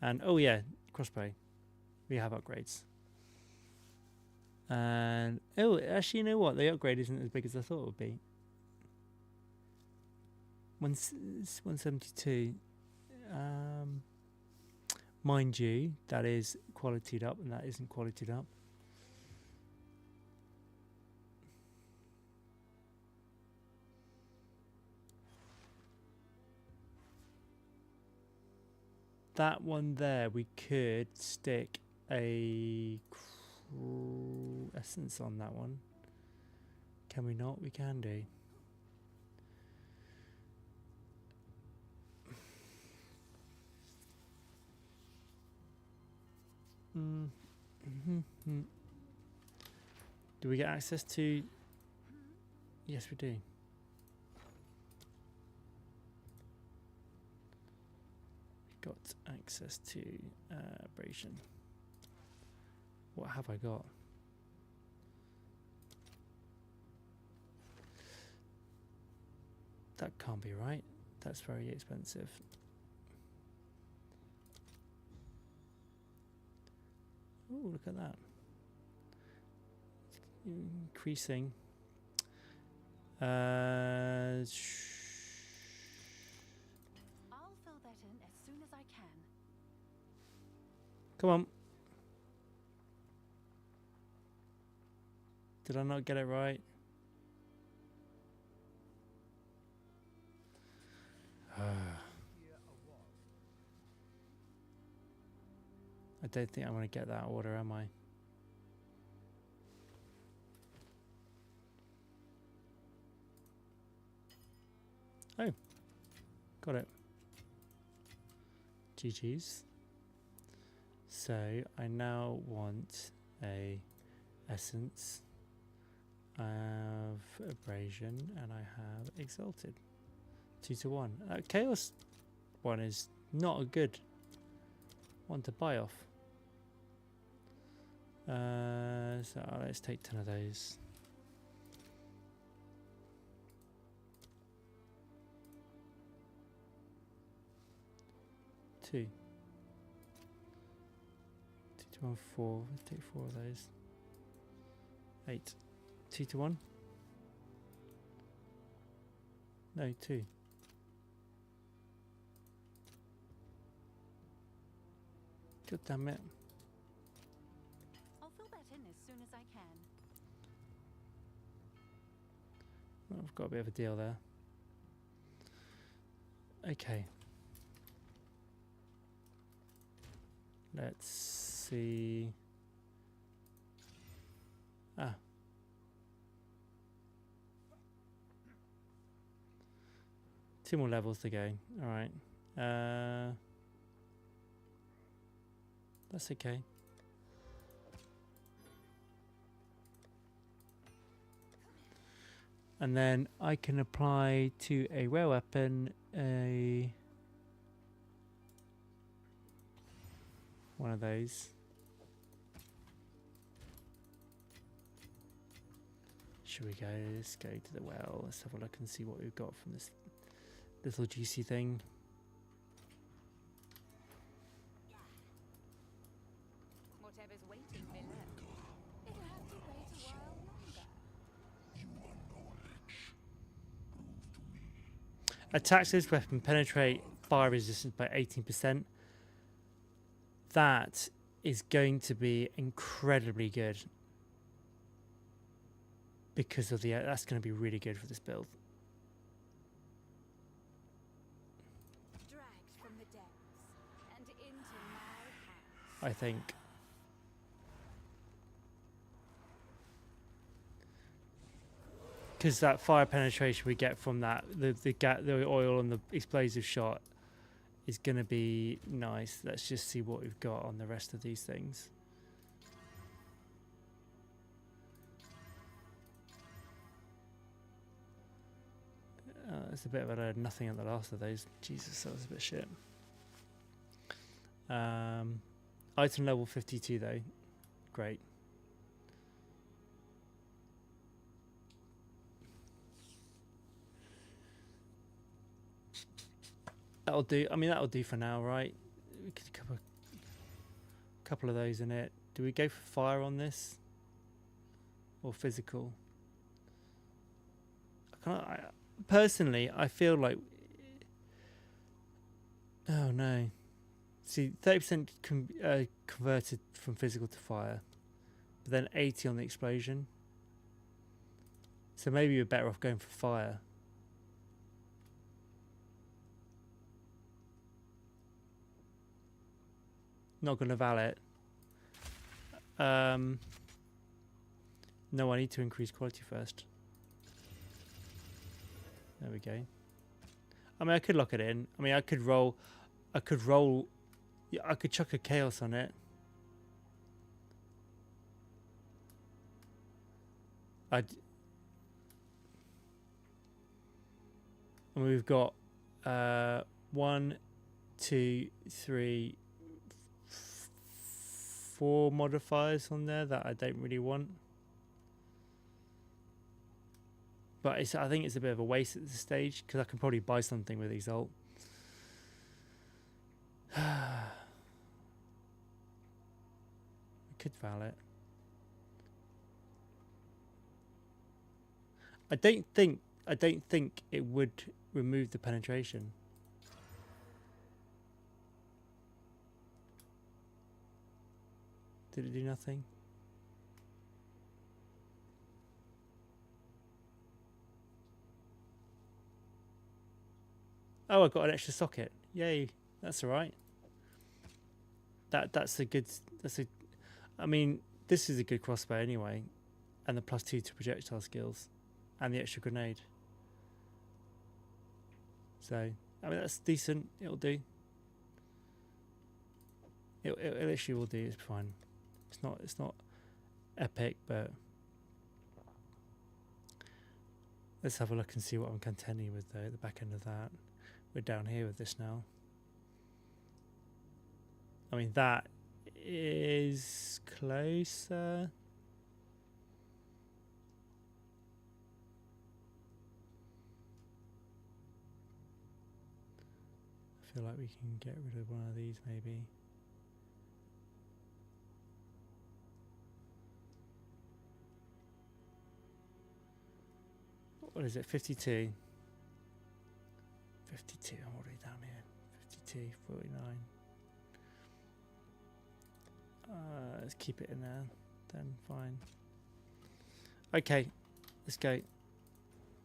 And oh yeah, crossbow. We have upgrades. And oh, actually, you know what? The upgrade isn't as big as I thought it would be. 172. Mind you, that is qualityed up, and that isn't qualityed up. That one there, we could stick a essence on that one. Can we not? We can do. Do we get access to? Yes, we do. Got access to abrasion. What have I got? That can't be right. That's very expensive. Oh, look at that. Increasing. I'll fill that in as soon as I can. Come on. Did I not get it right? I don't think I'm going to get that order, am I? Oh, got it. GG's. So I now want a essence. I have abrasion and I have exalted. 2 to 1. Chaos one is not a good one to buy off. So let's take 10 of those. Two. 2 to 1, 4. Let's take 4 of those. 8. 2 to 1. No, 2. God damn it. I'll fill that in as soon as I can. Well, I've got a bit of a deal there. Okay. Let's see. Ah. Two more levels to go. All right. That's okay. And then I can apply to a rare weapon one of those. Should we go? Let's go to the well. Let's have a look and see what we've got from this little juicy thing. Whatever's waiting may lurk. It'll have to wait a while longer. Attacks this weapon penetrate fire resistance by 18%. That is going to be incredibly good because of the. That's going to be really good for this build. Dragged from the depths and into my hands. I think. Because that fire penetration we get from that, the oil and the explosive shot is going to be nice. Let's just see what we've got on the rest of these things. It's a bit of a nothing at the last of those. Jesus, that was a bit shit. Item level 52 though. Great. That'll do. I mean, that'll do for now, right? We could couple of those in it. Do we go for fire on this or physical? Personally, I feel like. Oh no! See, 30% converted from physical to fire, but then 80 on the explosion. So maybe you're better off going for fire. Not going to valet. No, I need to increase quality first. There we go. I mean, I could lock it in. I mean, I could roll. Yeah, I could chuck a chaos on it. And we've got 1, 2, 3, 4 modifiers on there that I don't really want. But I think it's a bit of a waste at this stage because I can probably buy something with Exalt. We could valet. I don't think it would remove the penetration. Did it do nothing? Oh, I got an extra socket. Yay! That's all right. That's a good. I mean, this is a good crossbow anyway, and the +2 to projectile skills, and the extra grenade. So I mean that's decent. It'll do. It literally will do. It's fine. It's not epic, but let's have a look and see what I'm contending with though at the back end of that. We're down here with this now. I mean, that is closer. I feel like we can get rid of one of these maybe. What is it? 52. 52, I'm already down here. 52, 49. Let's keep it in there, then fine. Okay, let's go.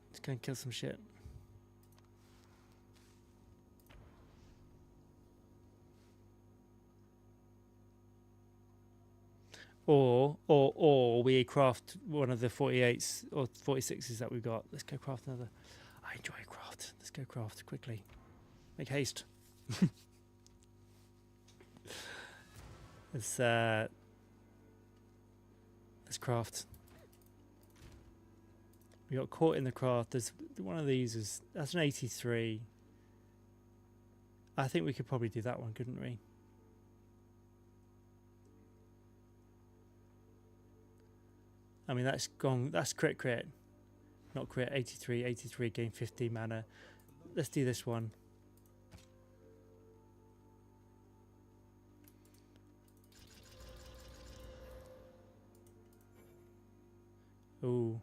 Let's go and kill some shit. Or we craft one of the 48s or 46s that we got. Let's go craft another. I enjoy craft. Let's go craft quickly. Make haste. Let's craft. We got caught in the craft. There's one of these that's an 83. I think we could probably do that one, couldn't we? I mean that's gone. That's crit. Not crit. 83 gain 50 mana. Let's do this one. Ooh.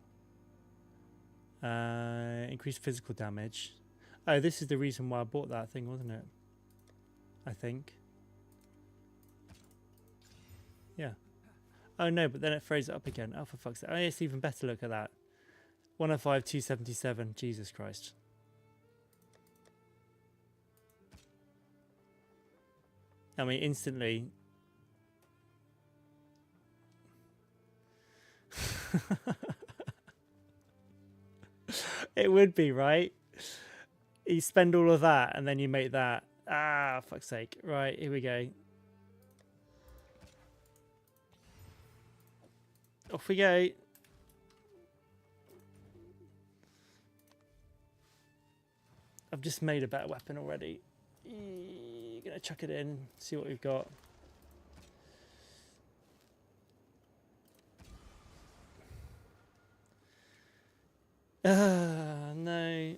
Increased physical damage. Oh, this is the reason why I bought that thing, wasn't it? I think. Yeah. Oh no, but then it throws it up again. Oh, for fuck's sake. Oh, it's even better. Look at that. 105, 277. Jesus Christ. I mean, instantly. It would be, right? You spend all of that and then you make that. Ah, fuck's sake. Right, here we go. Off we go. I've just made a better weapon already. Gonna chuck it in, see what we've got. No.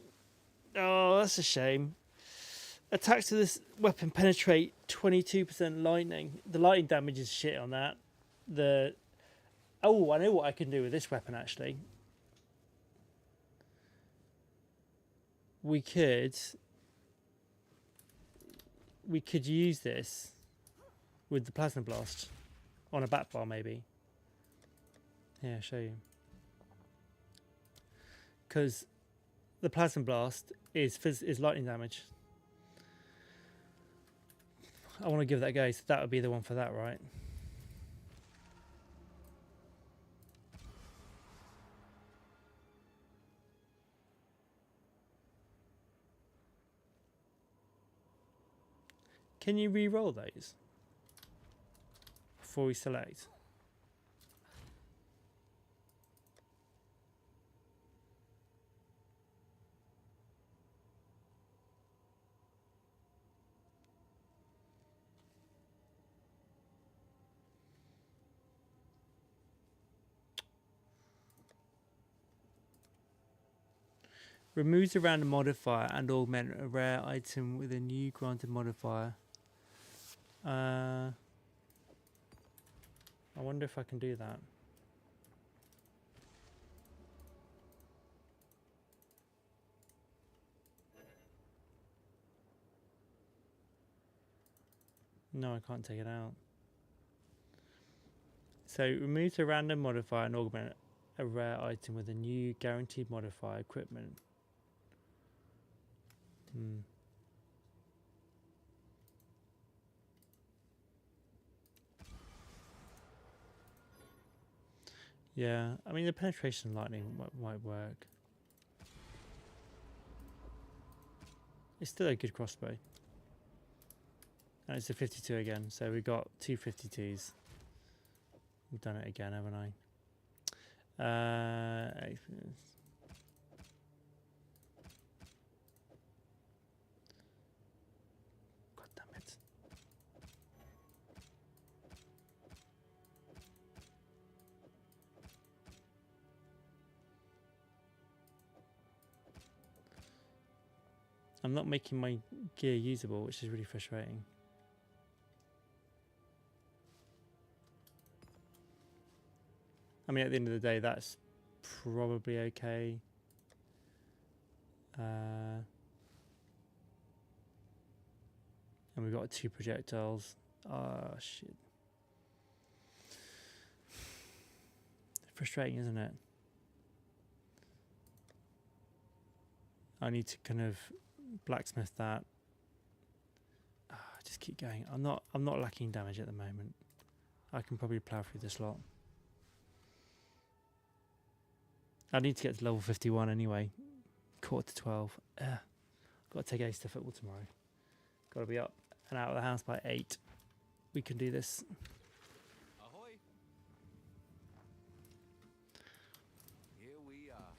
Oh, that's a shame. Attacks to this weapon penetrate 22% lightning. The lightning damage is shit on that. Oh, I know what I can do with this weapon actually. We could use this with the plasma blast on a bat bar maybe. Yeah, I'll show you. Because the plasma blast is lightning damage. I want to give that a go, so that would be the one for that, right? Can you re-roll those before we select? Removes a random modifier and augment a rare item with a new granted modifier. I wonder if I can do that. No, I can't take it out. So removes a random modifier and augment a rare item with a new guaranteed modifier equipment. Yeah, I mean the penetration lightning might work. It's still a good crossbow. And it's a 52 again, so we got two 52s. We've done it again, haven't I? God damn it. I'm not making my gear usable, which is really frustrating. I mean, at the end of the day, that's probably okay. And we've got two projectiles. Oh, shit. Frustrating, isn't it? I need to kind of blacksmith that. Just keep going. I'm not lacking damage at the moment. I can probably plow through this lot. I need to get to level 51 anyway. Quarter to 12. Got to take Ace to football tomorrow. Got to be up and out of the house by 8. We can do this. Ahoy! Here we are.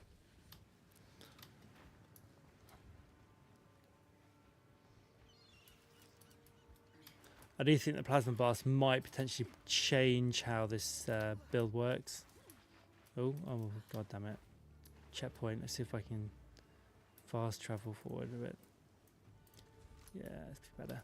I do think the plasma blast might potentially change how this build works. Oh, god damn it. Checkpoint. Let's see if I can fast travel forward a bit. Yeah, that's better.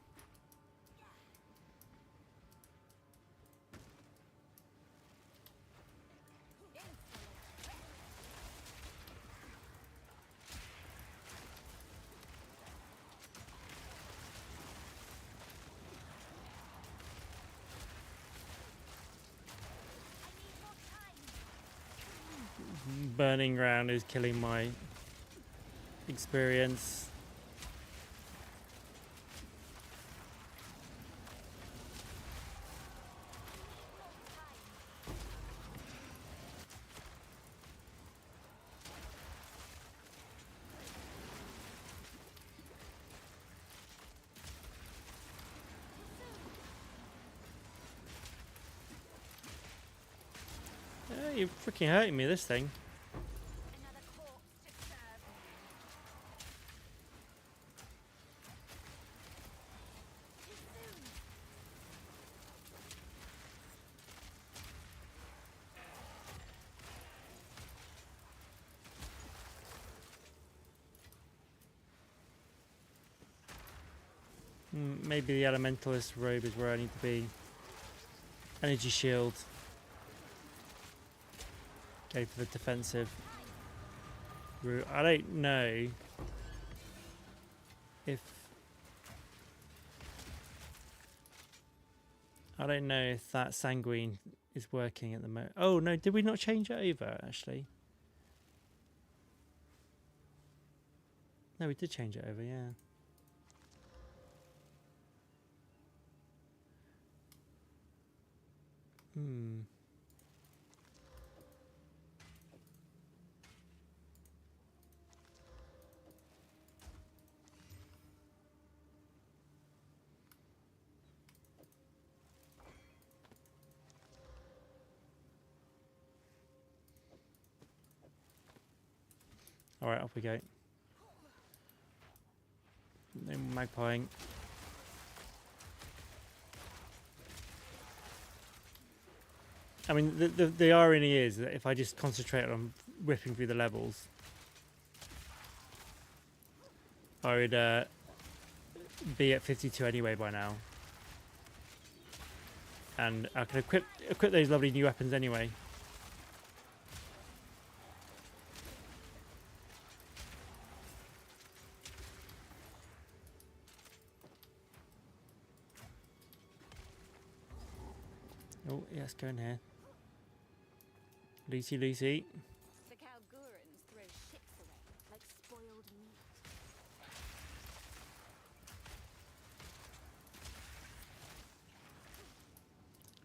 Burning ground is killing my experience. Yeah, you're freaking hurting me, this thing. Another corpse to serve. Too soon. Maybe the Elementalist robe is where I need to be. Energy shield. Go for the defensive route. I don't know if... I don't know if that Sanguine is working at the moment. Oh no, did we not change it over actually? No, we did change it over, yeah. Alright, off we go. No magpieing. I mean, the irony is that if I just concentrate on whipping through the levels, I would be at 52 anyway by now. And I can equip those lovely new weapons anyway. Oh, yes, go in here. Lucy, Lucy. The Kalgurans throw ships away like spoiled meat.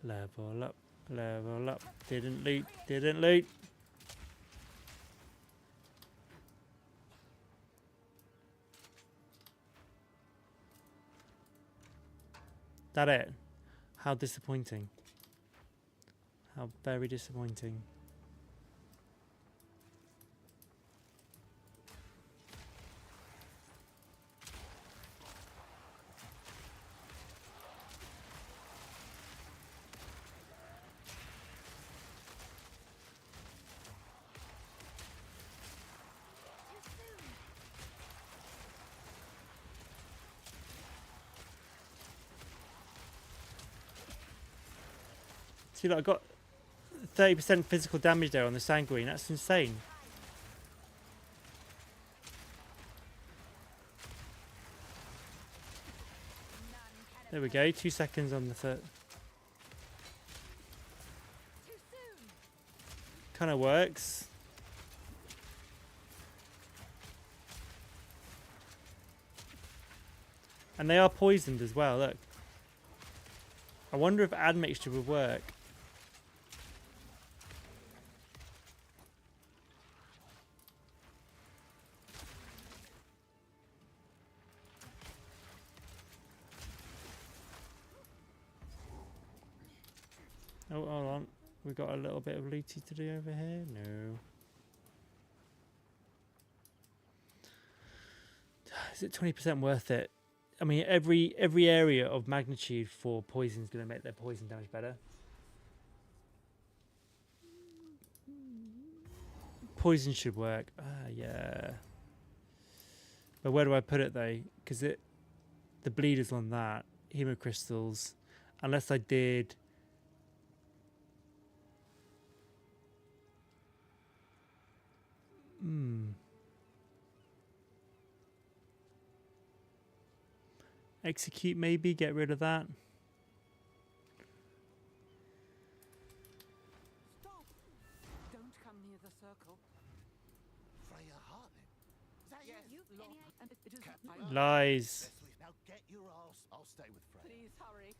Level up, level up. Didn't loot, didn't loot. That it? How disappointing. How very disappointing. See, look, I got 30% physical damage there on the Sanguine. That's insane. There we go. 2 seconds on the third. Kind of works. And they are poisoned as well. Look. I wonder if admixture would work. Oh, hold on. We've got a little bit of looty to do over here. No. Is it 20% worth it? I mean, every area of magnitude for poison is going to make their poison damage better. Poison should work. Ah, yeah. But where do I put it though? Because the bleeder's on that. Hemocrystals. Unless I did... Execute maybe, get rid of that. Stop! Don't come near the circle. Freya Hartnett. Is that Yes, you? Lord, and it is Captain Lies. Leslie, now get your ass. I'll stay with Freya. Please hurry.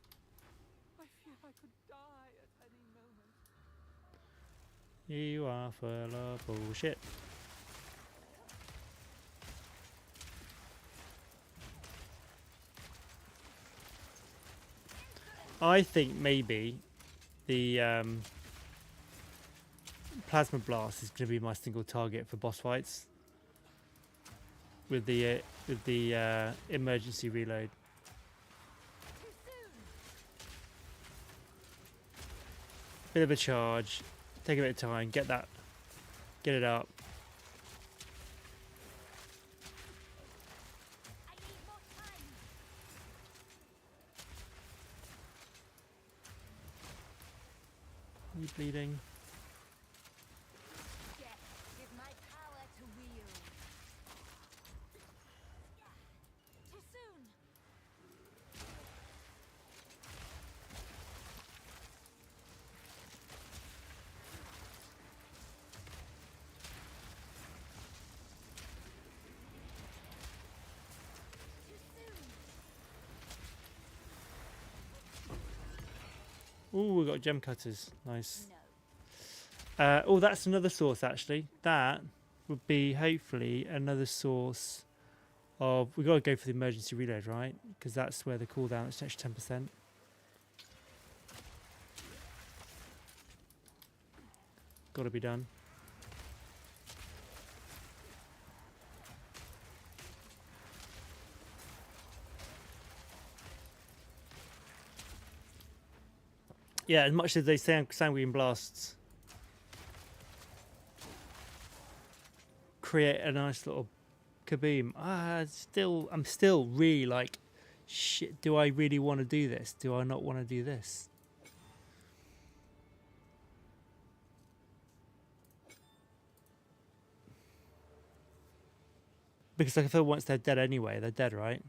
I fear I could die at any moment. You are full of bullshit. I think maybe the plasma blast is going to be my single target for boss fights with the emergency reload. Bit of a charge, take a bit of time, get it up. I need more time. You bleeding? Get give my power to wield. Too soon. Ooh, we got gem cutters. Nice. No. Oh, that's another source actually. That would be hopefully another source of. We got to go for the emergency reload, right? Because that's where the cooldown is extra 10%. Got to be done. Yeah, as much as they say sanguine blasts create a nice little kaboom. I'm still really like, shit, do I really want to do this? Do I not want to do this? Because like, I feel once they're dead anyway, they're dead, right?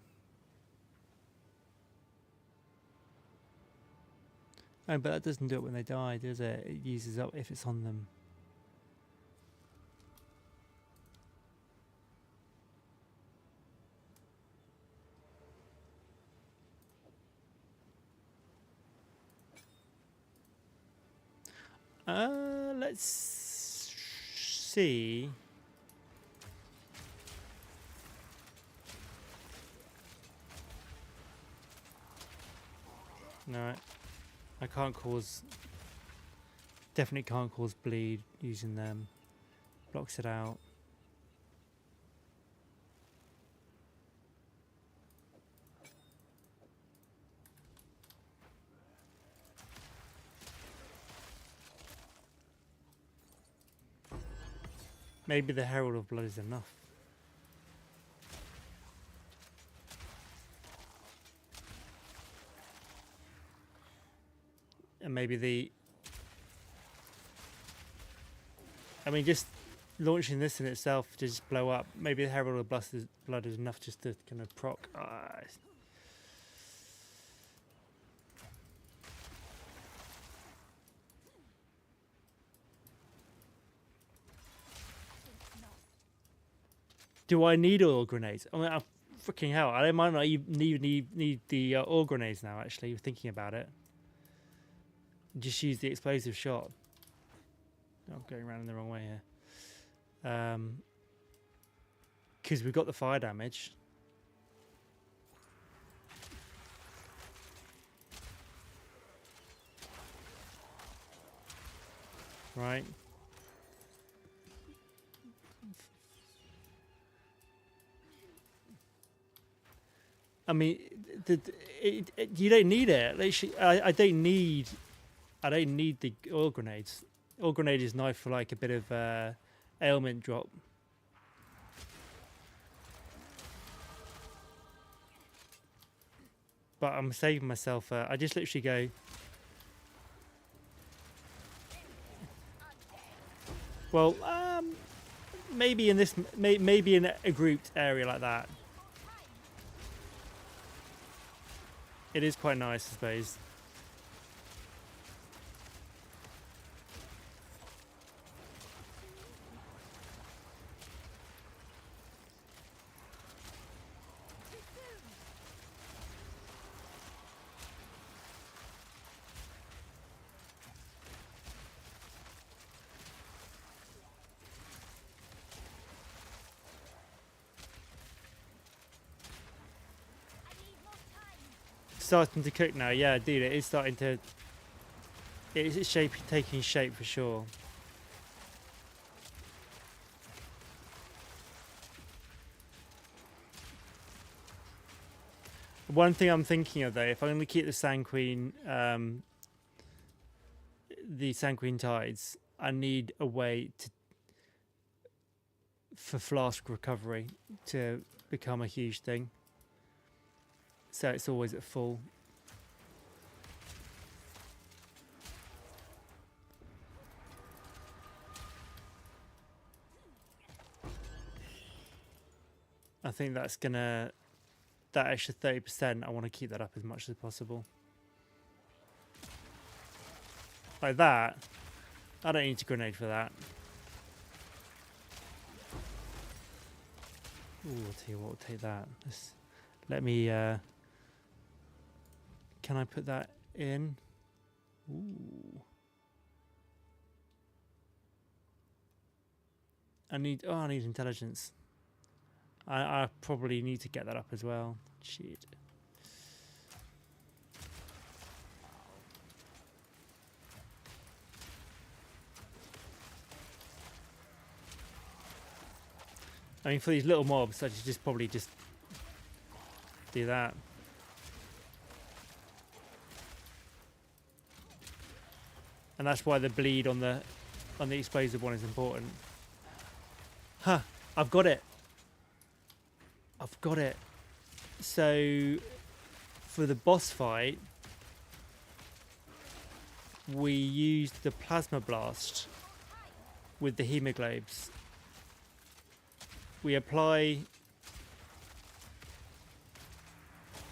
Oh, but that doesn't do it when they die, does it? It uses up if it's on them. Let's see. No, I can't cause. Definitely can't cause bleed using them. Blocks it out. Maybe the Herald of Blood is enough. And maybe the... I mean, just launching this in itself to just blow up. Maybe the Herald of Blood is enough just to kind of proc. Do I need oil grenades? I mean, freaking hell! I might not even need the oil grenades now. Actually, thinking about it, just use the explosive shot. I'm going around in the wrong way here. Because we've got the fire damage. Right. I mean, you don't need it. Literally, I don't need the oil grenades. Oil grenade is nice for like a bit of ailment drop. But I'm saving myself. I just literally go. Well, maybe in this, maybe in a grouped area like that. It is quite nice, I suppose. Starting to cook now, yeah, dude. It is starting to. It is taking shape for sure. One thing I'm thinking of though, if I'm going to keep the Sanguine tides, I need a way for flask recovery to become a huge thing. So it's always at full. I think that's gonna, that extra 30%, I want to keep that up as much as possible. Like that. I don't need to grenade for that. Ooh, I'll tell you what, we'll take that. Let me, can I put that in? Ooh. I need intelligence. I probably need to get that up as well. Shit. I mean, for these little mobs, I should just probably just do that. And that's why the bleed on the explosive one is important. Huh, I've got it. I've got it. So for the boss fight, we used the plasma blast with the hemoglobes. We apply,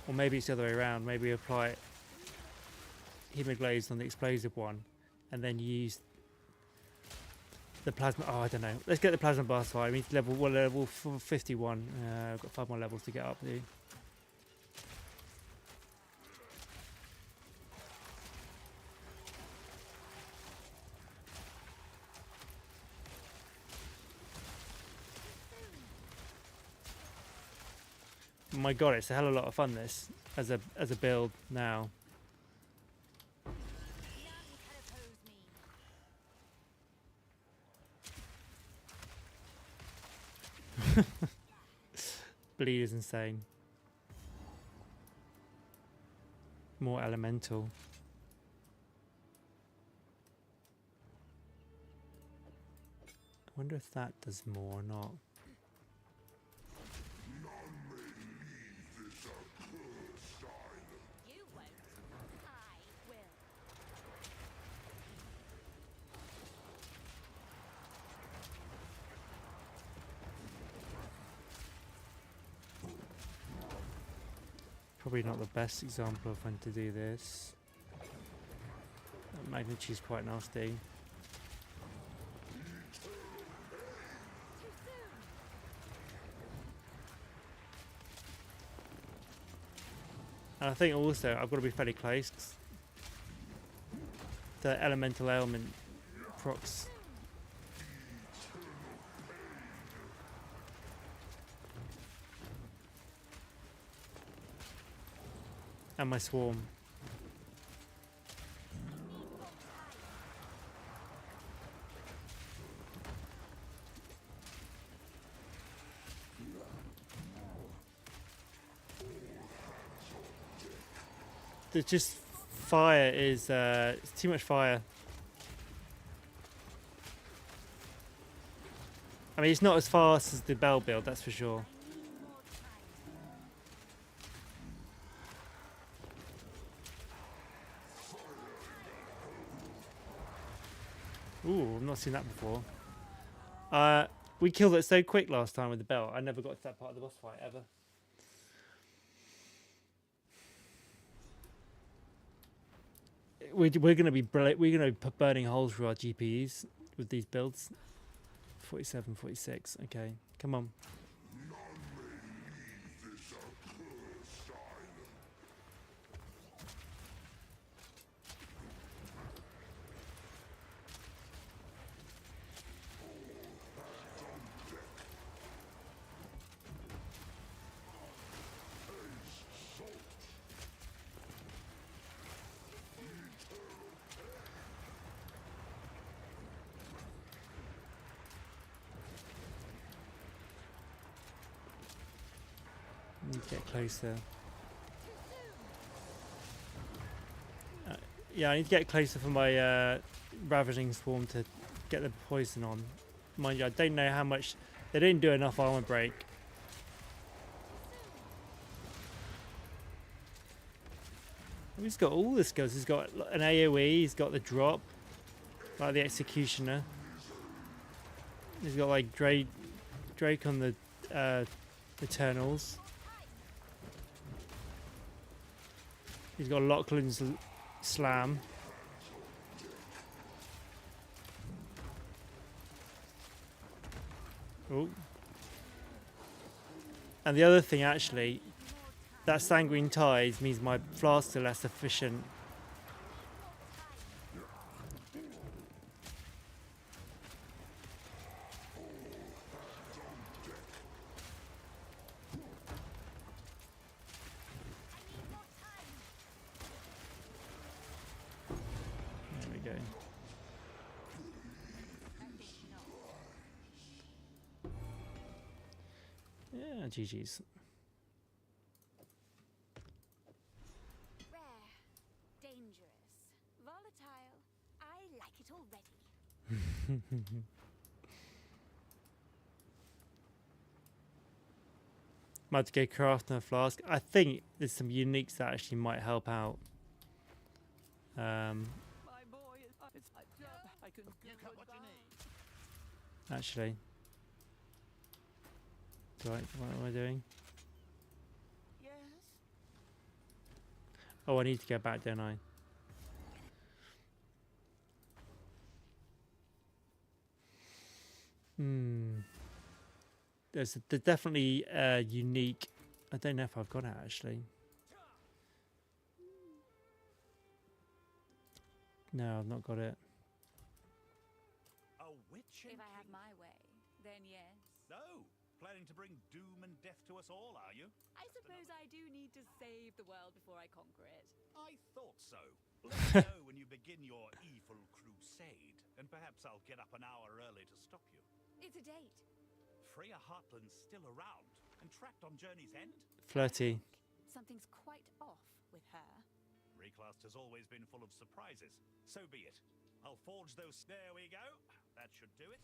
or maybe it's the other way around, maybe we apply hemoglobes on the explosive one and then use the plasma. Oh, I don't know. Let's get the plasma blast fight. We need to level 51. I've got 5 more levels to get up to. My god, it's a hell of a lot of fun this as a build now. Bleed is insane. More elemental. I wonder if that does more or not. You won't. I will. Probably not the best example of when to do this. Magnitude is quite nasty. And I think also I've got to be fairly close. The elemental ailment procs. And my swarm. There's just fire is it's too much fire. I mean, it's not as fast as the bell build, that's for sure. Ooh, I've not seen that before. We killed it so quick last time with the belt. I never got to that part of the boss fight ever. We're gonna be burning holes through our GPUs with these builds. 47, 46. Okay, come on. Need to get closer. Yeah, I need to get closer for my ravaging swarm to get the poison on. Mind you, I don't know how much. They didn't do enough armor break. He's got all the skills. He's got an AoE. He's got the drop, like the Executioner. He's got like Drake on the Eternals. He's got Lachlan's slam. Oh. And the other thing, actually, that Sanguine Tides means my flasks are less efficient. There we go. Yeah, GG's. Rare, dangerous, volatile. I like it already. Might have to go craft a flask. I think there's some uniques that actually might help out. My boy, it's my job. I can You cut what you need. Actually. What am I doing? Yes. Oh, I need to go back, don't I? There's definitely unique. I don't know if I've got it actually. No, I've not got it. A witch If and I have king? my way, then yes. No, planning to bring doom and death to us all, are you? I suppose I do need to save the world before I conquer it. I thought so. Let me know when you begin your evil crusade, and perhaps I'll get up an hour early to stop you. It's a date. Freya Heartland's still around and tracked on Journey's End. Flirty. Something's quite off with her. Reclast has always been full of surprises. So be it. I'll forge those. There we go. That should do it.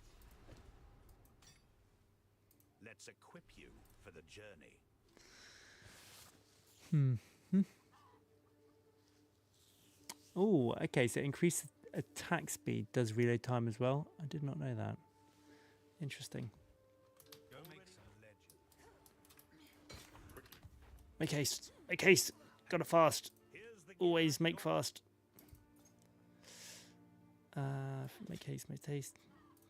Let's equip you for the journey. Oh, okay. So increased attack speed does reload time as well. I did not know that. Interesting. Go make some legend. Make haste. Make haste. Gotta fast. Here's the Always gear make I've got. fast. Make haste. Make haste.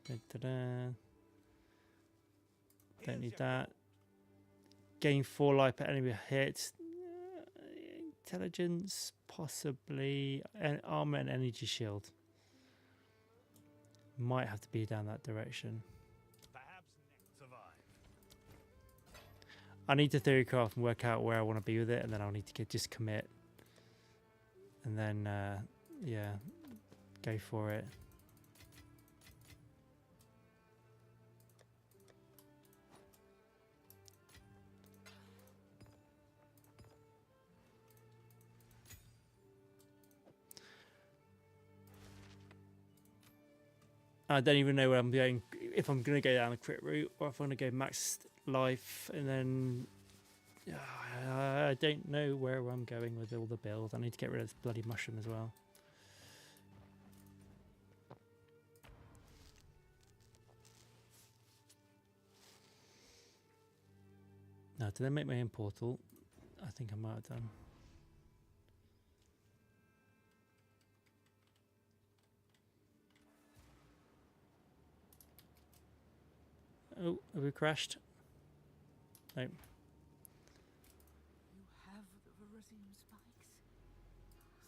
Da-da-da. Here's Don't need your that. gold. Gain 4 life per enemy hit. Intelligence, possibly. Armor and energy shield. Might have to be down that direction. Perhaps next survive. I need to theory craft and work out where I want to be with it, and then I'll need to just commit. And then, yeah, go for it. I don't even know where I'm going, if I'm going to go down the crit route or if I'm going to go max life, and then I don't know where I'm going with all the builds. I need to get rid of this bloody mushroom as well. Now, did I make my own portal? I think I might have done. Oh, have we crashed? No. You have the Verizim spikes.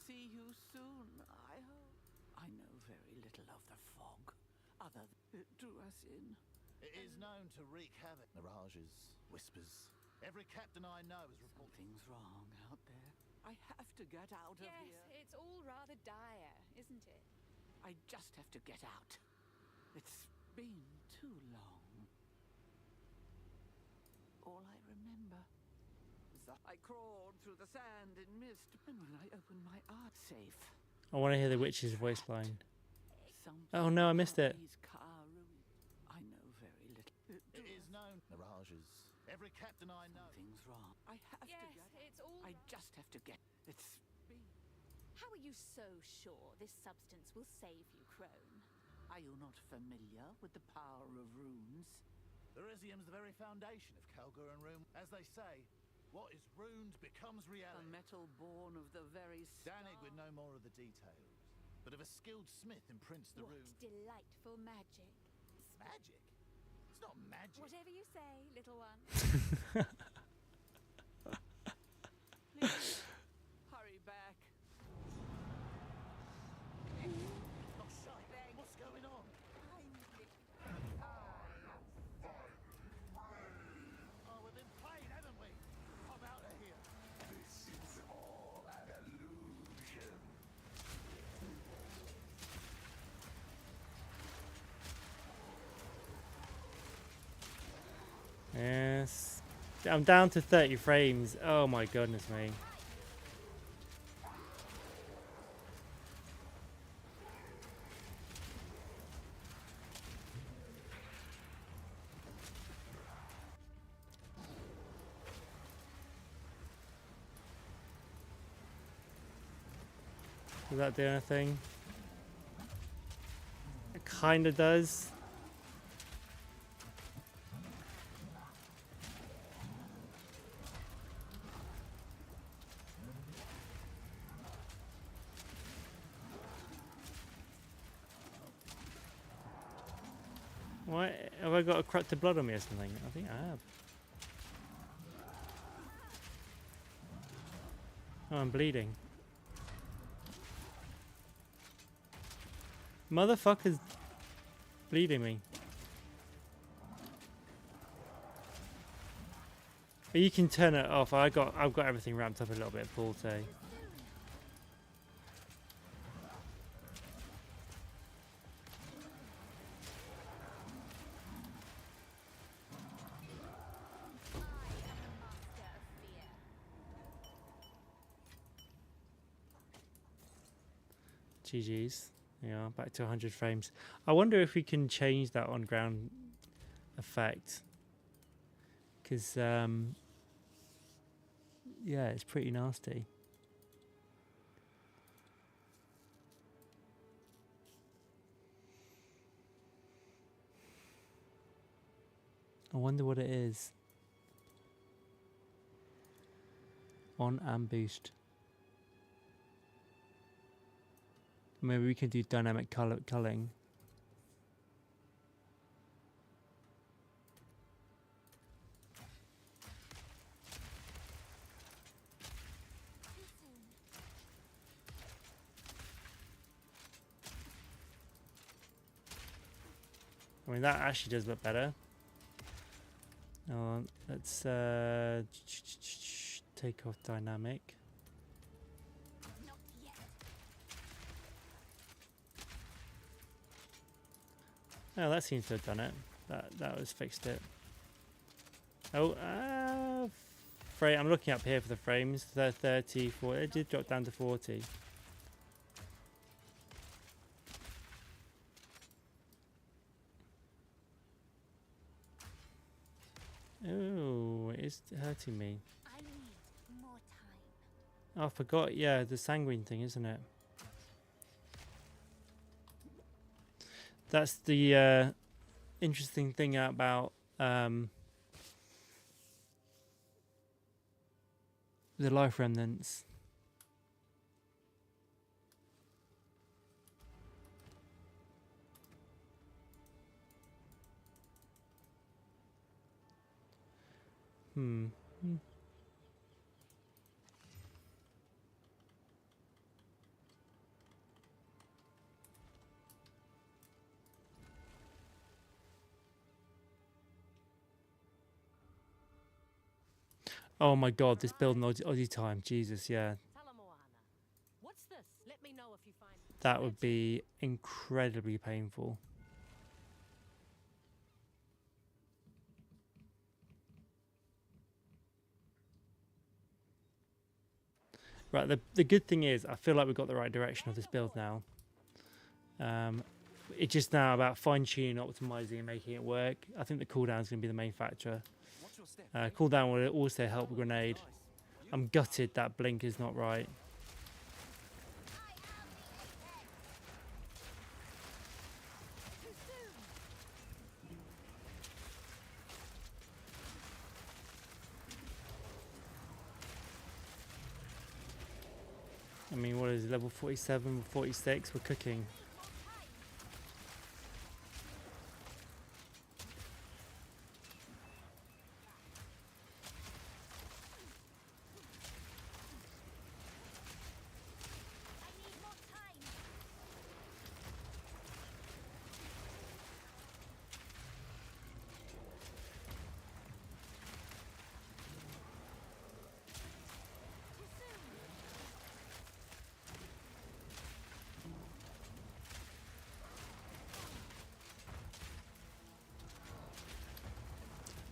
See you soon, I hope. I know very little of the fog, other than it drew us in. It is known to wreak havoc. Mirages, whispers. Every captain I know is reporting. Something's wrong out there. I have to get out of Yes, here. it's all rather dire, isn't it? I just have to get out. It's been too long. All I remember is that I crawled through the sand and mist, and when I opened my art safe, I want to hear the witch's voice line. something Oh no, I missed it. these car ruined. I know very little. It is known. Mirages. Every captain I know. Something's wrong. I have Yes, to get out. it's all I right. just have to get. It's been. How are you so sure this substance will save you, Crone? Are you not familiar with the power of runes? Elysium's the very foundation of Kalgur and Rune. As they say, what is ruined becomes A reality. metal born of the very Danig would know more of the details, but if a skilled smith imprints the What rune... delightful magic. Magic? It's not magic. Whatever you say, little one. Please, hurry back. Oh, shite. What's going on? Oh, we've been played, haven't we? I'm out of here. This is all an illusion. Yes. I'm down to 30 frames. Oh my goodness me. Does that do anything? It kind of does. What? Have I got a corrupted blood on me or something? I think I have. Oh, I'm bleeding. Motherfucker's bleeding me. But you can turn it off. I've got everything ramped up a little bit, Paul. So. GG's. Yeah, back to 100 frames. I wonder if we can change that on ground effect. Because, yeah, it's pretty nasty. I wonder what it is. On and boost. Maybe we can do dynamic culling. I mean, that actually does look better. Let's take off dynamic. Not yet. Oh, that seems to have done it. That was fixed it. Oh, frame. I'm looking up here for the frames. They're 30, 40. It did drop down to 40. Oh, it's hurting me. I need more time. Oh, I forgot. Yeah, the sanguine thing, isn't it? That's the interesting thing about the life remnants. Oh my god, this build in Aussie time. Jesus, yeah. What's this? Let me know if you find That would be incredibly painful. Right, the good thing is I feel like we've got the right direction of this build now. It's just now about fine-tuning, optimizing and making it work. I think the cooldown is going to be the main factor. Cooldown will also help with grenade. I'm gutted that blink is not right. I mean, what is it, level 47, 46? We're cooking.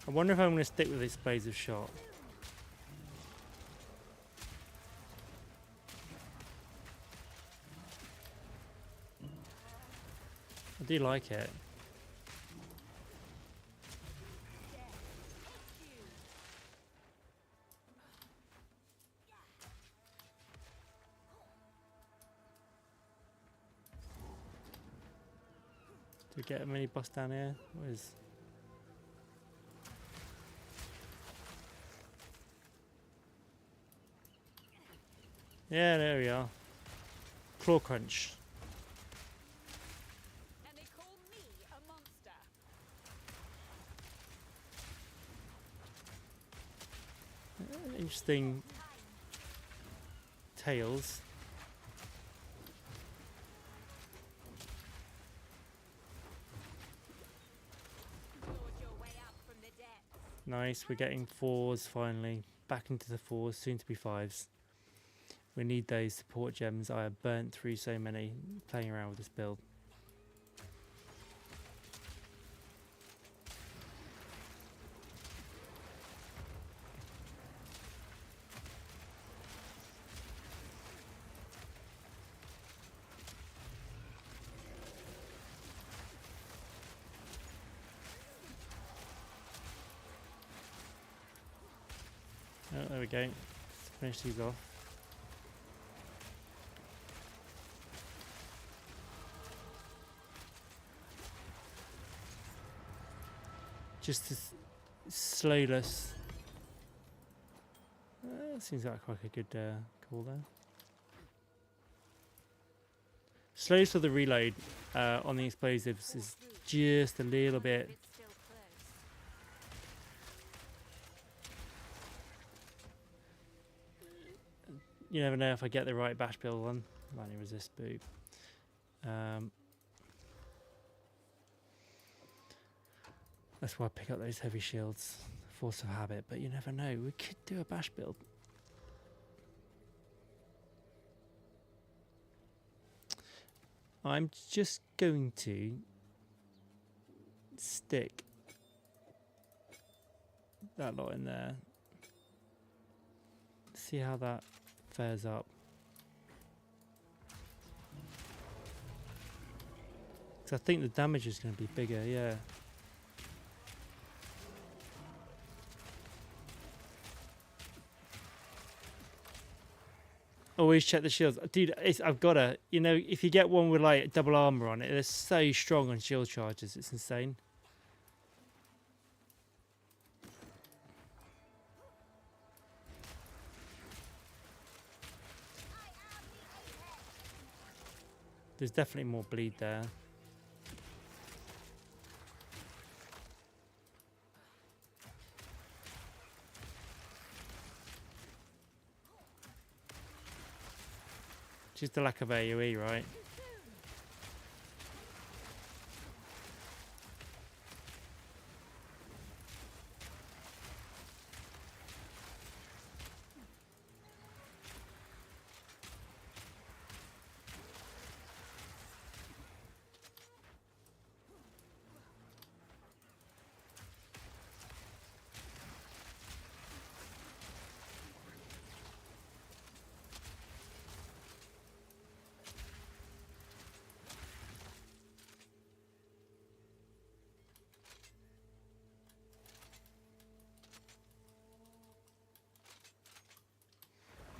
I wonder if I'm going to stick with this blaze of shot. I do like it. Do we get a mini boss down here? What is? Yeah, there we are. Claw crunch. And they call me a monster. Interesting tails. Clawed your way up from the depths. Nice, we're getting 4s finally. Back into the 4s, soon to be 5s. We need those support gems. I have burnt through so many playing around with this build. Oh, there we go. Let's finish these off. Just to slow us. Seems like quite a good call there. Slow for the reload on the explosives is just a little bit. It's still close. You never know if I get the right bash build one. Lightning resist boob. That's why I pick up those heavy shields. Force of habit, but you never know. We could do a bash build. I'm just going to stick that lot in there. See how that fares up. 'Cause I think the damage is going to be bigger, yeah. Always check the shields. Dude, I've got to, you know, if you get one with like double armor on it, they're so strong on shield charges. It's insane. There's definitely more bleed there. Just the lack of AoE, right?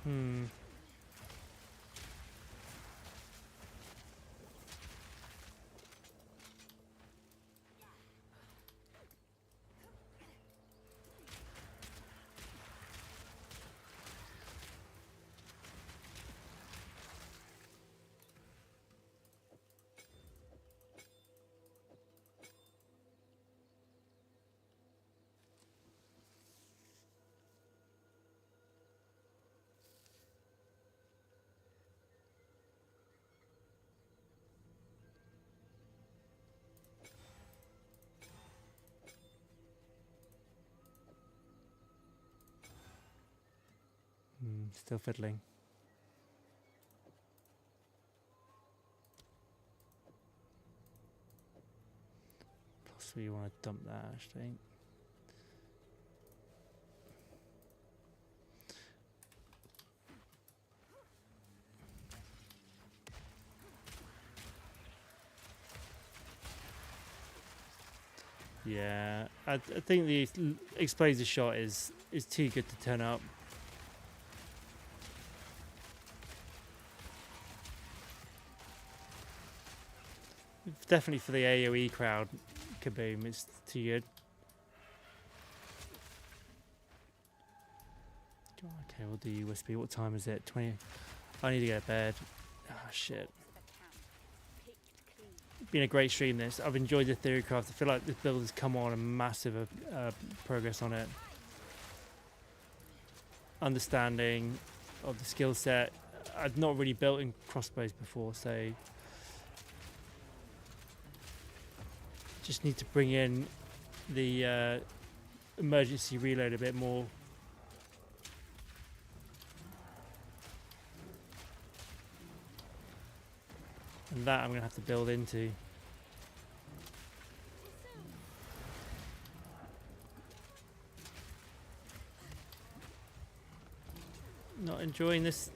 Hmm. Still fiddling. Possibly you want to dump that actually. Yeah, I think the explosive shot is too good to turn up. Definitely for the AoE crowd, Kaboom is too good. Okay, we'll do USB. What time is it? 20. I need to go to bed. Ah, shit. Been a great stream this. I've enjoyed the Theorycraft. I feel like this build has come on a massive progress on it. Understanding of the skill set. I've not really built in crossbows before, so just need to bring in the emergency reload a bit more. And that I'm going to have to build into. Not enjoying this.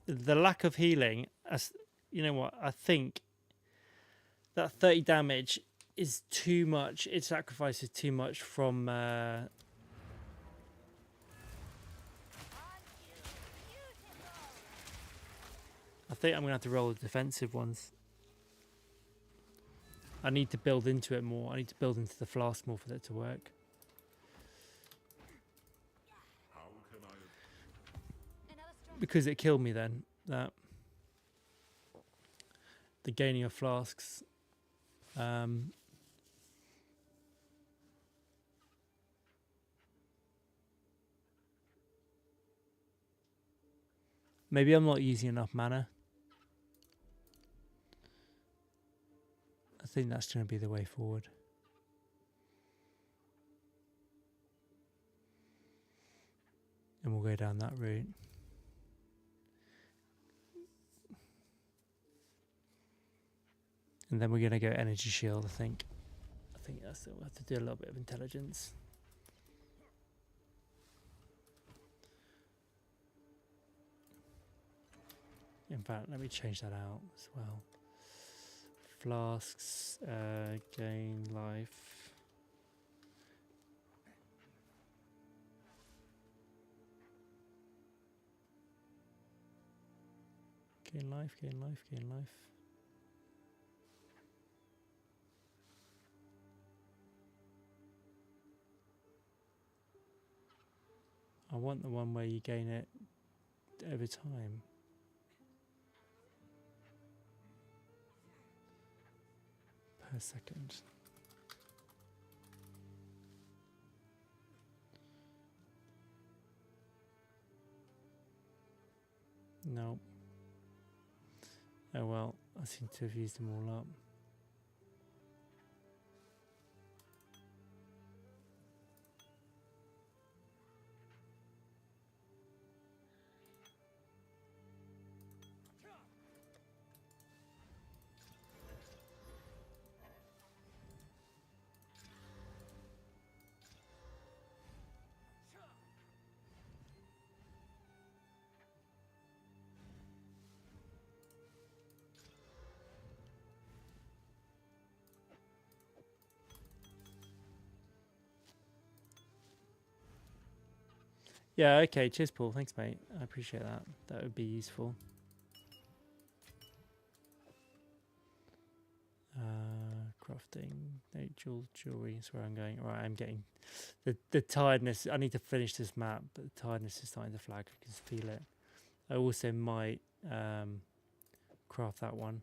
The lack of healing. You know what? I think that 30 damage is too much. It sacrifices too much from... I think I'm going to have to roll the defensive ones. I need to build into it more. I need to build into the flask more for that to work. Because it killed me then, that. The gaining of flasks. Maybe I'm not using enough mana. I think that's going to be the way forward. And we'll go down that route. And then we're going to go energy shield, I think. I think that's it. We'll have to do a little bit of intelligence. In fact, let me change that out as well. Flasks, gain life. Gain life, gain life, gain life. I want the one where you gain it over time. Per second. No. Oh well, I seem to have used them all up. Yeah, okay. Cheers, Paul. Thanks, mate. I appreciate that. That would be useful. Crafting. No jewelry is where I'm going. Right, I'm getting the tiredness. I need to finish this map, but the tiredness is starting to flag. I can just feel it. I also might craft that one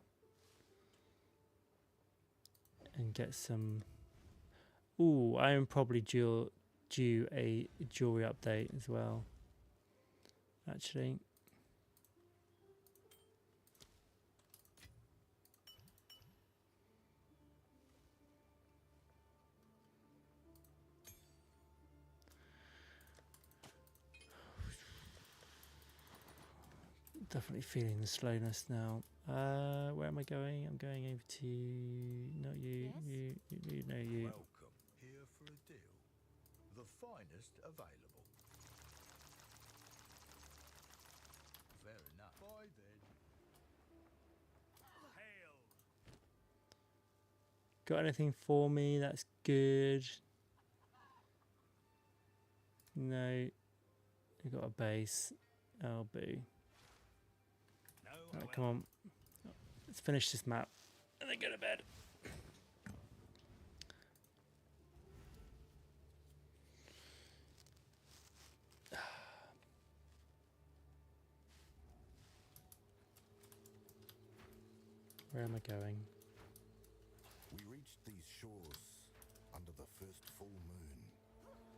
and get some. Ooh, I am probably due a jewelry update as well, actually. Definitely feeling the slowness now. Where am I going? I'm going over to not you, Yes? you, no you. Welcome. Here for a deal. The finest available. Fair enough. Bye then. Hail! Got anything for me? That's good. No, we got a base. Oh boo. No, Right, come on. Let's finish this map and then go to bed. Where am I going? We reached these shores under the first full moon.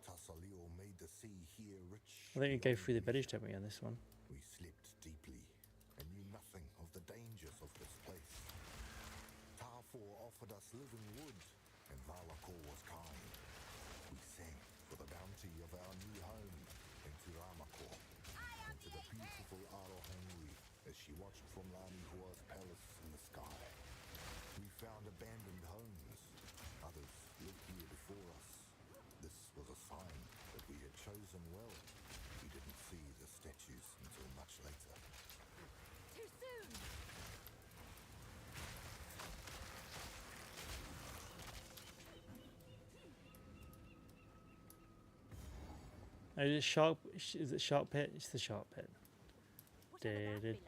Tassalio made the sea here rich. I think we go beyond through the village, measure. don't we, on this one? We slept deeply and knew nothing of the dangers of this place. Tarfor offered us living wood, and Valakor was kind. We sang for the bounty of our new home in Tiramakor, and to the beautiful Arohanui as she watched from Lanihua's palace in the sky. We found abandoned homes. Others lived here before us. This was a sign that we had chosen well. We didn't see the statues until much later. Too soon! Is it sharp? Is it sharp pit? It's the sharp pit. Whatever that Dude. belongs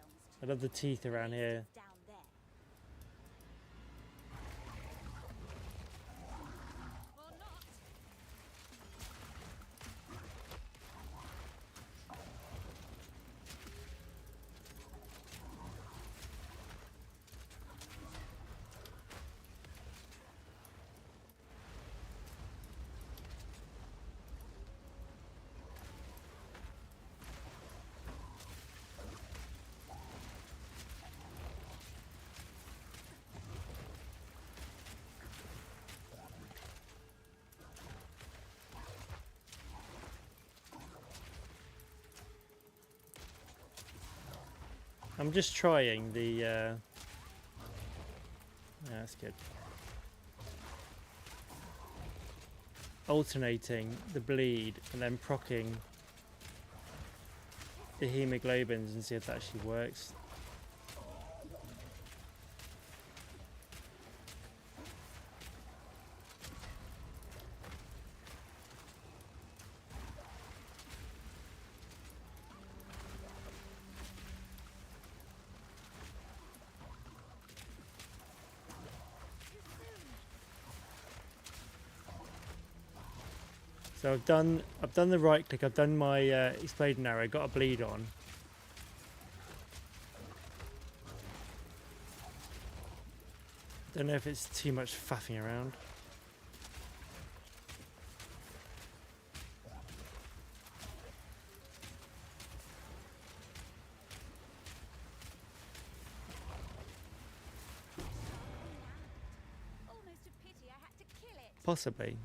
I love the teeth around to. here. Down there. Or not! I'm just trying the. Yeah, that's good. Alternating the bleed and then proccing the hemoglobins and see if that actually works. So I've done the right click. I've done my exploding arrow. Got a bleed on. Don't know if it's too much faffing around. Almost a pity I had to kill it. Possibly.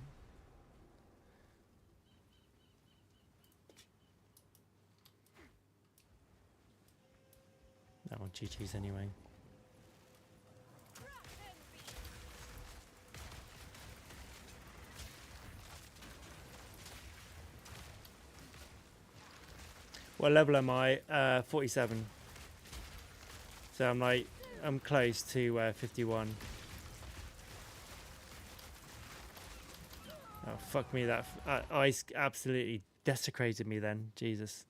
That one GG's anyway. What level am I? 47. So I'm close to 51. Oh fuck me! That ice absolutely desecrated me. Then Jesus.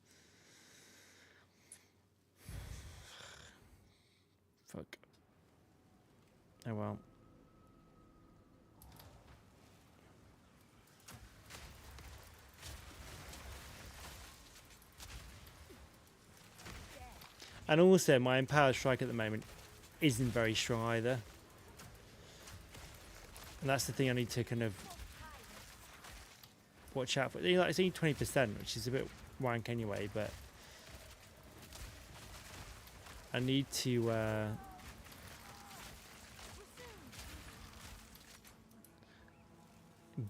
Fuck. Oh well. And also, my empowered strike at the moment isn't very strong either. And that's the thing I need to kind of watch out for. It's only 20%, which is a bit wank anyway, but I need to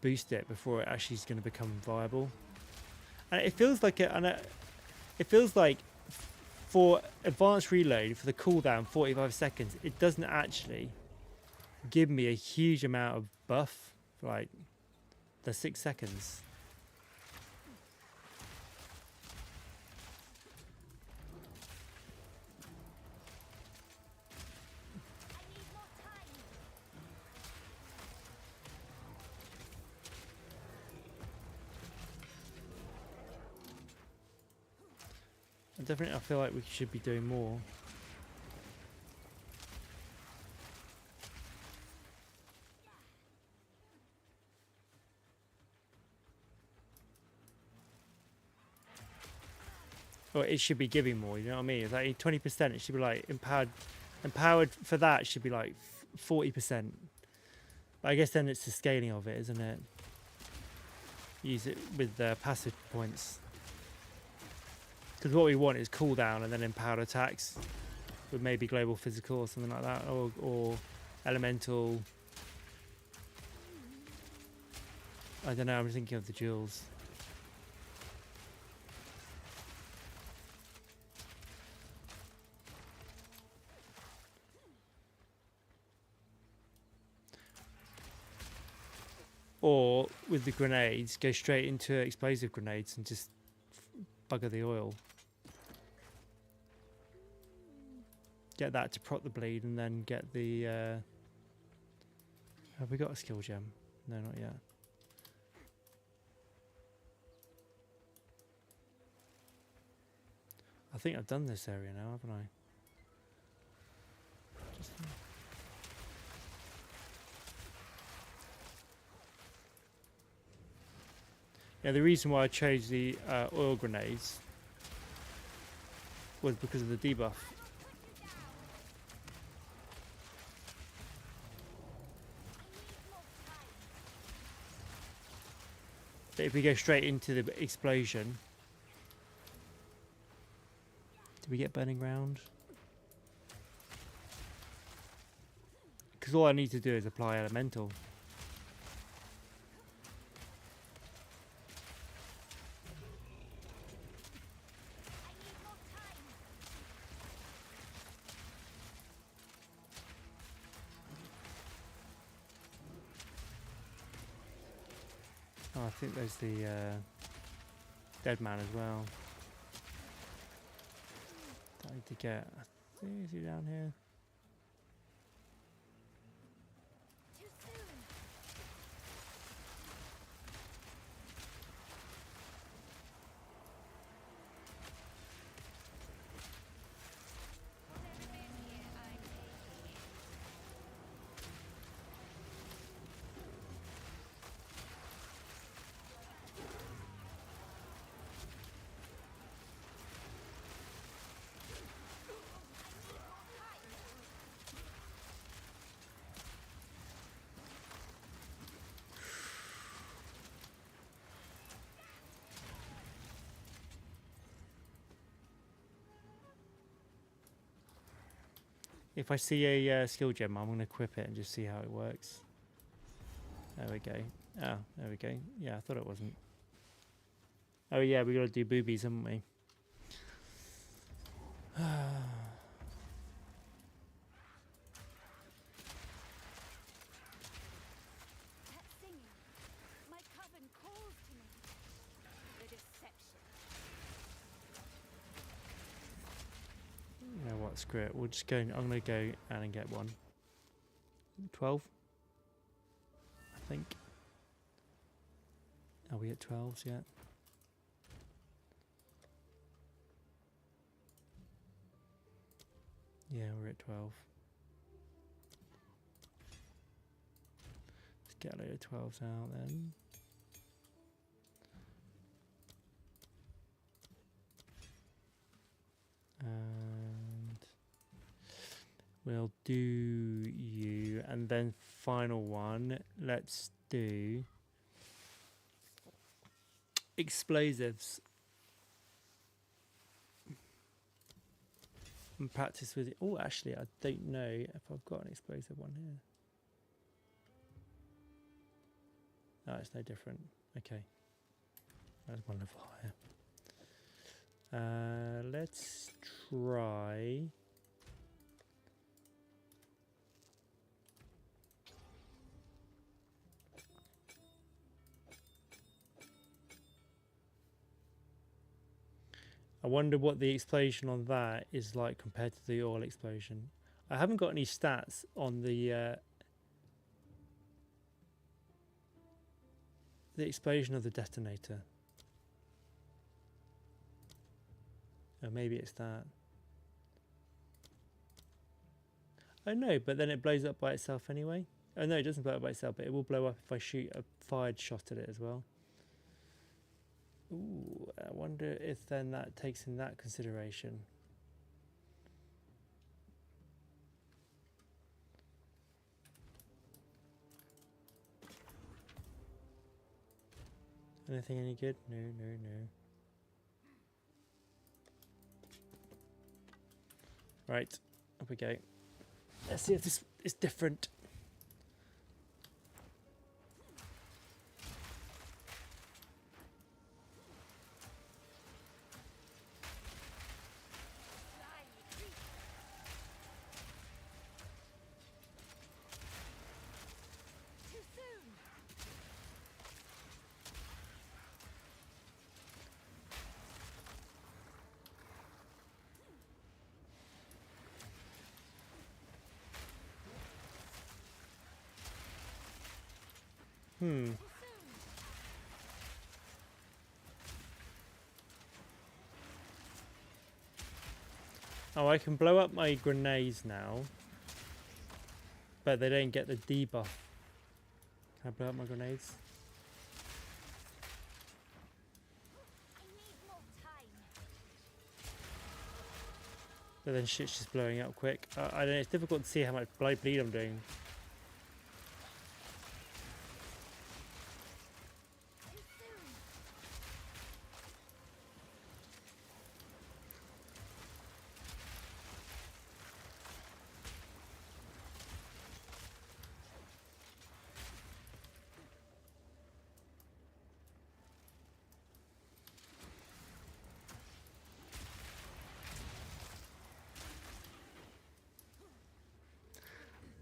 boost it before it actually is going to become viable. And it feels like it feels like for advanced reload for the cooldown 45 seconds, it doesn't actually give me a huge amount of buff for like the 6 seconds. Definitely, I feel like we should be doing more. Or it should be giving more, you know what I mean? It's like 20%, it should be like empowered for that should be like 40%. But I guess then it's the scaling of it, isn't it? Use it with the passive points. Because what we want is cooldown and then empowered attacks with maybe global physical or something like that, or elemental. I don't know, I'm thinking of the jewels. Or with the grenades, go straight into explosive grenades and just bugger the oil. Get that to prot the bleed and then get the... Have we got a skill gem? No, not yet. I think I've done this area now, haven't I? Yeah, the reason why I chose the oil grenades was because of the debuff. But if we go straight into the explosion, do we get burning ground? Because all I need to do is apply elemental. Oh, I think there's the dead man as well. I need to get. Is he down here? If I see a skill gem, I'm going to equip it and just see how it works. There we go. Oh, there we go. Yeah, I thought it wasn't. Oh yeah, we got to do boobies, haven't we? That singing, my coven calls to me. The deception. You know what? Screw it. We'll just go. I'm going to go and get one. 12. I think. Are we at 12s yet? Yeah, we're at 12. Let's get a load of 12s out then. And we'll do you, and then final one, let's do explosives. And practice with it. Oh, actually, I don't know if I've got an explosive one here. No, it's no different. Okay. That's one level higher. Let's try. I wonder what the explosion on that is like compared to the oil explosion. I haven't got any stats on the explosion of the detonator. Oh, maybe it's that. Oh no, but then it blows up by itself anyway. Oh no, it doesn't blow up by itself, but it will blow up if I shoot a fired shot at it as well. Ooh, I wonder if then that takes in that consideration. Anything any good? No, no, no. Right, up we go. Let's see if this is different. Oh, I can blow up my grenades now, but they don't get the debuff. Can I blow up my grenades? I need more time. But then shit's just blowing up quick. I don't know, it's difficult to see how much bleed I'm doing.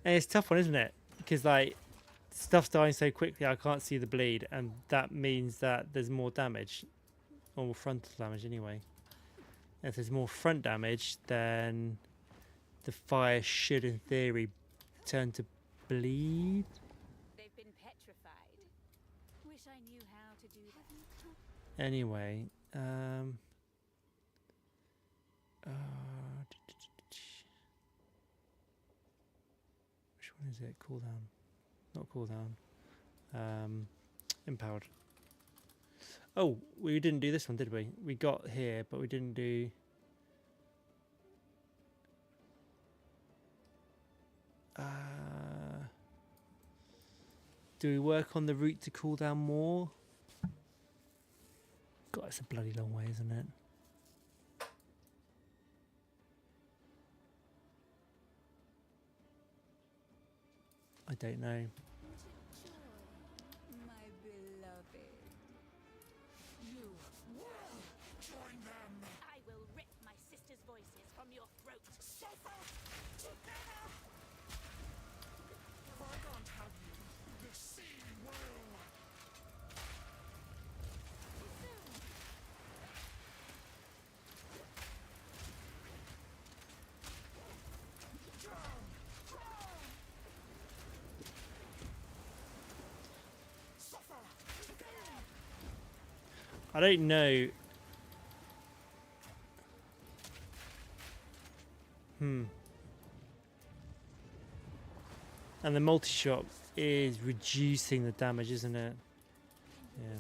And it's a tough one, isn't it? Because like stuff's dying so quickly, I can't see the bleed, and that means that there's more damage, or more frontal damage anyway. And if there's more front damage, then the fire should, in theory, turn to bleed. They've been petrified. Wish I knew how to do that. Anyway, which one is it? Cooldown. Not cooldown. Empowered. Oh, we didn't do this one, did we? We got here, but we didn't do... do we work on the route to cooldown more? God, it's a bloody long way, isn't it? I don't know. My beloved. You will join them. I will rip my sister's voices from your throat. Suffer together. If I can't have you, the sea will. I don't know. And the multi-shot is reducing the damage, isn't it? Yeah.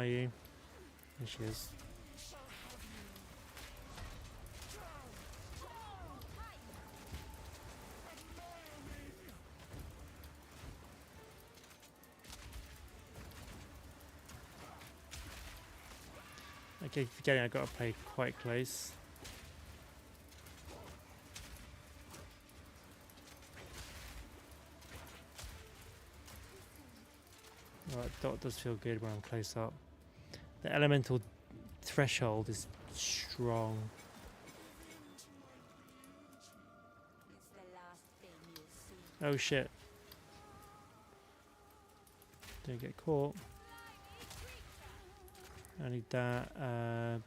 are you? There she is. Okay, forgetting I got to play quite close. Right, dot does feel good when I'm close up. The elemental threshold is strong. It's the last thing you'll see. Oh shit. Don't get caught. I need that,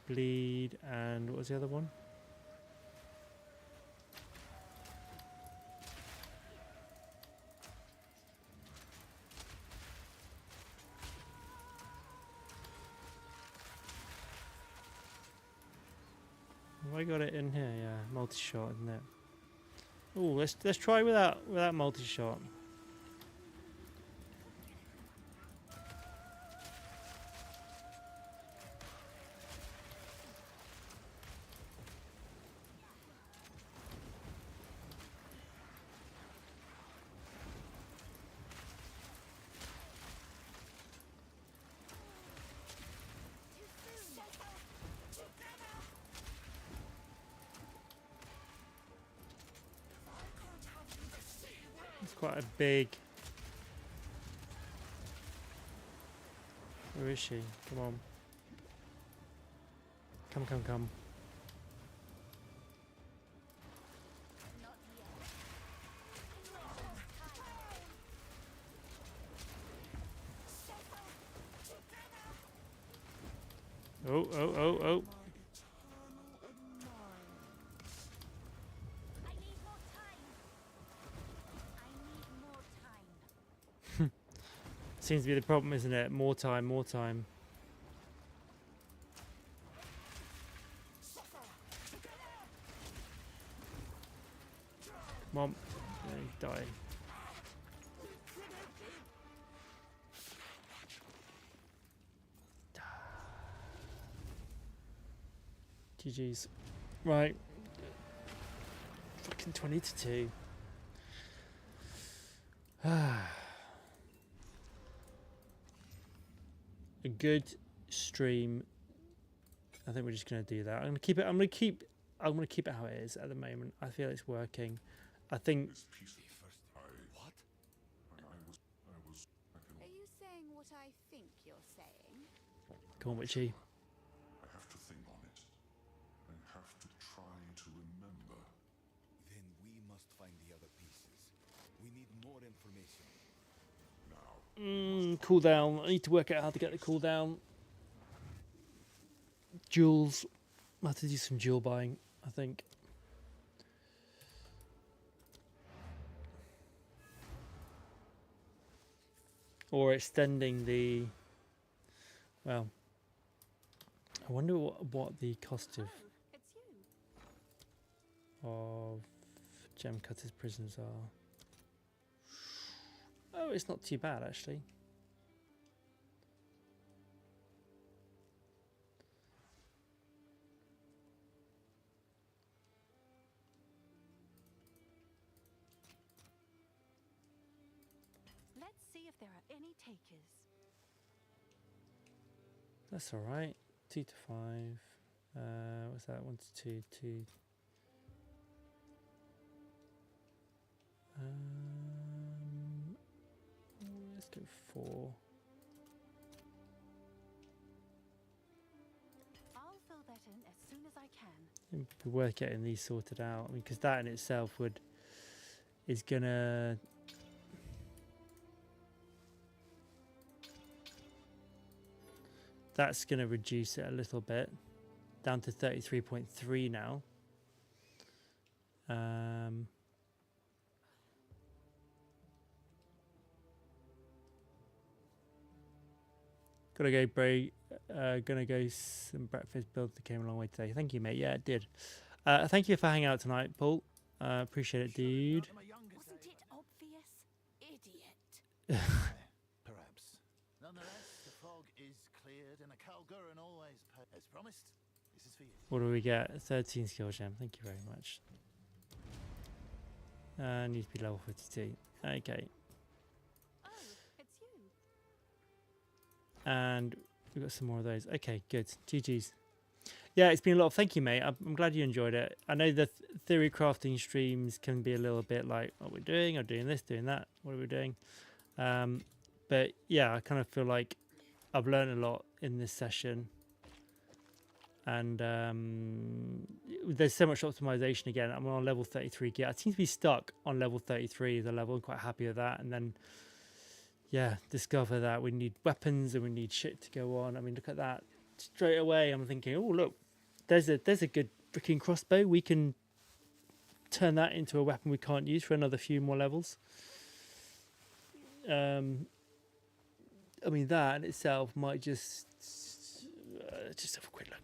bleed, and what was the other one? Have I got it in here? Yeah, multi-shot, isn't it? Oh, let's try without multi-shot. It's quite a big. Where is she? Come on. Come. Oh. I need more time. Seems to be the problem, isn't it? More time. Come on. Yeah, die. GG's. Right. Fucking 20-2. A good stream. I think we're just gonna do that. I'm gonna keep it how it is at the moment. I feel it's working. I think This piece what? Are you saying what I think you're saying? come on, Witchy. I have to think on it. I have to try to remember. Then we must find the other pieces. We need more information. Now, Cooldown. I need to work out how to get the cooldown. Jewels. I have to do some jewel buying, I think. Or extending the. Well, I wonder what the cost of It's you. Gem Cutter's prisons are. Oh, it's not too bad actually. Let's see if there are any takers. That's all right. 2 to 5. What's that? 1 to 2. 2. Let's go 4. I'll fill that in as soon as I can. It'd be worth getting these sorted out. I mean, because that in itself is gonna. That's gonna reduce it a little bit, down to 33.3 now. Gotta go, bro. Gonna go some breakfast build that came a long way today. Thank you, mate. Yeah, it did. Thank you for hanging out tonight, Paul. Appreciate it, dude. Wasn't it obvious? Idiot. Perhaps. Nonetheless, the fog is cleared and a Kalguran always pays. As promised, this is for you. What do we get? 13 skill gem. Thank you very much. Needs to be level 52. Okay. Oh, it's you. And we've got some more of those. Okay, good. GG's. Yeah, it's been a lot of thank you, mate. I'm glad you enjoyed it. I know the theory crafting streams can be a little bit like, what we're doing, or doing this, doing that. What are we doing? But yeah, I kind of feel like I've learned a lot in this session. And there's so much optimization again. I'm on level 33 gear. I seem to be stuck on level 33 as a level. I'm quite happy with that. And then, yeah, discover that we need weapons and we need shit to go on. I mean, look at that. Straight away, I'm thinking, oh, look, there's a good freaking crossbow. We can turn that into a weapon we can't use for another few more levels. I mean, that in itself might just have a quick look.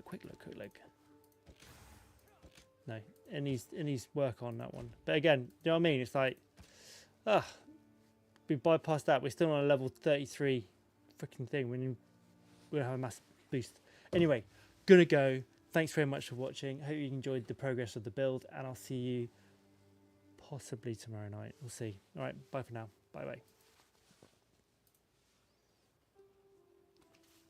Quick look. No, it needs work on that one. But again, you know what I mean? It's like, we bypassed that. We're still on a level 33 freaking thing. We'll have a massive boost. Anyway, gonna go. Thanks very much for watching. Hope you enjoyed the progress of the build, and I'll see you possibly tomorrow night. We'll see. All right, bye for now. Bye.